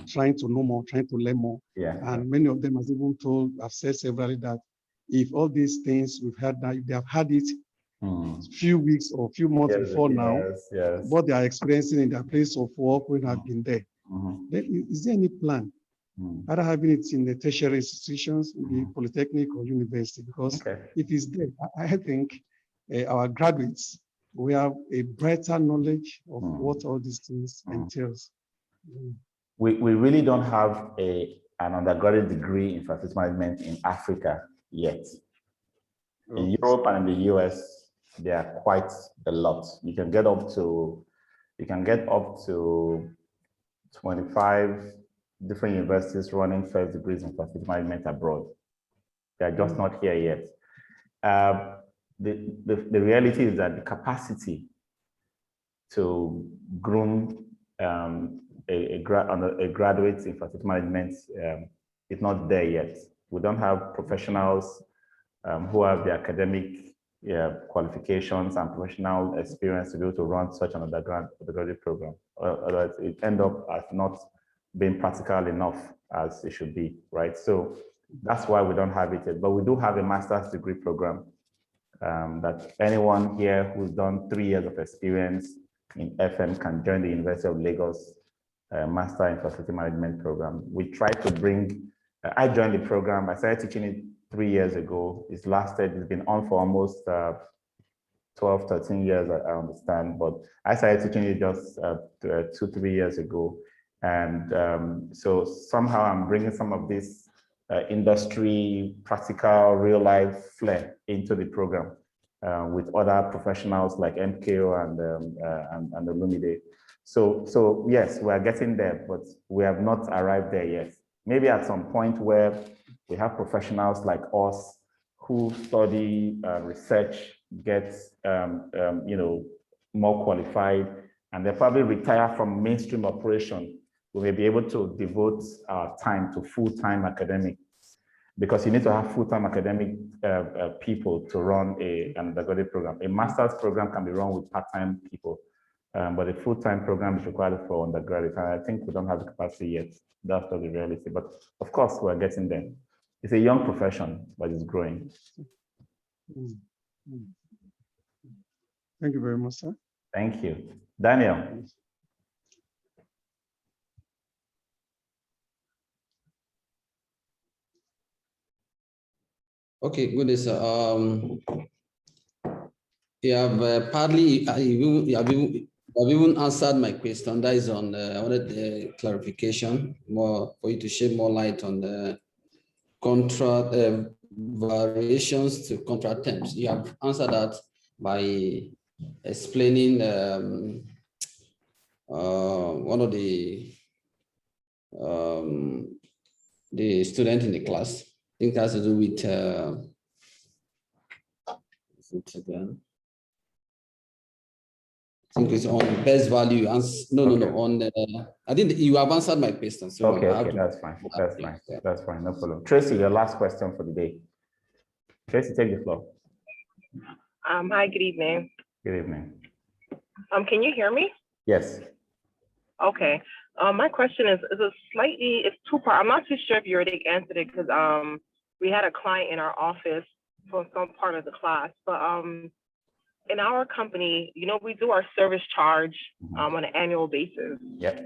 S10: trying to know more, trying to learn more. And many of them have even told, I've said severally that if all these things we've had now, if they have had it few weeks or few months before now, what they are experiencing in their place of work when have been there, then is there any plan? Either having it in the tertiary institutions, the polytechnic or university, because if it's there, I think our graduates, we have a brighter knowledge of what all these things entails.
S2: We really don't have an undergraduate degree in facility management in Africa yet. In Europe and in the US, there are quite a lot. You can get up to 25 different universities running first degrees in facility management abroad. They are just not here yet. The reality is that the capacity to groom a graduate in facility management is not there yet. We don't have professionals who have the academic qualifications and professional experience to be able to run such an undergraduate program. Otherwise, it ends up as not being practical enough as it should be, right? So that's why we don't have it yet. But we do have a master's degree program that anyone here who's done 3 years of experience in FM can join the University of Lagos Master in Facility Management program. We try to bring, I joined the program, I started teaching it 3 years ago. It's been on for almost 12, 13 years, I understand, but I started teaching it just 2, 3 years ago. And so somehow I'm bringing some of this industry, practical, real life flair into the program with other professionals like MKO and Olumide. So yes, we are getting there, but we have not arrived there yet. Maybe at some point where we have professionals like us who study research, get more qualified, and they probably retire from mainstream operation, we may be able to devote our time to full-time academic, because you need to have full-time academic people to run an undergraduate program. A master's program can be run with part-time people, but a full-time program is required for undergraduate, and I think we don't have the capacity yet. That's the reality, but of course we're getting there. It's a young profession, but it's growing.
S10: Thank you very much, sir.
S2: Thank you. Daniel.
S11: Okay, good day, sir. You have partly, you have even answered my question. That is on, I wanted clarification more for you to shed more light on the contract variations to contract terms. You have answered that by explaining one of the student in the class. I think it has to do with I think it's on best value. On I think you have answered my question. So
S2: okay, that's fine. That's fine. No problem. Tracy, your last question for the day. Tracy, take the floor.
S12: Hi, good evening.
S2: Good evening.
S12: Can you hear me?
S2: Yes.
S12: Okay. My question is it's two-part. I'm not too sure if you already answered it because we had a client in our office for some part of the class, but in our company, we do our service charge on an annual basis.
S2: Yeah.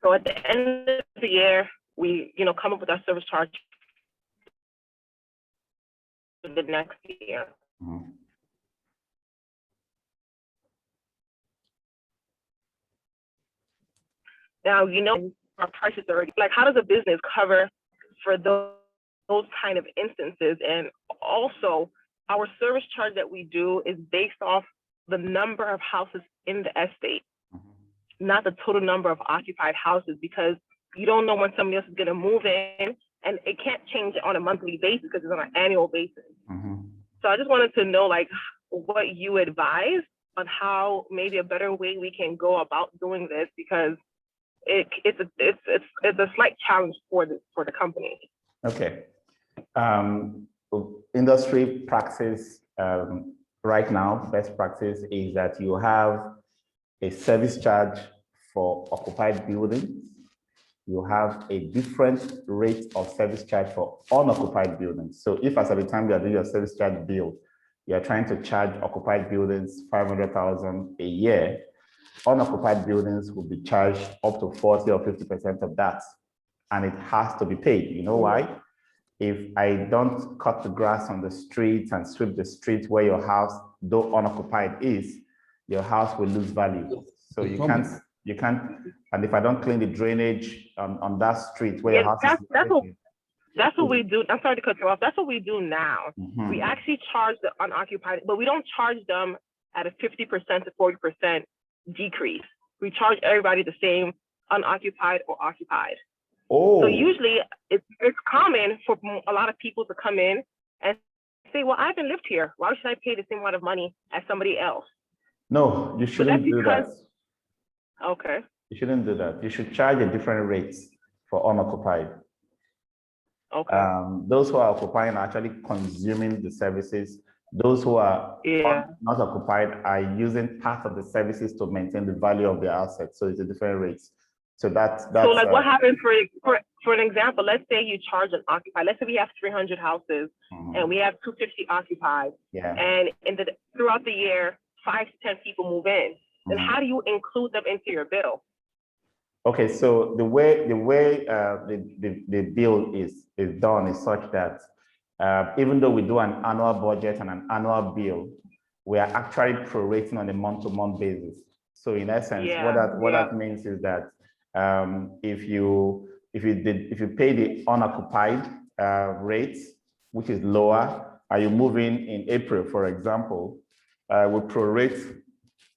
S12: So at the end of the year, we come up with our service charge for the next year. Now, our prices are already, like, how does a business cover for those kind of instances? And also, our service charge that we do is based off the number of houses in the estate, not the total number of occupied houses, because you don't know when somebody else is going to move in, and it can't change on a monthly basis because it's on an annual basis. So I just wanted to know, like, what you advise on how maybe a better way we can go about doing this, because it's a slight challenge for the company.
S2: Okay. Industry practice right now, best practice is that you have a service charge for occupied buildings. You have a different rate of service charge for unoccupied buildings. So if as at the time you are doing your service charge bill, you are trying to charge occupied buildings 500,000 a year, unoccupied buildings will be charged up to 40 or 50% of that. And it has to be paid. You know why? If I don't cut the grass on the street and sweep the street where your house, though unoccupied, is, your house will lose value. So you can't, and if I don't clean the drainage on that street where your house is.
S12: That's what we do. I'm sorry to cut you off. That's what we do now. We actually charge the unoccupied, but we don't charge them at a 50% to 40% decrease. We charge everybody the same, unoccupied or occupied. So usually it's common for a lot of people to come in and say, well, I haven't lived here. Why should I pay the same amount of money as somebody else?
S2: No, you shouldn't do that.
S12: Okay.
S2: You shouldn't do that. You should charge a different rate for unoccupied.
S12: Okay.
S2: Those who are occupying are actually consuming the services. Those who are not occupied are using part of the services to maintain the value of their assets. So it's a different rate. So that's
S12: so like what happens for an example, let's say you charge an occupied, let's say we have 300 houses and we have 250 occupied. And throughout the year, 5 to 10 people move in. Then how do you include them into your bill?
S2: Okay, so the way the bill is done is such that even though we do an annual budget and an annual bill, we are actually prorating on a month-to-month basis. So in essence, what that means is that if you pay the unoccupied rate, which is lower, and you move in April, for example, we prorate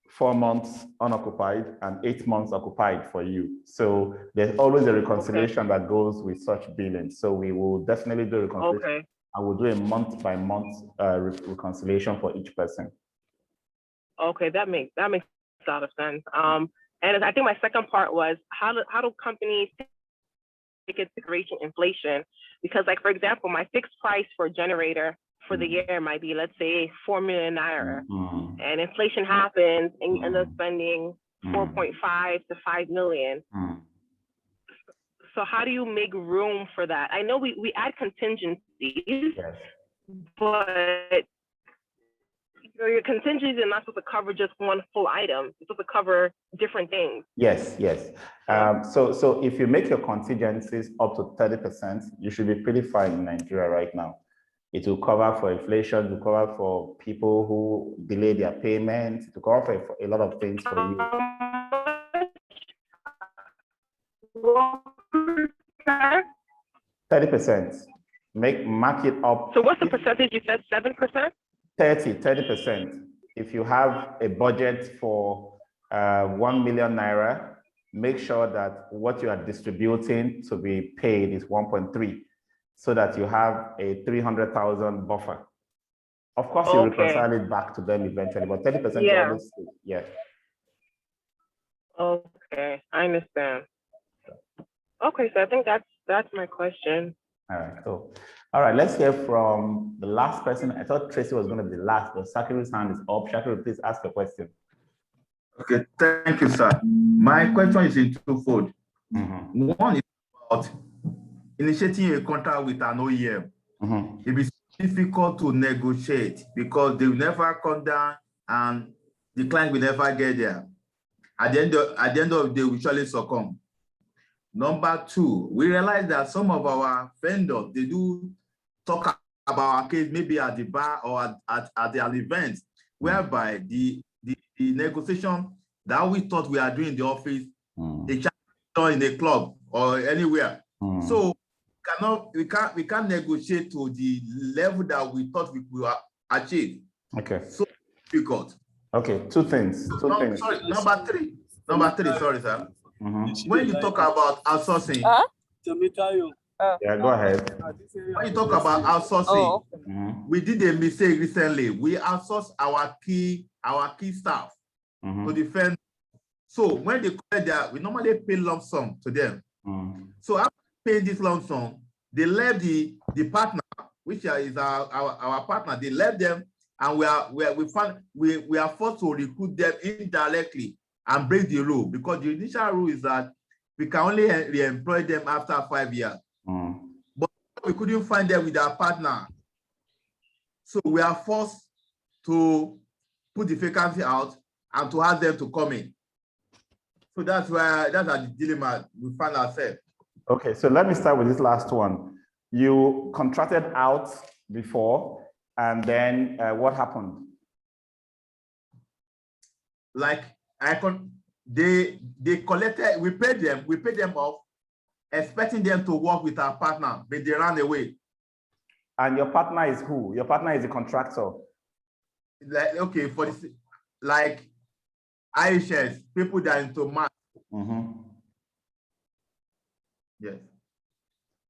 S2: 4 months unoccupied and 8 months occupied for you. So there's always a reconciliation that goes with such billing. So we will definitely do reconciliation. I will do a month-by-month reconciliation for each person.
S12: Okay, that makes a lot of sense. And I think my second part was how do companies take into consideration inflation? Because, like, for example, my fixed price for a generator for the year might be, let's say, 4 million naira, and inflation happens and you end up spending 4.5 to 5 million. So how do you make room for that? I know we add contingencies, but your contingencies are not supposed to cover just one full item. It's supposed to cover different things.
S2: Yes. So if you make your contingencies up to 30%, you should be pretty fine in Nigeria right now. It will cover for inflation, it will cover for people who delay their payments, it will cover for a lot of things for you. 30%. Mark it up.
S12: So what's the percentage? You said 7%?
S2: 30%. if you have a budget for 1 million naira, make sure that what you are distributing to be paid is 1.3, so that you have a 300,000 buffer. Of course, you reconcile it back to them eventually, but 30% is always, yeah.
S12: Okay, I understand. Okay, so I think that's my question.
S2: All right, cool. All right, let's hear from the last person. I thought Tracy was going to be last, but Shakiru's hand is up. Shakiru, please ask your question.
S13: Okay, thank you, sir. My question is in twofold. One is about initiating a contract with an OEM. It is difficult to negotiate because they will never come down and the client will never get there. At the end of the day, we surely succumb. Number two, we realize that some of our vendors, they do talk about our case maybe at the bar or at their events, whereby the negotiation that we thought we are doing in the office, they can't in a club or anywhere. So we can't negotiate to the level that we thought we will achieve.
S2: Okay.
S13: So difficult.
S2: Okay, two things.
S13: Sorry, number three, sorry, sir. When you talk about outsourcing,
S2: yeah, go ahead.
S13: When you talk about outsourcing, we did a mistake recently. We outsourced our key staff to defend. So when they collect that, we normally pay lump sum to them. So after paying this lump sum, they left the partner, which is our partner. They left them, and we are forced to recruit them indirectly and break the rule, because the initial rule is that we can only re-employ them after 5 years. But we couldn't find them with our partner. So we are forced to put the vacancy out and to ask them to come in. So that's the dilemma we find ourselves.
S2: Okay, so let me start with this last one. You contracted out before, and then what happened?
S13: Like they collected, we paid them off, expecting them to work with our partner, but they ran away.
S2: And your partner is who? Your partner is a contractor.
S13: Like, okay, for this, like IHS, people that are into math. Yes.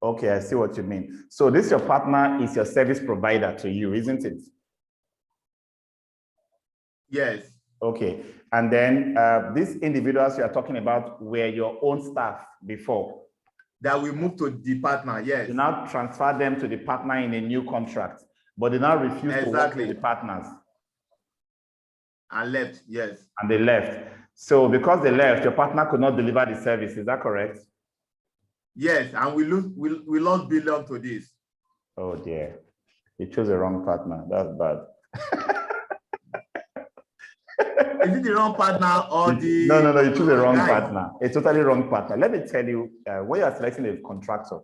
S2: Okay, I see what you mean. So this your partner is your service provider to you, isn't it?
S13: Yes.
S2: Okay, and then these individuals you are talking about were your own staff before?
S13: That we moved to the partner, yes.
S2: You now transfer them to the partner in a new contract, but they now refuse to work with the partners.
S13: And left, yes.
S2: And they left. So because they left, your partner could not deliver the service, is that correct?
S13: Yes, and we lost billion to this.
S2: Oh dear, you chose the wrong partner, that's bad.
S13: Is it the wrong partner or the...
S2: No, you choose the wrong partner. A totally wrong partner. Let me tell you, when you are selecting a contractor,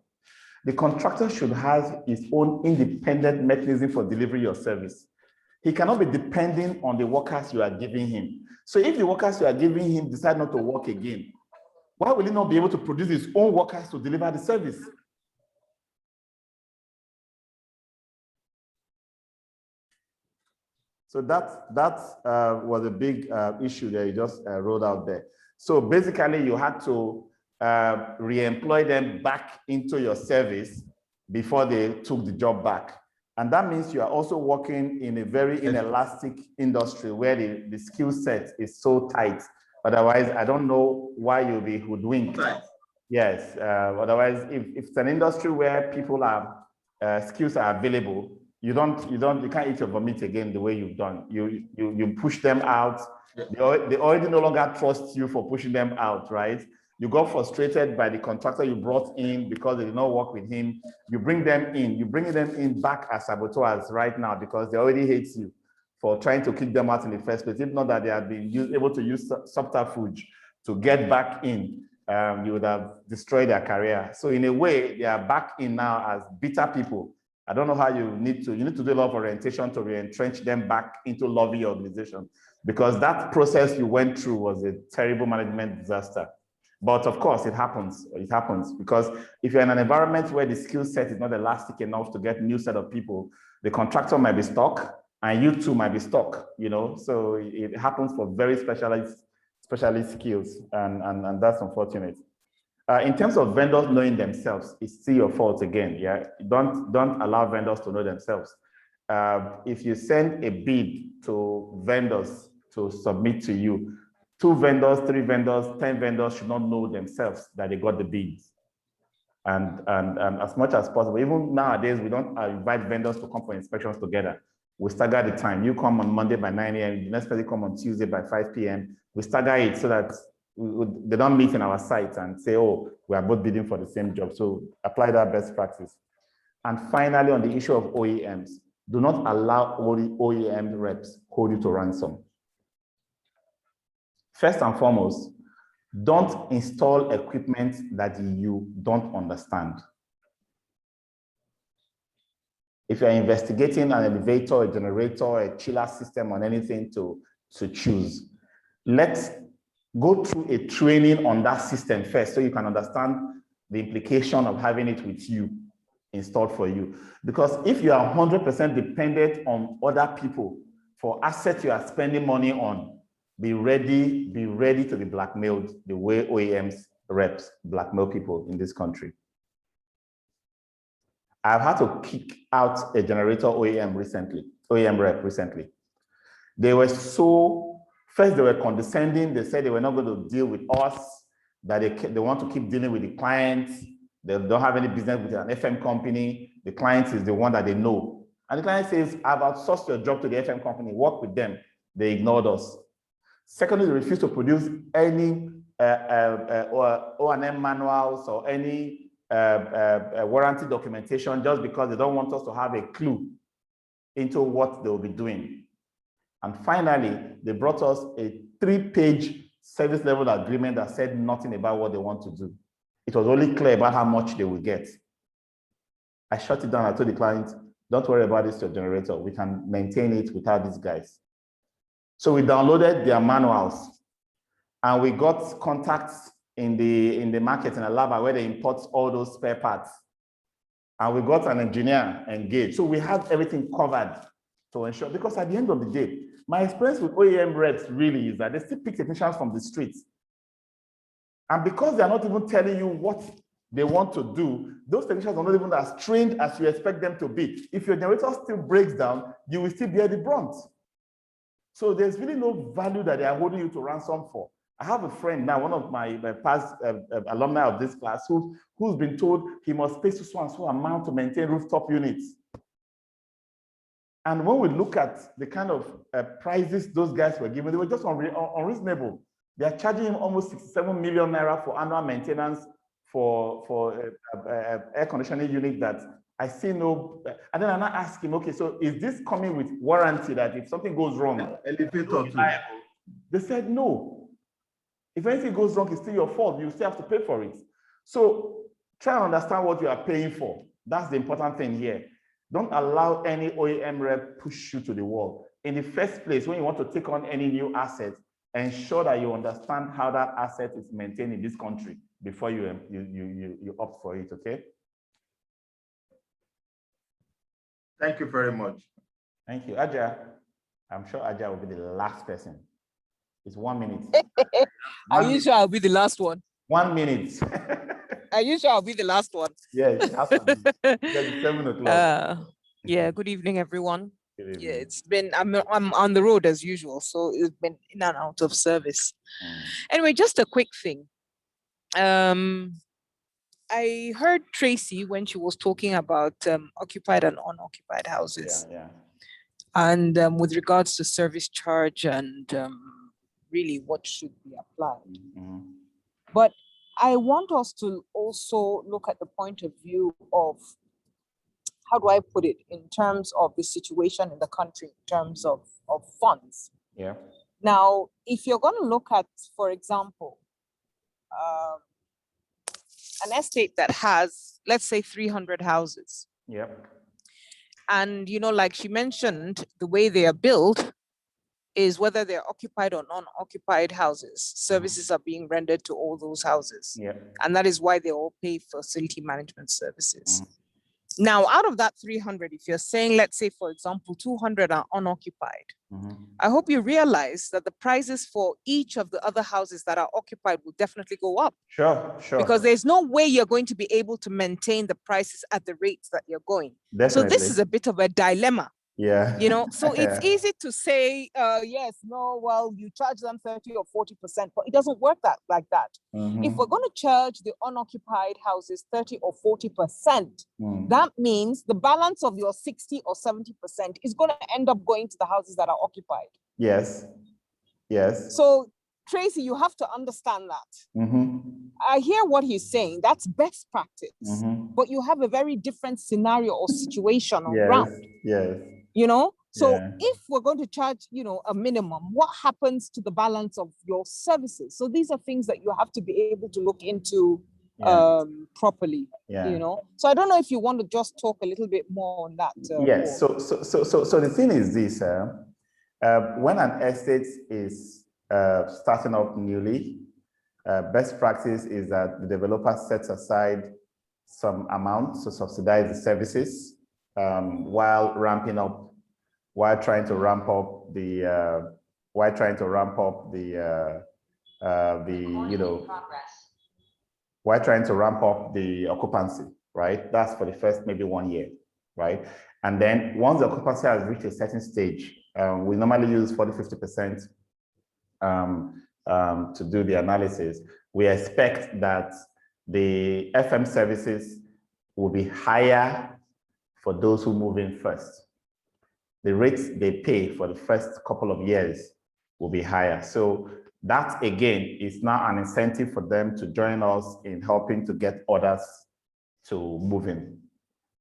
S2: the contractor should have his own independent mechanism for delivering your service. He cannot be depending on the workers you are giving him. So if the workers you are giving him decide not to work again, why will he not be able to produce his own workers to deliver the service? So that was a big issue that you just rolled out there. So basically, you had to re-employ them back into your service before they took the job back. And that means you are also working in a very inelastic industry where the skill set is so tight. Otherwise, I don't know why you'll be hoodwinked. Yes, otherwise, if it's an industry where people are, skills are available, you can't eat your vomit again the way you've done. You push them out. They already no longer trust you for pushing them out, right? You got frustrated by the contractor you brought in because they did not work with him. You bring them in. You bring them in back as saboteurs right now because they already hate you for trying to kick them out in the first place. If not that they have been able to use subterfuge to get back in, you would have destroyed their career. So in a way, they are back in now as bitter people. I don't know how you need to do a lot of orientation to re-entrench them back into loving your organization, because that process you went through was a terrible management disaster. But of course, it happens. It happens because if you're in an environment where the skill set is not elastic enough to get a new set of people, the contractor might be stuck and you too might be stuck, you know. So it happens for very specialist skills, and that's unfortunate. In terms of vendors knowing themselves, it's still your fault again. Yeah, don't allow vendors to know themselves. If you send a bid to vendors to submit to you, 2 vendors, 3 vendors, 10 vendors should not know themselves that they got the bids. And as much as possible, even nowadays, we don't invite vendors to come for inspections together. We stagger the time. You come on Monday by 9 a.m., the next person come on Tuesday by 5 p.m. We stagger it so that they don't meet in our site and say, oh, we are both bidding for the same job. So apply that best practice. And finally, on the issue of OEMs, do not allow OEM reps hold you to ransom. First and foremost, don't install equipment that you don't understand. If you're investigating an elevator, a generator, a chiller system, or anything to choose, let's go through a training on that system first so you can understand the implication of having it with you, installed for you. Because if you are 100% dependent on other people for assets you are spending money on, be ready to be blackmailed the way OEMs reps blackmail people in this country. I've had to kick out a generator OEM rep recently. They were first they were condescending. They said they were not going to deal with us, that they want to keep dealing with the clients. They don't have any business with an FM company. The client is the one that they know. And the client says, I've outsourced your job to the FM company, work with them. They ignored us. Secondly, they refused to produce any O&M manuals or any warranty documentation just because they don't want us to have a clue into what they'll be doing. And finally, they brought us a 3-page service level agreement that said nothing about what they want to do. It was only clear about how much they will get. I shut it down. I told the client, don't worry about this, your generator. We can maintain it without these guys. So we downloaded their manuals and we got contacts in the market in Alaba where they import all those spare parts. And we got an engineer engaged. So we have everything covered to ensure, because at the end of the day, my experience with OEM reps really is that they still pick technicians from the streets. And because they're not even telling you what they want to do, those technicians are not even as trained as you expect them to be. If your generator still breaks down, you will still bear the brunt. So there's really no value that they are holding you to ransom for. I have a friend now, one of my past alumni of this class, who's been told he must pay so and so amount to maintain rooftop units. And when we look at the kind of prices those guys were given, they were just unreasonable. They are charging him almost 67 million naira for annual maintenance for air conditioning unit that I see no. And then I now ask him, okay, so is this coming with warranty that if something goes wrong, elevator too? They said no. If anything goes wrong, it's still your fault. You still have to pay for it. So try and understand what you are paying for. That's the important thing here. Don't allow any OEM rep push you to the wall. In the first place, when you want to take on any new asset, ensure that you understand how that asset is maintained in this country before you opt for it, okay?
S13: Thank you very much.
S2: Thank you. Aja, I'm sure Aja will be the last person. It's 1 minute.
S14: Are you sure I'll be the last one?
S2: 1 minute.
S14: Are you sure I'll be the last one?
S2: Yeah, it has to be. It's 7 o'clock.
S14: Yeah, good evening, everyone.
S2: Good evening.
S14: Yeah, it's been, I'm on the road as usual, so it's been in and out of service. Anyway, just a quick thing. I heard Tracy when she was talking about occupied and unoccupied houses.
S2: Yeah.
S14: And with regards to service charge and really what should be applied. But I want us to also look at the point of view of, how do I put it, in terms of the situation in the country, in terms of funds.
S2: Yeah.
S14: Now, if you're going to look at, for example, an estate that has, let's say, 300 houses.
S2: Yep.
S14: And, you know, like she mentioned, the way they are built is whether they're occupied or non-occupied houses. Services are being rendered to all those houses.
S2: Yeah.
S14: And that is why they all pay facility management services. Now, out of that 300, if you're saying, let's say, for example, 200 are unoccupied, I hope you realize that the prices for each of the other houses that are occupied will definitely go up.
S2: Sure.
S14: Because there's no way you're going to be able to maintain the prices at the rates that you're going.
S2: Definitely.
S14: So this is a bit of a dilemma.
S2: Yeah.
S14: You know, so it's easy to say, yes, no, well, you charge them 30 or 40%, but it doesn't work like that. If we're going to charge the unoccupied houses 30 or 40%, that means the balance of your 60 or 70% is going to end up going to the houses that are occupied.
S2: Yes.
S14: So, Tracy, you have to understand that. I hear what he's saying. That's best practice. But you have a very different scenario or situation on ground.
S2: Yes.
S14: You know, so if we're going to charge, you know, a minimum, what happens to the balance of your services? So these are things that you have to be able to look into properly. You know, so I don't know if you want to just talk a little bit more on that.
S2: Yes. So the thing is this: when an estate is starting up newly, best practice is that the developer sets aside some amount to subsidize the services while trying to ramp up the occupancy, right? That's for the first maybe 1 year, right? And then once the occupancy has reached a certain stage, we normally use 40–50% to do the analysis. We expect that the FM services will be higher for those who move in first. The rates they pay for the first couple of years will be higher. So that again is now an incentive for them to join us in helping to get others to move in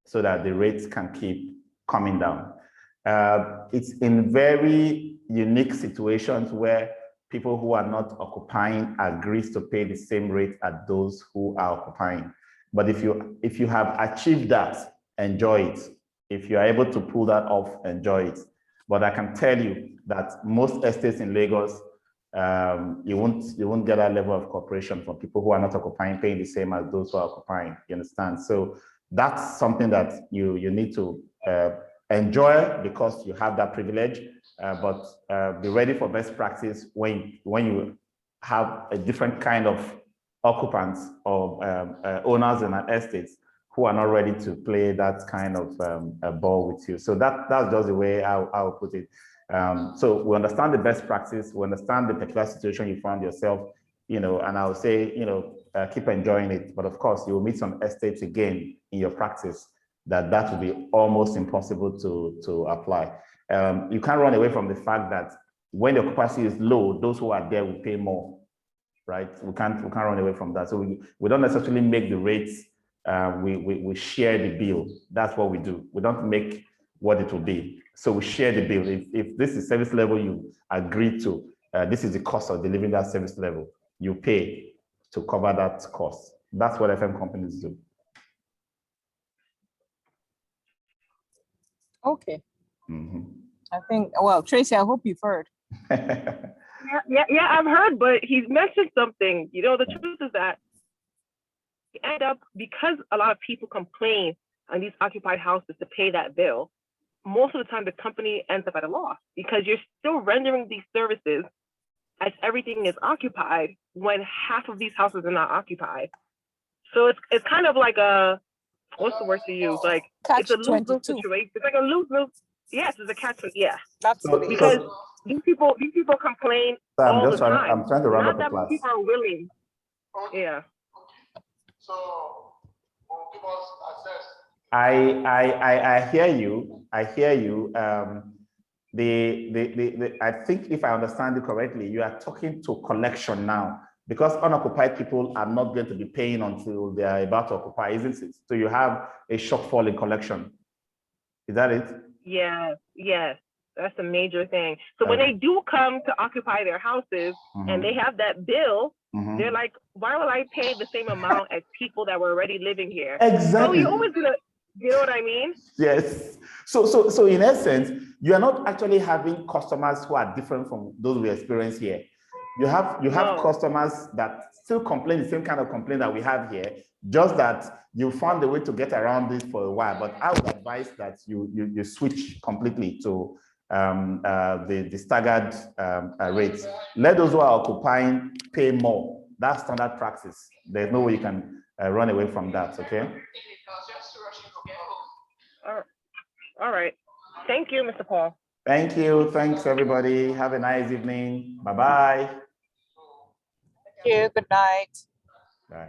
S2: so that the rates can keep coming down. It's in very unique situations where people who are not occupying agrees to pay the same rate as those who are occupying. But if you have achieved that, enjoy it. If you are able to pull that off, enjoy it. But I can tell you that most estates in Lagos, you won't get that level of cooperation from people who are not occupying, paying the same as those who are occupying. You understand? So that's something that you need to enjoy because you have that privilege. But be ready for best practice when you have a different kind of occupants or owners in an estate who are not ready to play that kind of ball with you. So that's just the way I'll put it. So we understand the best practice, we understand the particular situation you found yourself, you know, and I would say, you know, keep enjoying it. But of course, you will meet some estates again in your practice that will be almost impossible to apply. You can't run away from the fact that when the occupancy is low, those who are there will pay more, right? We can't run away from that. So we don't necessarily make the rates. We share the bill. That's what we do. We don't make what it will be. So we share the bill. If this is service level you agree to, this is the cost of delivering that service level. You pay to cover that cost. That's what FM companies do.
S14: Okay. I think, well, Tracy, I hope you've heard.
S12: Yeah, I've heard, but he's mentioned something. You know, the truth is that you end up, because a lot of people complain on these occupied houses to pay that bill, most of the time the company ends up at a loss because you're still rendering these services as everything is occupied when half of these houses are not occupied. So it's kind of like a, what's the word to use? Like it's a lose-lose situation. It's like a lose-lose. Yes, it's a catch. Yeah, that's because these people complain all the time.
S2: I'm trying to round up the class.
S12: Not that people are willing. Yeah.
S5: So we'll give us access.
S2: I hear you. I hear you. I think if I understand you correctly, you are talking to collection now, because unoccupied people are not going to be paying until they are about to occupy, isn't it? So you have a shortfall in collection. Is that it?
S12: Yes. That's a major thing. So when they do come to occupy their houses and they have that bill, they're like, why will I pay the same amount as people that were already living here?
S2: Exactly.
S12: So you're always gonna, you know what I mean?
S2: Yes. So in essence, you are not actually having customers who are different from those we experience here. you have customers that still complain the same kind of complaint that we have here, just that you found a way to get around it for a while. But I would advise that you switch completely to the staggered rates. Let those who are occupying pay more. That's standard practice. There's no way you can run away from that, okay?
S12: All right. Thank you, Mr. Paul.
S2: Thank you. Thanks, everybody. Have a nice evening. Bye-bye.
S14: Thank you. Good night.
S2: Bye.